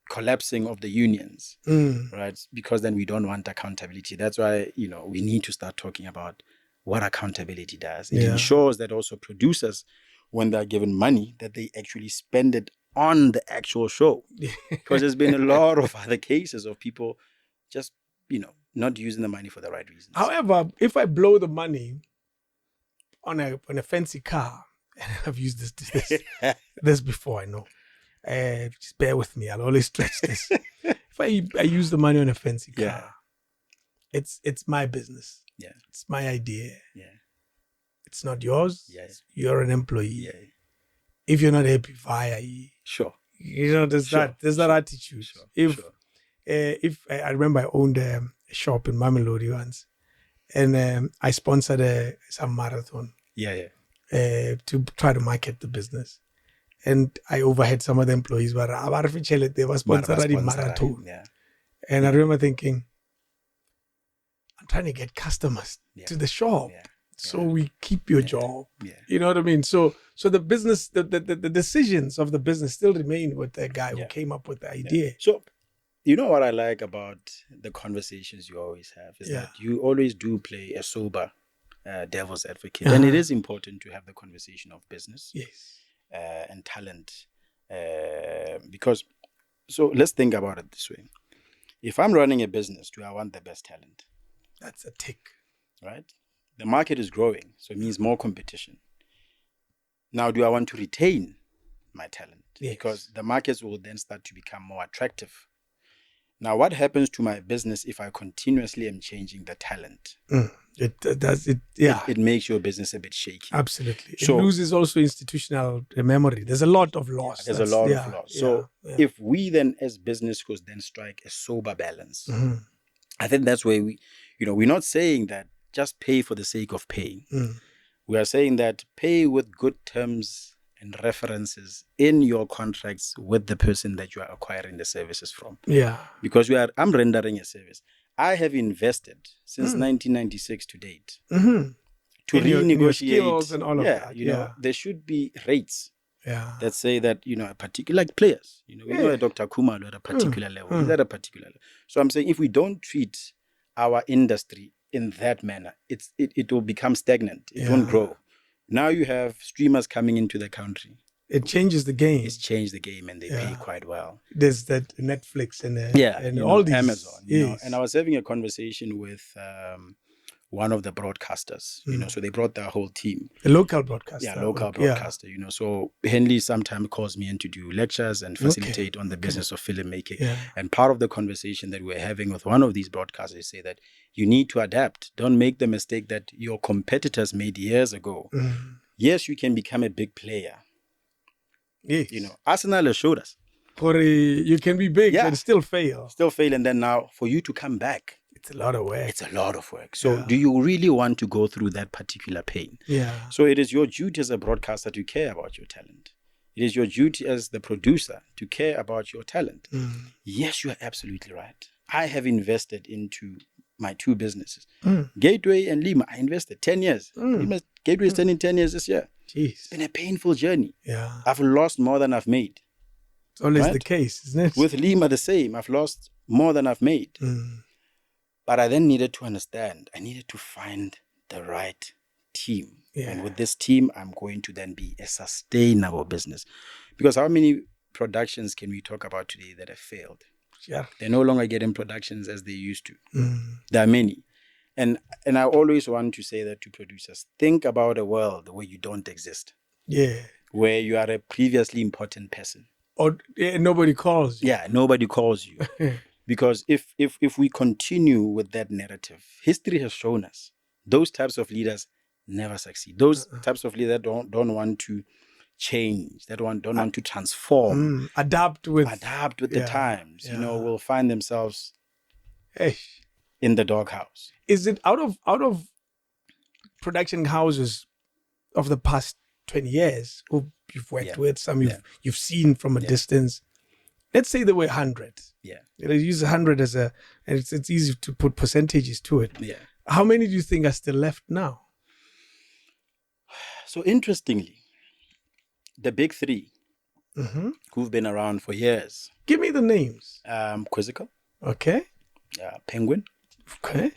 collapsing of the unions, right? Because then we don't want accountability. That's why, we need to start talking about what accountability does. It ensures that also producers, when they're given money, that they actually spend it on the actual show. Because there's been a lot of other cases of people just, not using the money for the right reasons. However, if I blow the money on a fancy car, and I've used this before, I know. Just bear with me. I'll always stretch this. If I use the money on a fancy car, it's my business. Yeah. It's my idea. Yeah. It's not yours. Yeah. You're an employee. Yeah. If you're not happy, fire. Sure. There's that attitude. Sure. If I remember I owned a shop in Mamelodi once, and I sponsored some marathon. Yeah. To try to market the business. And I overheard some of the employees they were sponsoring the marathon. Yeah. And I remember thinking, I'm trying to get customers to the shop. Yeah. So we keep your job. Yeah. You know what I mean? So the business, the decisions of the business still remain with the guy who came up with the idea. So, what I like about the conversations you always have is that you always do play a sober devil's advocate. And it is important to have the conversation of business and talent. Because, so let's think about it this way. If I'm running a business, do I want the best talent? That's a tick. Right? The market is growing, so it means more competition. Now, do I want to retain my talent? Yes. Because the markets will then start to become more attractive. Now, what happens to my business if I continuously am changing the talent? It makes your business a bit shaky. Absolutely. It loses also institutional memory. There's a lot of loss. There's a lot of loss. So if we then as business could then strike a sober balance, I think that's where we're not saying that just pay for the sake of paying. We are saying that pay with good terms and references in your contracts with the person that you are acquiring the services from. Yeah. Because I'm rendering a service. I have invested since 1996 to date to renegotiate your skills and all of that. There should be rates that say that, a particular, like players, we know Dr. Kumalo at a particular level. He's at a particular level. So I'm saying if we don't treat our industry in that manner, it will become stagnant. It won't grow. Now you have streamers coming into the country. It changes the game. It's changed the game, and they pay quite well. There's that Netflix and all these Amazon. And I was having a conversation with one of the broadcasters. So they brought their whole team. A local broadcaster. Yeah, local broadcaster. So Henley sometimes calls me in to do lectures and facilitate on the business of filmmaking. Yeah. And part of the conversation that we're having with one of these broadcasters say that you need to adapt. Don't make the mistake that your competitors made years ago. Yes, you can become a big player. Yes. Arsenal has showed us. You can be big and still fail. And then now for you to come back, it's a lot of work. So do you really want to go through that particular pain? Yeah. So it is your duty as a broadcaster to care about your talent. It is your duty as the producer to care about your talent. Yes, you are absolutely right. I have invested into my two businesses. Gateway and Lima, I invested 10 years. Gateway is turning 10 years this year. Jeez. It's been a painful journey. Yeah. I've lost more than I've made. It's always the case, isn't it? With Lima, the same. I've lost more than I've made. But I then needed to understand. I needed to find the right team. Yeah. And with this team, I'm going to then be a sustainable business. Because how many productions can we talk about today that have failed? Yeah. They're no longer getting productions as they used to. There are many. And I always want to say that to producers, think about a world where you don't exist. Yeah. Where you are a previously important person. Or nobody calls you. Yeah, nobody calls you. Because if we continue with that narrative, history has shown us those types of leaders never succeed. Those types of leaders don't want to change, don't want to transform, adapt with the times. Will find themselves in the doghouse. Is it out of production houses of the past 20 years who you've worked with, some you've seen from a distance? Let's say there were 100. Yeah. Use 100 as and it's easy to put percentages to it. Yeah. How many do you think are still left now? So interestingly, the big three who've been around for years. Give me the names. Quizzical. Okay. Penguin. Okay.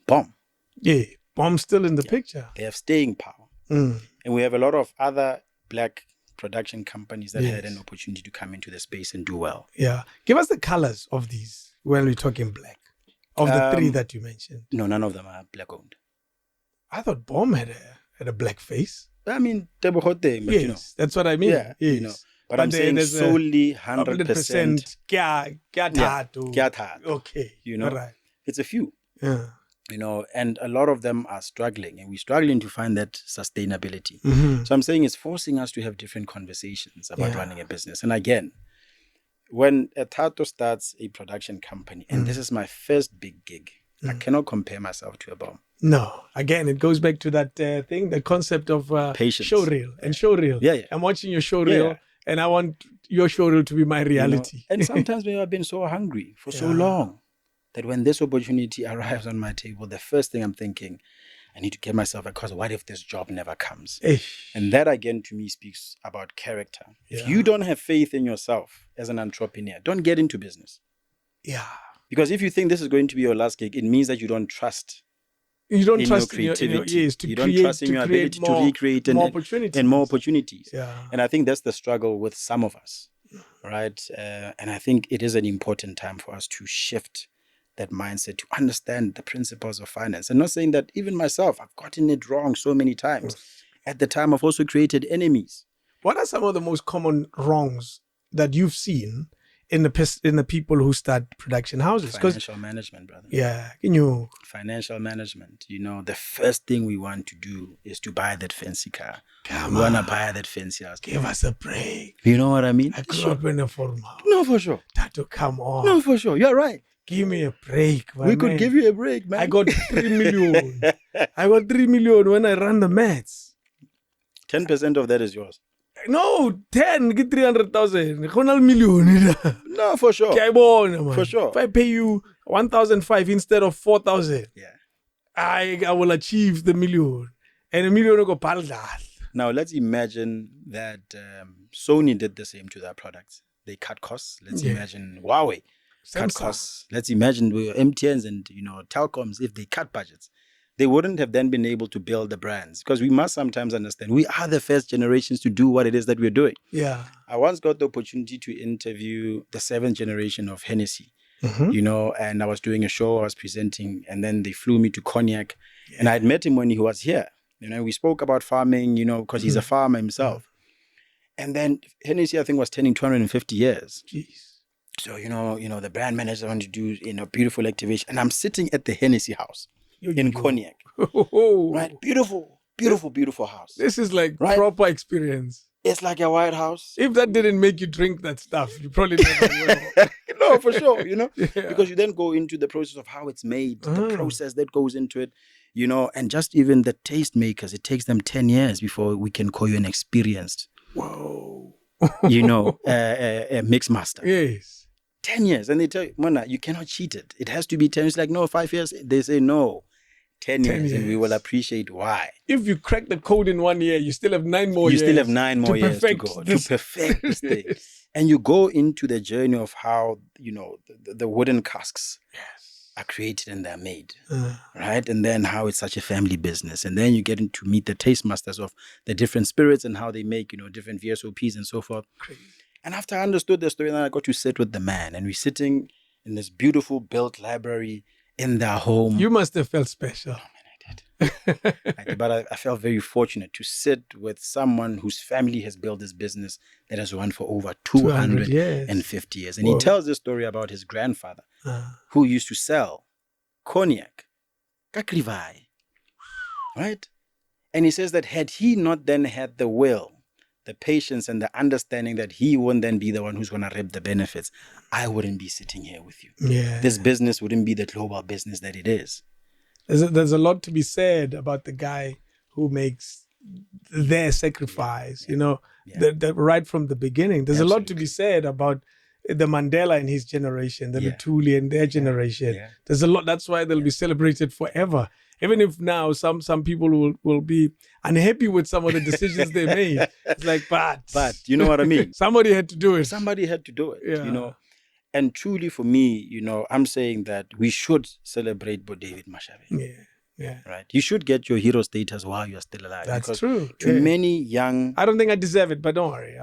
Bomb. Yeah. Bomb's still in the picture. They have staying power. And we have a lot of other black production companies that had an opportunity to come into the space and do well. Yeah. Give us the colors of these when we're talking black. Of the three that you mentioned. No, none of them are black owned. I thought Bomb had a black face. I mean, yes, that's what I mean. Yeah, yes. But I'm saying solely 100%. Thato. Okay. Right. It's a few. Yeah. And a lot of them are struggling, and we're struggling to find that sustainability. So I'm saying it's forcing us to have different conversations about running a business. And again, when a Thato starts a production company, and this is my first big gig, I cannot compare myself to a Bomb. No. Again, it goes back to that thing, the concept of patience. Showreel and showreel. Yeah. I'm watching your showreel, and I want your showreel to be my reality. And sometimes maybe I've been so hungry for so long that when this opportunity arrives on my table, the first thing I'm thinking, I need to get myself a cause. What if this job never comes? And that again to me speaks about character. If you don't have faith in yourself as an entrepreneur, don't get into business. Yeah. Because if you think this is going to be your last gig, it means that you don't trust. You don't trust your creativity. You don't trust in your ability to recreate more opportunities. Yeah. And I think that's the struggle with some of us, right? And I think it is an important time for us to shift that mindset, to understand the principles of finance. And not saying that even myself, I've gotten it wrong so many times. At the time, I've also created enemies. What are some of the most common wrongs that you've seen in the people who start production houses? Financial management, brother. Yeah. Financial management. The first thing we want to do is to buy that fancy car. We want to buy that fancy house. Give us a break. You know what I mean? I grew up in a farmhouse. No, for sure. Thato, come on. No, for sure. You're right. Give me a break, we could give you a break, man. I got 3 million. I got 3 million when I ran the maths. 10% of that is yours. No, 10, get 300,000. Million. No, for sure. For sure. If I pay you 1,500 instead of 4,000, I will achieve the million. And a million will go parallel. Now, let's imagine that Sony did the same to their products. They cut costs. Let's imagine Huawei cut costs. Let's imagine MTNs and telecoms, if they cut budgets, they wouldn't have then been able to build the brands, because we must sometimes understand we are the first generations to do what it is that we're doing. Yeah. I once got the opportunity to interview the 7th generation of Hennessy, and I was doing a show, I was presenting, and then they flew me to Cognac, and I had met him when he was here. We spoke about farming, because he's a farmer himself. And then Hennessy, I think, was turning 250 years. Jeez. So, the brand manager wanted to do, beautiful activation. And I'm sitting at the Hennessy house in Cognac. Right? Beautiful, beautiful, beautiful house. This is like proper experience. It's like a White House. If that didn't make you drink that stuff, you probably never will. No, for sure, because you then go into the process of how it's made, the process that goes into it, and just even the taste makers, it takes them 10 years before we can call you an experienced, a mix master. Yes. 10 years. And they tell you, Mona, you cannot cheat it. It has to be 10. It's like, no, 5 years. They say, no, 10 years. And we will appreciate why. If you crack the code in 1 year, you still have 9 more years. You still have 9 more years to go to perfect this thing. And you go into the journey of how, the wooden casks are created and they're made, right? And then how it's such a family business. And then you get to meet the taste masters of the different spirits and how they make, different VSOPs and so forth. Crazy. And after I understood the story, then I got to sit with the man. And we're sitting in this beautiful built library in their home. You must have felt special. Oh, man, I did. But I felt very fortunate to sit with someone whose family has built this business that has run for over 250 years. And he tells this story about his grandfather who used to sell cognac, kakrivai, right? And he says that had he not then had the will, the patience and the understanding that he wouldn't then be the one who's going to reap the benefits, I wouldn't be sitting here with you. Yeah. This business wouldn't be the global business that it is. There's a lot to be said about the guy who makes their sacrifice, right from the beginning. There's a lot to be said about the Mandela in his generation, the Lutuli in their generation. Yeah. There's a lot. That's why they'll be celebrated forever. Even if now some people will be unhappy with some of the decisions they made. It's like, but you know what I mean? Somebody had to do it. Somebody had to do it, And truly for me, I'm saying that we should celebrate Bo David Mashabe. Yeah. Right. You should get your hero status while you're still alive. That's true. To many young... I don't think I deserve it, but don't worry.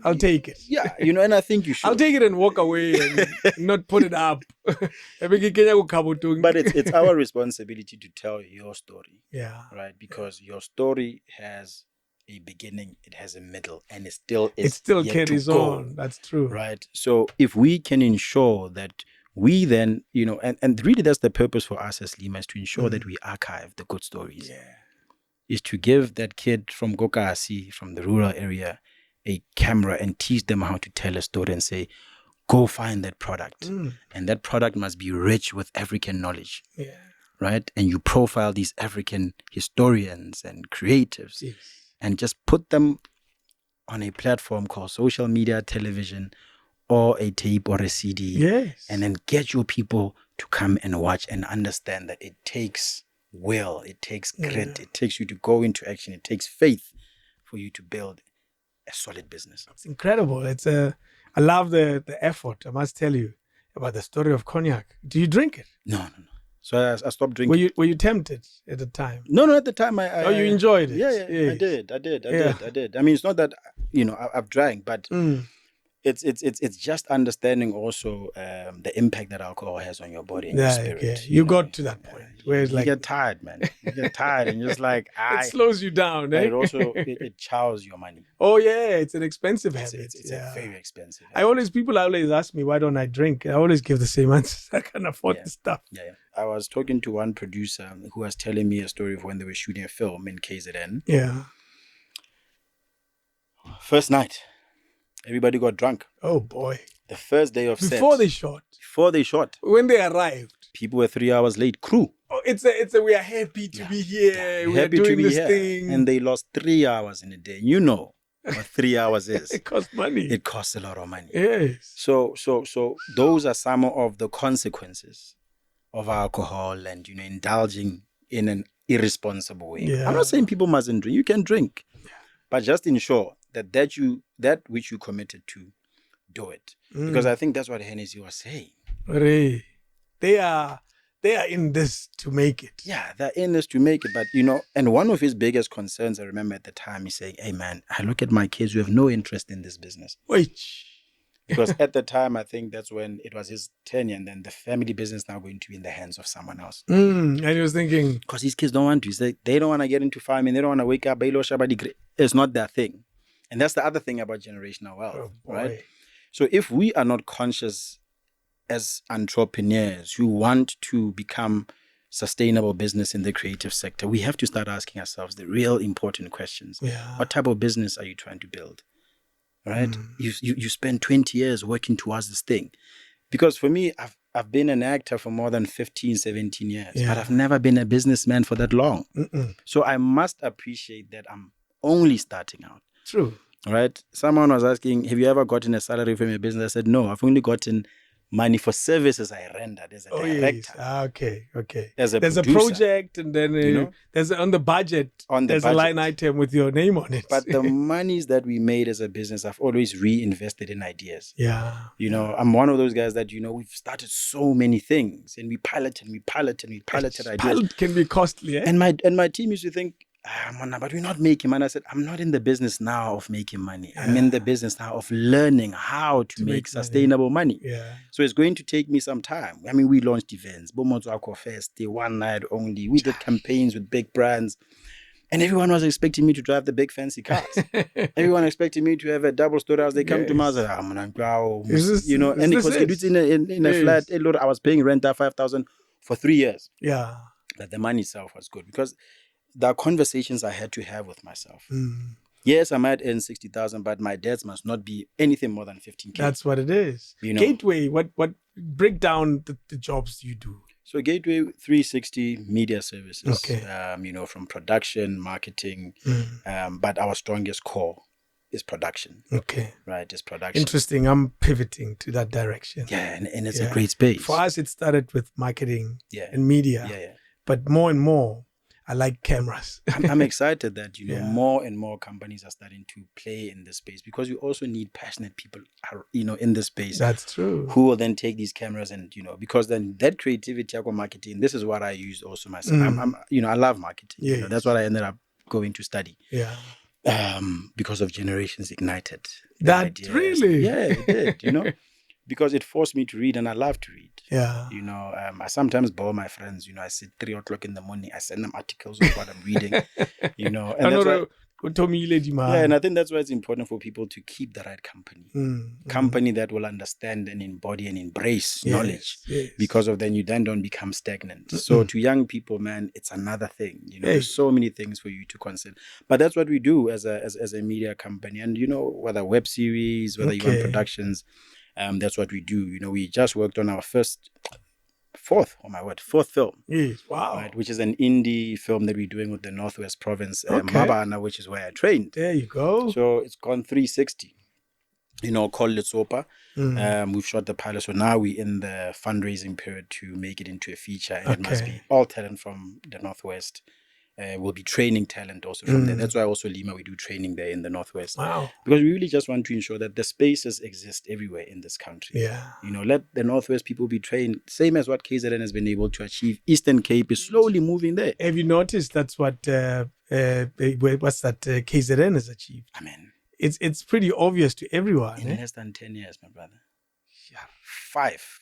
I'll take it. Yeah, and I think you should. I'll take it and walk away and not put it up. But it's our responsibility to tell your story. Yeah. Right? Because your story has a beginning, it has a middle, and it still carries on. That's true. Right? So if we can ensure that we then, and really that's the purpose for us as Lima, is to ensure that we archive the good stories. Yeah. Is to give that kid from Gokasi, from the rural area, a camera and teach them how to tell a story and say, go find that product. And that product must be rich with African knowledge. Yeah. Right? And you profile these African historians and creatives and just put them on a platform called social media, television, or a tape or a CD, and then get your people to come and watch and understand that it takes will, it takes grit, it takes you to go into action, it takes faith for you to build a solid business. It's incredible. I love the effort, I must tell you, about the story of cognac. Do you drink it? No. So I stopped drinking. Were you tempted at the time? No, at the time you enjoyed it? Yeah, I did. I mean, it's not that, I've drank, but it's just understanding also the impact that alcohol has on your body and your spirit. Yeah. You got to that point where it's you get tired, man. You get tired and you're just like, it slows you down. But it also it chows your money. Oh yeah, it's an expensive habit. It's a very expensive habit. People always ask me, why don't I drink? I always give the same answers. I can't afford the stuff. Yeah. I was talking to one producer who was telling me a story of when they were shooting a film in KZN. Yeah. First night, everybody got drunk. Oh boy. The first day of set. Before they shot. When they arrived. People were 3 hours late. Crew. Oh, it's a we are happy to be here. We are doing this thing. And they lost 3 hours in a day. You know what 3 hours is. It costs money. It costs a lot of money. Yes. So those are some of the consequences of alcohol and indulging in an irresponsible way. Yeah. I'm not saying people mustn't drink. You can drink. But just ensure that which you committed to, do it. Because I think that's what Hennessy was saying. They are in this to make it. Yeah, they're in this to make it. But, and one of his biggest concerns, I remember at the time, he's saying, hey, man, I look at my kids who have no interest in this business. Wait. Because at the time, I think that's when it was his tenure, and then the family business now going to be in the hands of someone else. And he was thinking... Because his kids don't want to. He's like, they don't want to get into farming. They don't want to wake up. It's not their thing. And that's the other thing about generational wealth, right? So if we are not conscious as entrepreneurs who want to become sustainable business in the creative sector, we have to start asking ourselves the real important questions. Yeah. What type of business are you trying to build? Right? You spend 20 years working towards this thing. Because for me, I've been an actor for more than 15, 17 years, but I've never been a businessman for that long. So I must appreciate that I'm only starting out. True. Right? Someone was asking, have you ever gotten a salary from your business? I said, no, I've only gotten money for services I rendered as a director. Yes. Okay. There's a project, and then there's on the budget. There's a line item with your name on it. But the monies that we made as a business, I've always reinvested in ideas. Yeah. I'm one of those guys that, we've started so many things, and we piloted ideas. Pilot can be costly, eh? And my team used to think, but we're not making money. I said, I'm not in the business now of making money. I'm in the business now of learning how to make sustainable money. Yeah. So it's going to take me some time. I mean, we launched events, Bomozwako Fest, the one night only. We did campaigns with big brands. And everyone was expecting me to drive the big fancy cars. Everyone expected me to have a double story house. They come to me and say, you know, and because it's in a flat, I was paying rent at 5,000 for 3 years. Yeah. But the money itself was good because there are conversations I had to have with myself. Yes, I might earn 60,000, but my debts must not be anything more than 15K. That's what it is. You know? Gateway, what break down the jobs you do. So Gateway 360 media services, Okay. You know, from production, marketing, but our strongest core is production. Okay. Right, it's production. Interesting. I'm pivoting to that direction. Yeah, and it's a great space. For us, it started with marketing and media. Yeah. But more and more, I like cameras. I'm excited that, you know, more and more companies are starting to play in this space because we also need passionate people, you know, in this space. That's true. Who will then take these cameras and, you know, because then that creativity, marketing, this is what I use also myself. I'm you know, I love marketing. Yes. You know, that's what I ended up going to study. Yeah. Because of Generations Ignited. That really? Yeah, it did, you know, because it forced me to read and I love to read. Yeah. You know, I sometimes bore my friends, you know, I sit 3 o'clock in the morning, I send them articles of what I'm reading, you know. And that's why, and I think that's why it's important for people to keep the right company. Company that will understand and embody and embrace knowledge. Yes. Because of then you then don't become stagnant. So to young people, man, it's another thing. You know, there's so many things for you to consider. But that's what we do as a media company. And you know, whether web series, whether you want productions, that's what we do. You know, we just worked on our fourth film. Yes, wow. Right, which is an indie film that we're doing with the Northwest Province, Mabana, which is where I trained. There you go. So it's gone 360. You know, called Letsopa. We've shot the pilot, so now we're in the fundraising period to make it into a feature, and it must be all talent from the Northwest. We'll be training talent also from there. That's why also Lima, we do training there in the Northwest. Wow. Because we really just want to ensure that the spaces exist everywhere in this country. Yeah. You know, let the Northwest people be trained, same as what KZN has been able to achieve. Eastern Cape is slowly moving there. Have you noticed that's what KZN has achieved? I mean, it's pretty obvious to everyone. In less than 10 years, my brother. Yeah. 5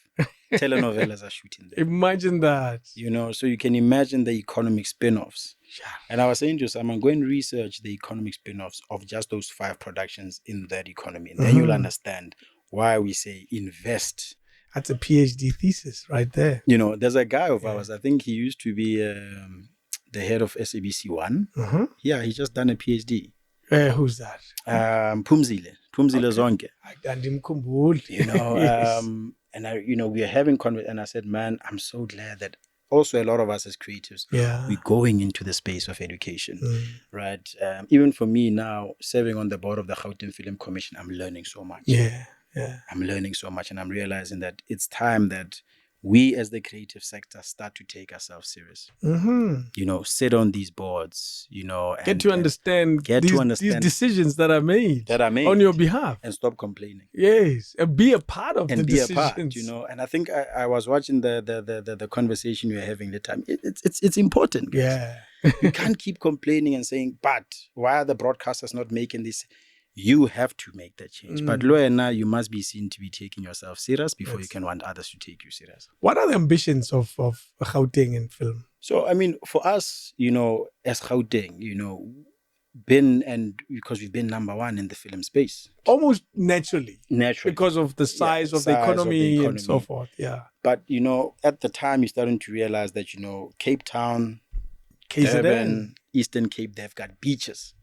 telenovelas are shooting there. Imagine that. You know, so you can imagine the economic spin-offs. Yeah. And I was saying to someone, go and research the economic spin-offs of just those 5 productions in that economy. And then you'll understand why we say invest. That's a PhD thesis right there. You know, there's a guy of ours, I think he used to be the head of SABC 1. Yeah, he just done a PhD. Who's that? Phumzile Zonke. You know, Yes. and I, you know, we are having conversation, and I said, man, I'm so glad that also a lot of us as creatives, we're going into the space of education, right? Even for me now, serving on the board of the Gauteng Film Commission, I'm learning so much. Yeah. I'm learning so much, and I'm realizing that it's time that we as the creative sector start to take ourselves serious. You know, sit on these boards, you know, and get to understand these decisions that are made on your behalf, and stop complaining. Yes, and be a part of the decisions. A part, you know. And I think I was watching the conversation you were having the time. It's important. Guys. Yeah, you can't keep complaining and saying, "But why are the broadcasters not making this?" You have to make that change. But now you must be seen to be taking yourself serious before you can want others to take you serious. What are the ambitions of Gauteng in film? So, I mean, for us, you know, as Gauteng, you know, because we've been number 1 in the film space. Almost naturally. Because of the size of the economy and so forth. Yeah. But, you know, at the time, you're starting to realize that, you know, Cape Town, Durban, Eastern Cape, they've got beaches.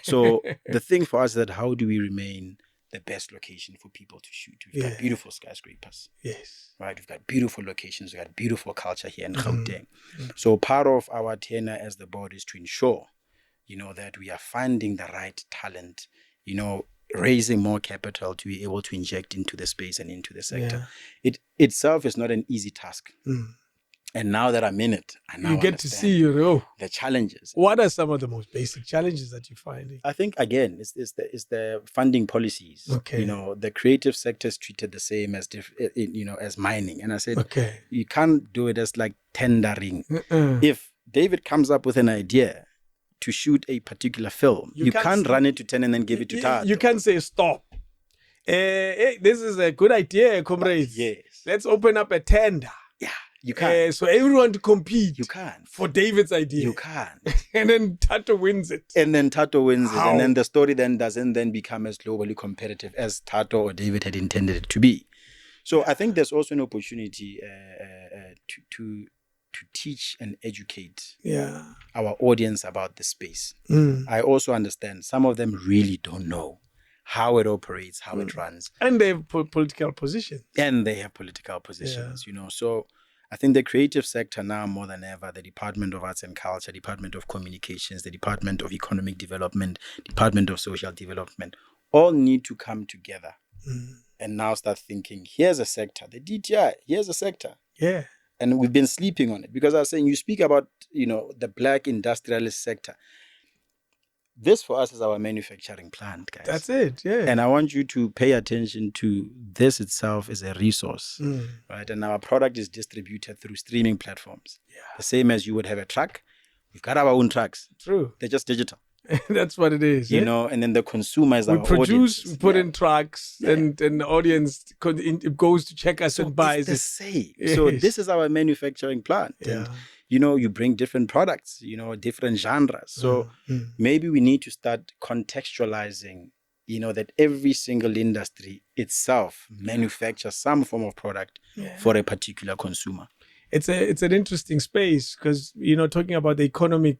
So the thing for us is that how do we remain the best location for people to shoot? We've got beautiful skyscrapers. Yes. Right. We've got beautiful locations. We've got beautiful culture here in Gauteng. So part of our tenure as the board is to ensure, you know, that we are finding the right talent, you know, raising more capital to be able to inject into the space and into the sector. It itself is not an easy task. And now that I'm in it, I now you get to see the challenges. What are some of the most basic challenges that you're finding? I think again, it's the funding policies. Okay. You know, the creative sector is treated the same as as mining. And I said, you can't do it as like tendering. If David comes up with an idea, to shoot a particular film. You can't run it to 10 and then give it to Thato. You can't say stop. Hey, this is a good idea, comrades. Yes. Let's open up a tender. Yeah, you can't. So everyone to compete. You can't. For David's idea. You can't. And then Thato wins it. And then Thato wins it. And then the story then doesn't then become as globally competitive as Thato or David had intended it to be. So I think there's also an opportunity to teach and educate our audience about the space. I also understand some of them really don't know how it operates, how it runs. And they have political positions. So I think the creative sector now more than ever, the Department of Arts and Culture, Department of Communications, the Department of Economic Development, Department of Social Development, all need to come together and now start thinking, here's a sector, the DTI, here's a sector. Yeah. And we've been sleeping on it because I was saying, you speak about, the black industrialist sector. This for us is our manufacturing plant, guys. That's it, yeah. And I want you to pay attention to this itself as a resource, right? And our product is distributed through streaming platforms. Yeah. The same as you would have a truck. We've got our own trucks. True. They're just digital. That's what it is. And then the consumer is our audience. We produce, we put in trucks, and the audience goes to check us and buys it. It's the same. Yes. So this is our manufacturing plant. And, you bring different products, different genres. So maybe we need to start contextualizing, that every single industry itself manufactures some form of product for a particular consumer. It's an interesting space because, talking about the economic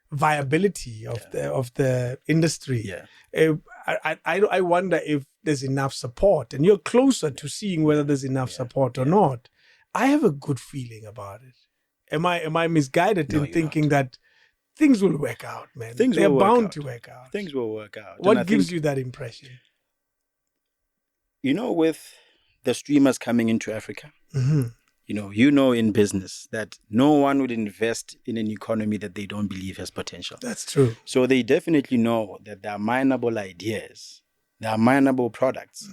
viability of the industry. Yeah. I wonder if there's enough support, and you're closer to seeing whether there's enough support or not. I have a good feeling about it. Am I misguided in thinking that things will work out, man? They're bound to work out. Things will work out. What gives you that impression? With the streamers coming into Africa, in business that no one would invest in an economy that they don't believe has potential. That's true. So they definitely know that there are mineable ideas, there are mineable products.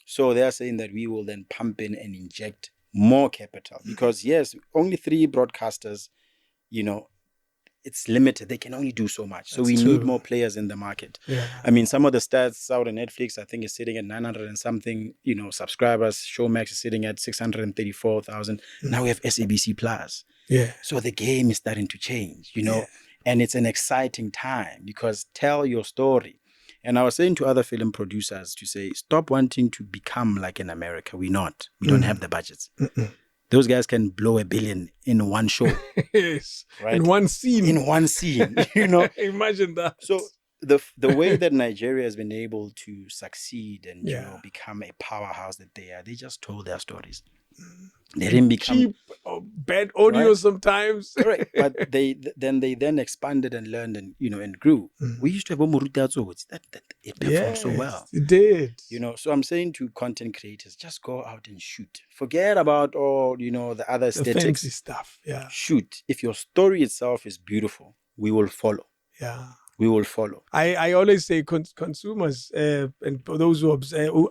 So they're saying that we will then pump in and inject more capital because yes, only 3 broadcasters, it's limited. They can only do so much. So we need more players in the market. Yeah. I mean, some of the stats out on Netflix, I think is sitting at 900 and something, subscribers. Showmax is sitting at 634,000. Now we have SABC Plus. Yeah. So the game is starting to change, and it's an exciting time because tell your story. And I was saying to other film producers to say, stop wanting to become like in America. We're not. We don't have the budgets. Those guys can blow $1 billion in one show. Yes. Right? In one scene. Imagine that. So the way that Nigeria has been able to succeed and become a powerhouse that they are, they just told their stories. They didn't become cheap or bad audio sometimes. Correct. But they then expanded and learned and grew. We used to have that it performed so well. It did. So I'm saying to content creators, just go out and shoot. Forget about all, the other aesthetics. The fancy stuff. Yeah. Shoot. If your story itself is beautiful, we will follow. Yeah. We will follow. I always say consumers and those who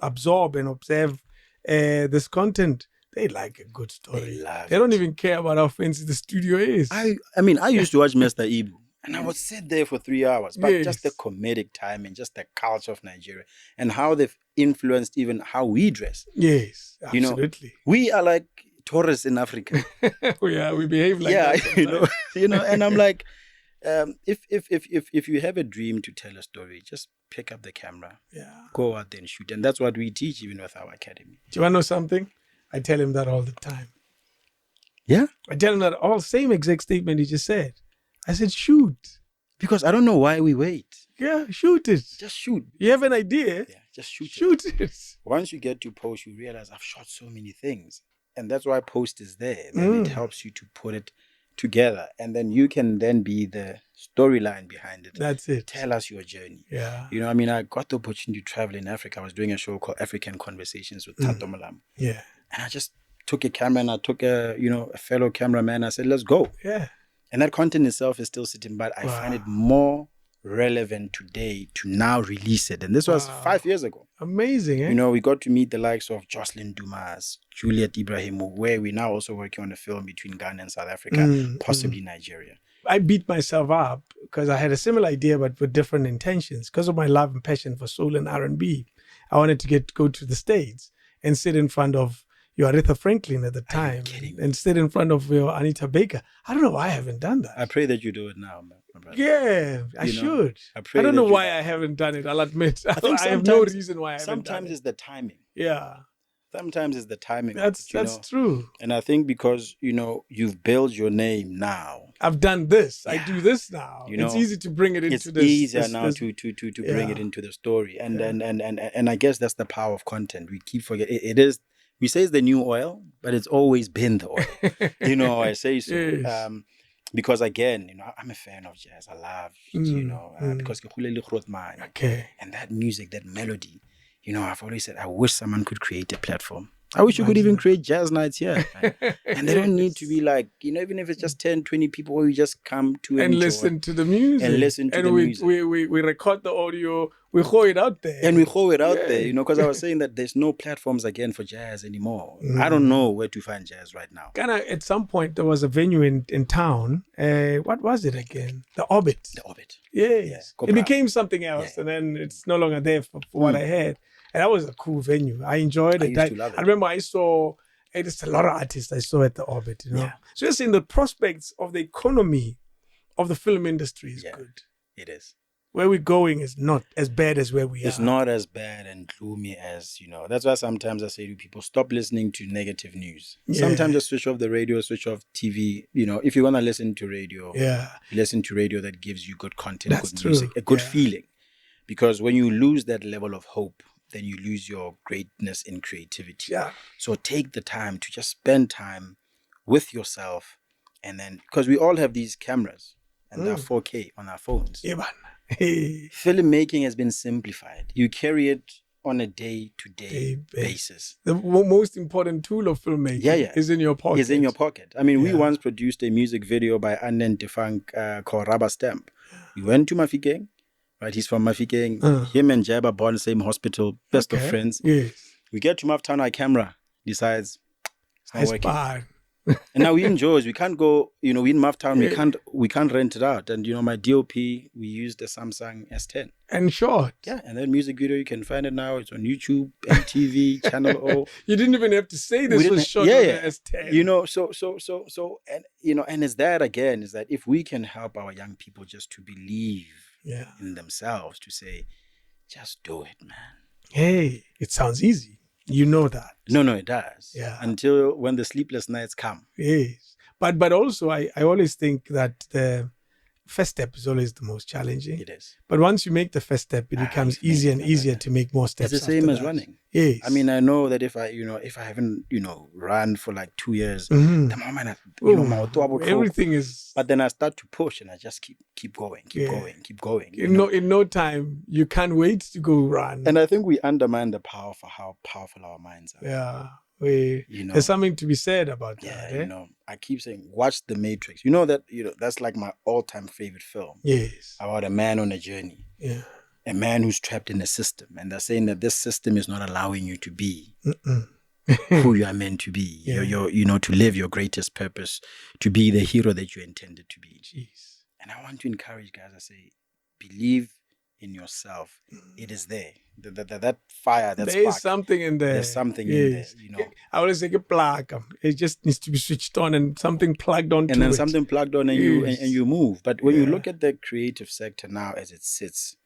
absorb and observe this content, they like a good story. They don't even care about how fancy the studio is. I used to watch Mr. Ibu and I would sit there for 3 hours. But just the comedic time and just the culture of Nigeria and how they've influenced even how we dress. Yes, absolutely. We are like tourists in Africa. We behave like that. And I'm like, if you have a dream to tell a story, just pick up the camera. Yeah. Go out there and shoot. And that's what we teach even with our academy. Do you want to know something? I tell him that all the time. Yeah? I tell him that same exact statement he just said. I said, shoot. Because I don't know why we wait. Yeah, shoot it. Just shoot. You have an idea? Yeah, just shoot it. Once you get to post, you realize I've shot so many things. And that's why post is there. Then it helps you to put it together. And then you can then be the storyline behind it. That's it. Tell us your journey. Yeah. I got the opportunity to travel in Africa. I was doing a show called African Conversations with Thato Molamu. Yeah. And I just took a camera and I took a fellow cameraman. I said, let's go. Yeah. And that content itself is still sitting, but I find it more relevant today to now release it. And this was 5 years ago. Amazing, eh? We got to meet the likes of Jocelyn Dumas, Juliet Ibrahim, where we're now also working on a film between Ghana and South Africa, possibly Nigeria. I beat myself up because I had a similar idea, but with different intentions. Because of my love and passion for soul and R&B, I wanted to go to the States and sit in front of your Aretha Franklin at the time, and sit in front of your Anita Baker. I don't know why I haven't done that. I pray that you do it now, my brother. Yeah, I should. I don't know why I haven't done it. I'll admit. I think I have no reason why I haven't done it. Sometimes it's the timing. Yeah. Sometimes it's the timing. That's true. And I think because, you've built your name now. I've done this. Yeah. I do this now. It's easy to bring it into this. It's easier now to bring it into the story. And I guess that's the power of content. We keep forgetting. It is. We say it's the new oil, but it's always been the oil. I say so. Yes. Because again, I'm a fan of jazz. I love it, because okay. And that music, that melody, I've always said, I wish someone could create a platform. I wish you could even create jazz nights here. Right? And they don't need to be like, even if it's just 10, 20 people where you just come to and listen to the music. And listen to the music. We record the audio, we throw it out there. And we throw it out there, because I was saying that there's no platforms again for jazz anymore. I don't know where to find jazz right now. At some point, there was a venue in town. What was it again? The Orbit. The Orbit. Yes. Yeah. It became something else, and then it's no longer there for what I had. And that was a cool venue. I enjoyed it. I remember I saw it's a lot of artists I saw at the Orbit, Yeah. So you're saying the prospects of the economy of the film industry is good. It is. Where we're going is not as bad as where we are. It's not as bad and gloomy as, That's why sometimes I say to people, stop listening to negative news. Yeah. Sometimes just switch off the radio, switch off TV. If you want to listen to radio, listen to radio that gives you good content, good music, a good feeling. Because when you lose that level of hope, then you lose your greatness in creativity. Yeah. So take the time to just spend time with yourself. And then, because we all have these cameras and they're 4K on our phones. Yeah, man. Hey. Filmmaking has been simplified. You carry it on a day-to-day basis. The most important tool of filmmaking is in your pocket. Is in your pocket. I mean, we once produced a music video by Annen Defunk called Rubber Stamp. We went to Mafikeng. Right, he's from Mafikeng. Him and Jeb are born in the same hospital, best of friends. Yes. We get to Maftown, our camera decides it's not working. Bad. And now we in George, we can't go, we in Maftown, we can't rent it out. And my DOP, we used the Samsung S10. And short. Yeah, and that music video, you can find it now. It's on YouTube, MTV, Channel O. You didn't even have to say this was shot on the S10. So and it's that again, is that if we can help our young people just to believe in themselves, to say, just do it, man. Hey, it sounds easy. You know that. No, it does. Yeah. Until when the sleepless nights come. Yes. But also, I always think that the first step is always the most challenging. It is. But once you make the first step, it becomes easier and easier to make more steps. It's the same as running. Yes. I mean, I know that if I haven't, run for like 2 years, the moment everything is. But then I start to push and I just keep going. In no time, you can't wait to go run. And I think we undermine the power for how powerful our minds are. Yeah. There's something to be said about that. I keep saying, watch The Matrix. That's like my all-time favorite film. Yes. About a man on a journey. Yeah. A man who's trapped in a system. And they're saying that this system is not allowing you to be who you are meant to be. Yeah. To live your greatest purpose, to be the hero that you intended to be. Jeez. And I want to encourage guys, I say, believe in yourself. It is there. That fire, that there spark. Is something in there. There's something in there, I always say a plug. It just needs to be switched on and something plugged on. And then something plugged on and you move. But when you look at the creative sector now as it sits,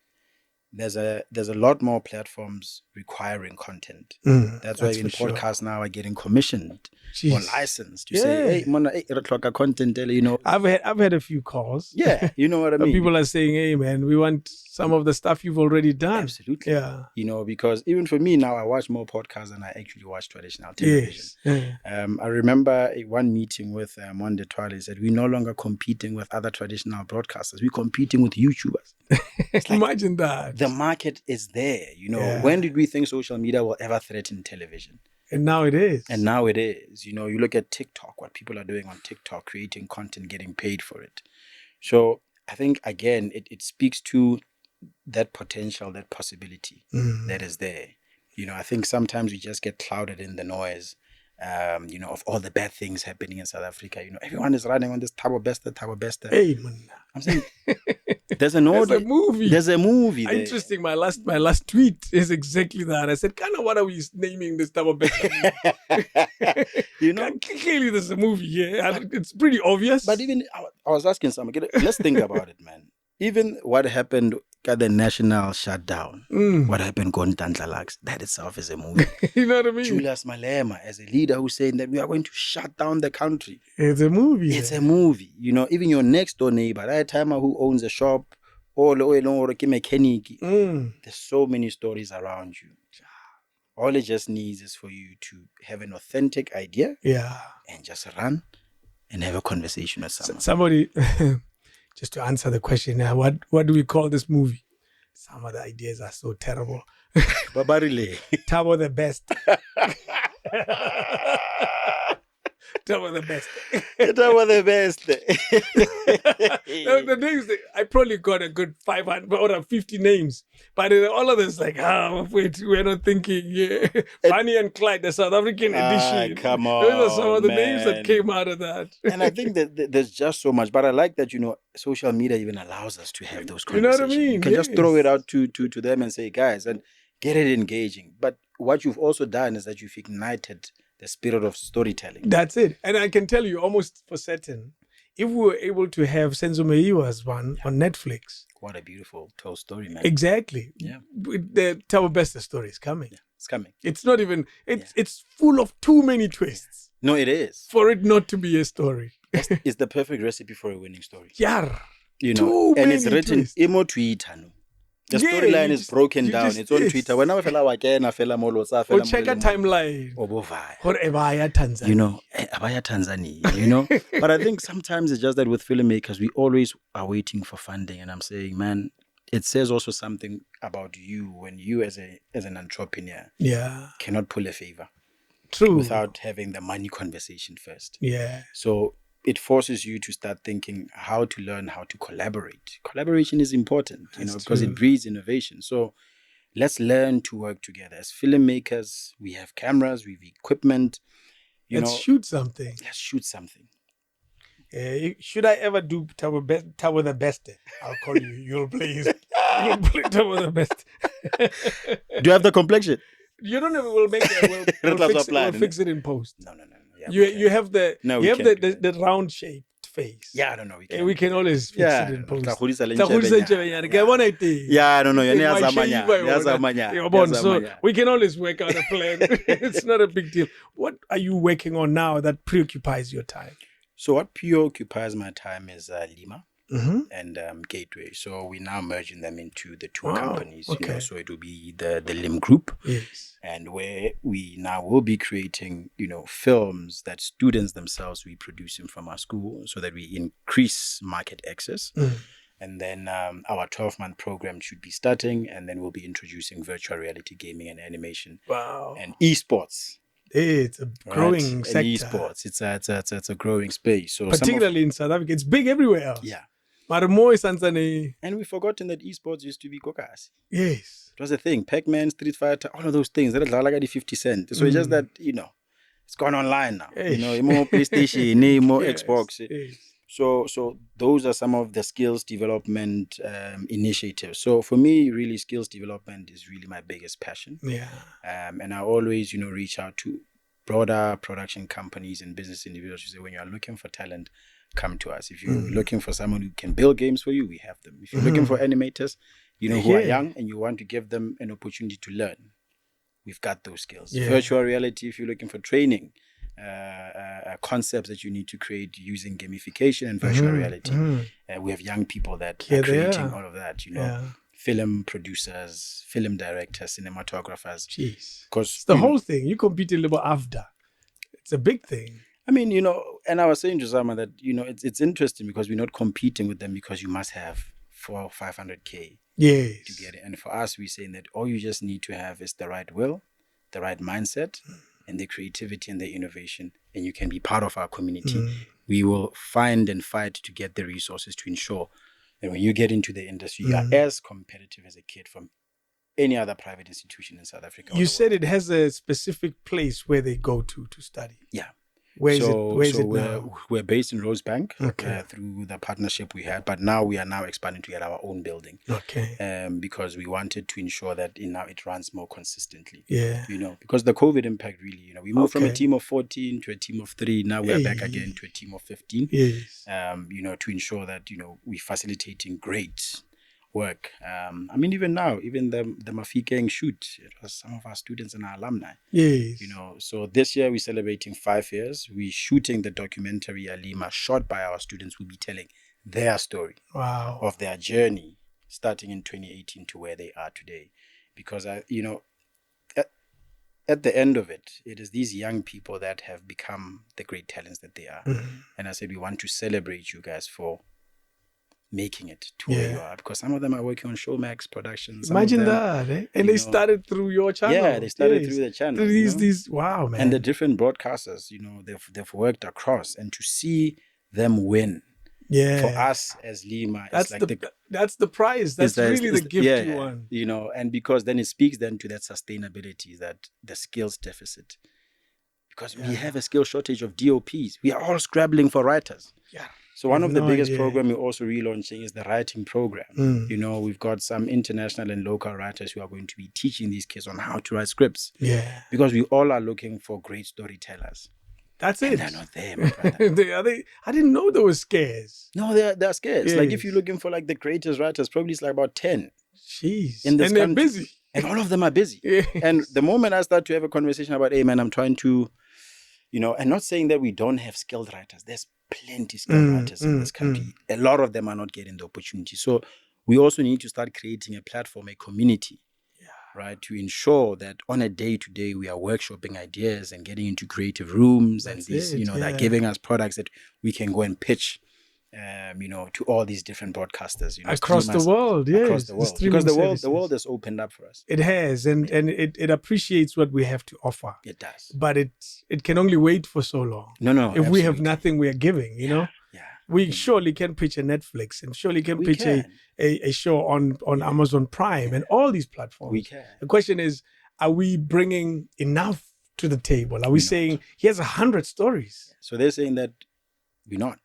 there's a lot more platforms requiring content. That's why in podcasts now are getting commissioned or licensed to say, hey, content, I've had a few calls. Yeah, you know what I mean? People are saying, hey man, we want some of the stuff you've already done. Absolutely. Yeah. Because even for me now, I watch more podcasts than I actually watch traditional television. Yes. I remember one meeting with Monde Twale. He said, we're no longer competing with other traditional broadcasters. We're competing with YouTubers. Like, imagine that. The market is there. When did we think social media will ever threaten television? And now it is. You look at TikTok, what people are doing on TikTok, creating content, getting paid for it. So I think, again, it speaks to that potential, that possibility that is there. I think sometimes we just get clouded in the noise. of all the bad things happening in South Africa. Everyone is running on this Thabo Bester. Hey, man. I'm saying there's a movie. There's a movie there. Interesting. My last tweet is exactly that. I said, kind of what are we naming this Thabo Bester? Clearly there's a movie here. It's pretty obvious. But even I was asking someone, let's think about it, man. Even what happened at the national shutdown, what happened going Tantlalaks, that itself is a movie. You know what I mean? Julius Malema as a leader who's saying that we are going to shut down the country. It's a movie. It's a movie. Even your next door neighbor, that timer who owns a shop, or a mechanic. There's so many stories around you. All it just needs is for you to have an authentic idea. Yeah. And just run and have a conversation with someone. Somebody... Just to answer the question, what do we call this movie? Some of the ideas are so terrible. Babarile. Thabo the best. Thabo the best. Thabo the best. The names, I probably got a good 500 or 50 names. But all of this, like, wait, we're not thinking. Yeah. Bonnie and Clyde, the South African edition. Come on. Those are some of the names that came out of that. And I think that there's just so much. But I like that, social media even allows us to have those conversations. You know what I mean? You can just throw it out to them and say, guys, and get it engaging. But what you've also done is that you've ignited the spirit of storytelling. That's it. And I can tell you almost for certain, if we were able to have Senzo Meiwa's one on Netflix. What a beautiful told story, man. Exactly. Yeah. The Thabo Bester story is coming. Yeah, it's coming. It's not even, it's full of too many twists. No, it is. For it not to be a story. It's the perfect recipe for a winning story. Yeah. And it's written imo Twitter. The storyline is broken down. It's on Twitter. Whenever fella wakena, fella molosa, fella check a timeline. Or Abaya Tanzania. Abaya Tanzania, But I think sometimes it's just that with filmmakers, we always are waiting for funding. And I'm saying, man, it says also something about you when you as an entrepreneur cannot pull a favor. True. Without having the money conversation first. Yeah. So it forces you to start thinking how to learn how to collaborate. Collaboration is important, because it breeds innovation. So let's learn to work together. As filmmakers, we have cameras, we have equipment. Let's shoot something. Let's shoot something. Should I ever do Thabo the best? I'll call you. You'll play Thabo the best. Do you have the complexion? You don't know. We'll make it. We'll fix it in post. No. You have the the round shaped face. Yeah, I don't know. We can always fix it in post. So we can always work out a plan. It's not a big deal. What are you working on now that preoccupies your time? So what preoccupies my time is Lima. And Gateway. So we're now merging them into the two companies. Okay. So it will be the Lim Group. Yes. And where we now will be creating, films that students themselves will be producing from our school so that we increase market access. And then our 12-month program should be starting, and then we'll be introducing virtual reality gaming and animation. Wow. And esports. It's a growing sector. And esports. It's a growing space. So particularly in South Africa. It's big everywhere else. Yeah. And we've forgotten that esports used to be kokasi. Yes. It was a thing. Pac-Man, Street Fighter, all of those things. That are like the 50 Cent. So it's just that, it's gone online now. More PlayStation, more Xbox. Yes. So those are some of the skills development initiatives. So for me, really, skills development is really my biggest passion. Yeah. And I always, reach out to broader production companies and business individuals to say, when you're looking for talent, come to us. If you're looking for someone who can build games for you, we have them. If you're looking for animators, who are young and you want to give them an opportunity to learn, we've got those skills. Yeah. Virtual reality, if you're looking for training, concepts that you need to create using gamification and virtual reality. We have young people that are creating all of that, film producers, film directors, cinematographers. Jeez. Because it's the whole thing. You compete a little after. It's a big thing. I mean, and I was saying to Zama that, it's interesting because we're not competing with them because you must have 400 or 500K to get it. And for us, we're saying that all you just need to have is the right will, the right mindset, and the creativity and the innovation, and you can be part of our community. We will find and fight to get the resources to ensure that when you get into the industry, you are as competitive as a kid from any other private institution in South Africa. You said it has a specific place where they go to study. Yeah. Where is it now? We're based in Rosebank Okay. Through the partnership we had, but now we are now expanding to get our own building. Okay. Because we wanted to ensure that now it runs more consistently. Yeah. Because the COVID impact really, we moved from a team of 14 to a team of 3. Now we are back again to a team of 15. Yes. To ensure that, we're facilitating great work. Even now, even the Mafikeng shoot, it was some of our students and our alumni. Yes. So this year we're celebrating 5 years. We're shooting the documentary Alima, shot by our students who will be telling their story. Wow. Of their journey, starting in 2018 to where they are today. Because, at the end of it, it is these young people that have become the great talents that they are. Mm-hmm. And I said, we want to celebrate you guys for making it to where you are, because some of them are working on Showmax Productions. Imagine that, eh? And they started through your channel. Yeah, they started through the channel. Through these, wow, man. And the different broadcasters, they've worked across, and to see them win. Yeah. For us as Lima, that's the prize. That's really the gift you won. And because then it speaks then to that sustainability, that the skills deficit. Because we have a skill shortage of DOPs. We are all scrabbling for writers. Yeah. So one of the biggest programs we're also relaunching is the writing program. We've got some international and local writers who are going to be teaching these kids on how to write scripts. Yeah. Because we all are looking for great storytellers. That's it. And they're not there, my brother. I didn't know there were scarce. No, they're scarce. Yes. Like if you're looking for like the greatest writers, probably it's like about 10. Jeez. In this and country. They're busy. And all of them are busy. Yes. And the moment I start to have a conversation about, hey man, I'm trying to, and not saying that we don't have skilled writers. There's plenty skilled writers in this country. A lot of them are not getting the opportunity. So we also need to start creating a platform, a community, right, to ensure that on a day-to-day we are workshopping ideas and getting into creative rooms. That's and these, they're giving us products that we can go and pitch, to all these different broadcasters, across the world, yes, across the world, because the world has opened up for us. It has, and it appreciates what we have to offer. It does, but it can only wait for so long. No, if absolutely. We have nothing, we are giving. Yeah. We surely can pitch a Netflix, and surely can pitch a show on Amazon Prime and all these platforms. We can. The question is, are we bringing enough to the table? Are we saying here's 100 stories? So they're saying that we're not.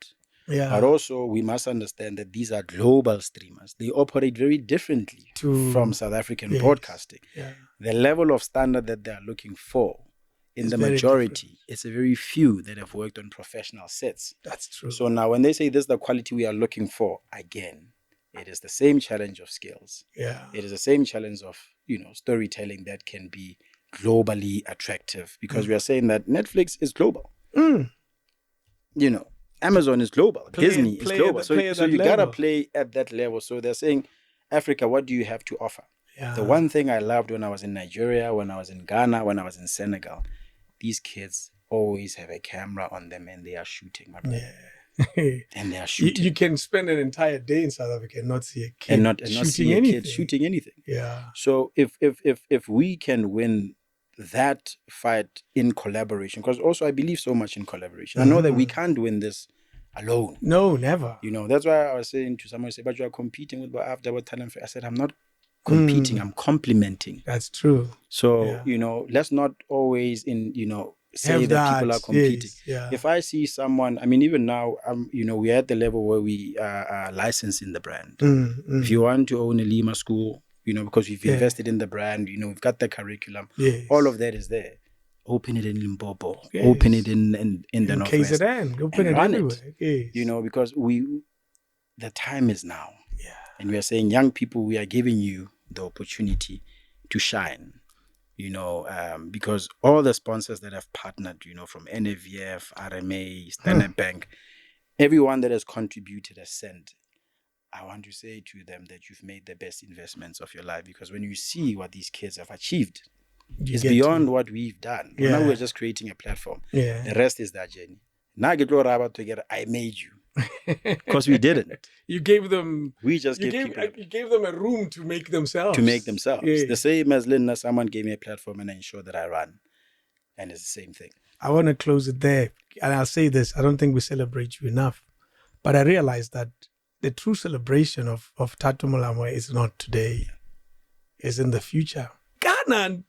Yeah. But also we must understand that these are global streamers. They operate very differently from South African broadcasting. Yeah. The level of standard that they are looking for in the majority, it's a very few that have worked on professional sets. That's true. So now when they say this is the quality we are looking for, again, it is the same challenge of skills. Yeah. It is the same challenge of, storytelling that can be globally attractive, because we are saying that Netflix is global. Amazon is global. Disney is global. So you got to play at that level. So they're saying, Africa, what do you have to offer? Yeah. The one thing I loved when I was in Nigeria, when I was in Ghana, when I was in Senegal, these kids always have a camera on them and they are shooting, my brother. Yeah. And they are shooting. You can spend an entire day in South Africa and not see a kid and not see a kid shooting anything. Yeah. So if we can win that fight in collaboration, because also I believe so much in collaboration. I know that we can't win this alone. No, never. That's why I was saying to someone, but you are competing with after what talent. I said, I'm not competing, I'm complementing. That's true. So, let's not always say that people are competing. Yes, yeah. If I see someone, even now, we're at the level where we are licensing the brand. If you want to own a Lima school, because we've invested in the brand, we've got the curriculum, all of that is there. Open it in Limpopo, open it in the Northwest. KZN, open it everywhere. Yes. Because the time is now. Yeah. And we are saying, young people, we are giving you the opportunity to shine. Because all the sponsors that have partnered, from NAVF, RMA, Standard Bank, everyone that has contributed a cent, I want to say to them that you've made the best investments of your life, because when you see what these kids have achieved, it's beyond what we've done. Now we're just creating a platform. Yeah. The rest is that journey. Now get Raba together. I made you. Because we didn't. You gave them. We just you gave them a room to make themselves. Yeah. The same as Linda, someone gave me a platform and I ensure that I run. And it's the same thing. I want to close it there. And I'll say this. I don't think we celebrate you enough. But I realize that the true celebration of Thato Molamu is not today. is in the future. Ghana,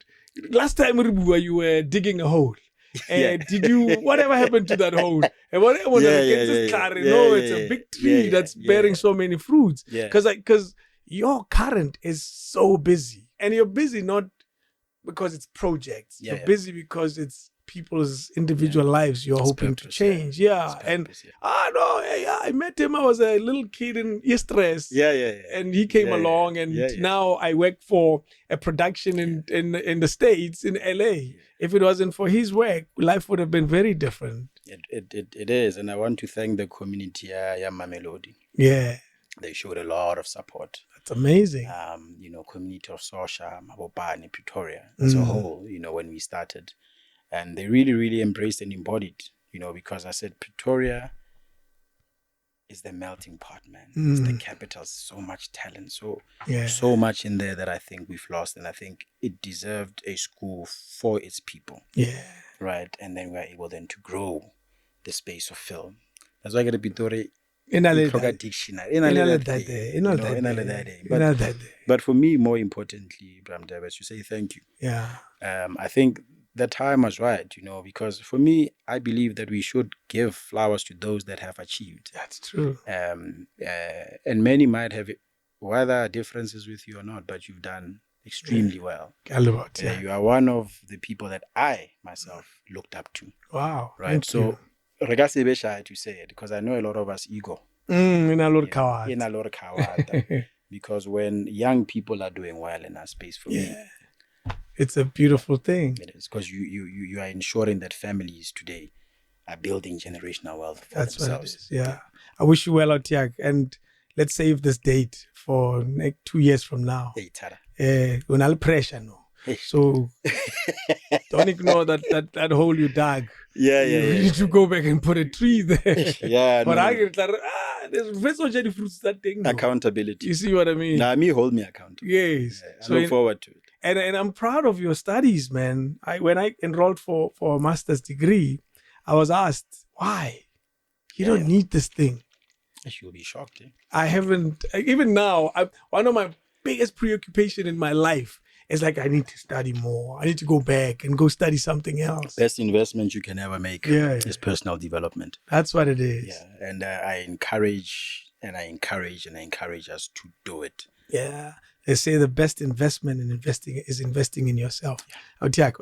last time you were digging a hole. Did you, whatever happened to that hole? And whatever, it's a big tree that's bearing so many fruits. Because your current is so busy. And you're busy not because it's projects. You're busy because it's people's individual lives you're hoping to change. I met him. I was a little kid in Estress. And he came along, and now I work for a production in the States, in LA. If it wasn't for his work, life would have been very different. It is, and I want to thank the community, Mamelodi. They showed a lot of support. That's amazing. Community of Sosha, Mabopane, Pretoria as a whole, when we started. And they really, really embraced and embodied, because I said Pretoria is the melting pot, man. It's the capital, so much talent, so much in there that I think we've lost. And I think it deserved a school for its people. Right. And then we're able then to grow the space of film. That's why I got to be Dore. But for me, more importantly, Bram Davis, to say thank you. I think the time was right, because for me, I believe that we should give flowers to those that have achieved. That's true. And many might have whether differences with you or not, but you've done extremely well. You are one of the people that I myself looked up to. Wow. Right. So regardless be shy to say it, because I know a lot of us ego. In a lot of kawata. Because when young people are doing well in our space, for me, it's a beautiful thing. It is, because you are ensuring that families today are building generational wealth for themselves. That's what it is, I wish you well, Otiak. And let's save this date for 2 years from now. Unal pressure, no. So don't ignore that hole you dug. You need to go back and put a tree there. But there's fruits that thing. Accountability. You see what I mean? Me hold me accountable. Yes. I look forward to it. And I'm proud of your studies, man. When I enrolled for a master's degree, I was asked, why? You don't need this thing. You'll be shocked. I haven't, even now, one of my biggest preoccupation in my life is like, I need to study more. I need to go back and go study something else. Best investment you can ever make is personal development. That's what it is. And I encourage us to do it. They say the best investment in investing is investing in yourself. Get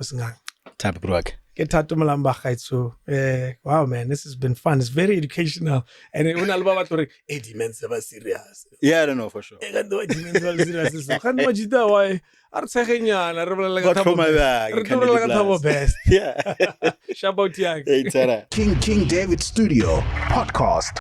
Thato Molamu. So, wow, man, this has been fun. It's very educational. And when demons are serious. I don't know for sure. King David Studio Podcast.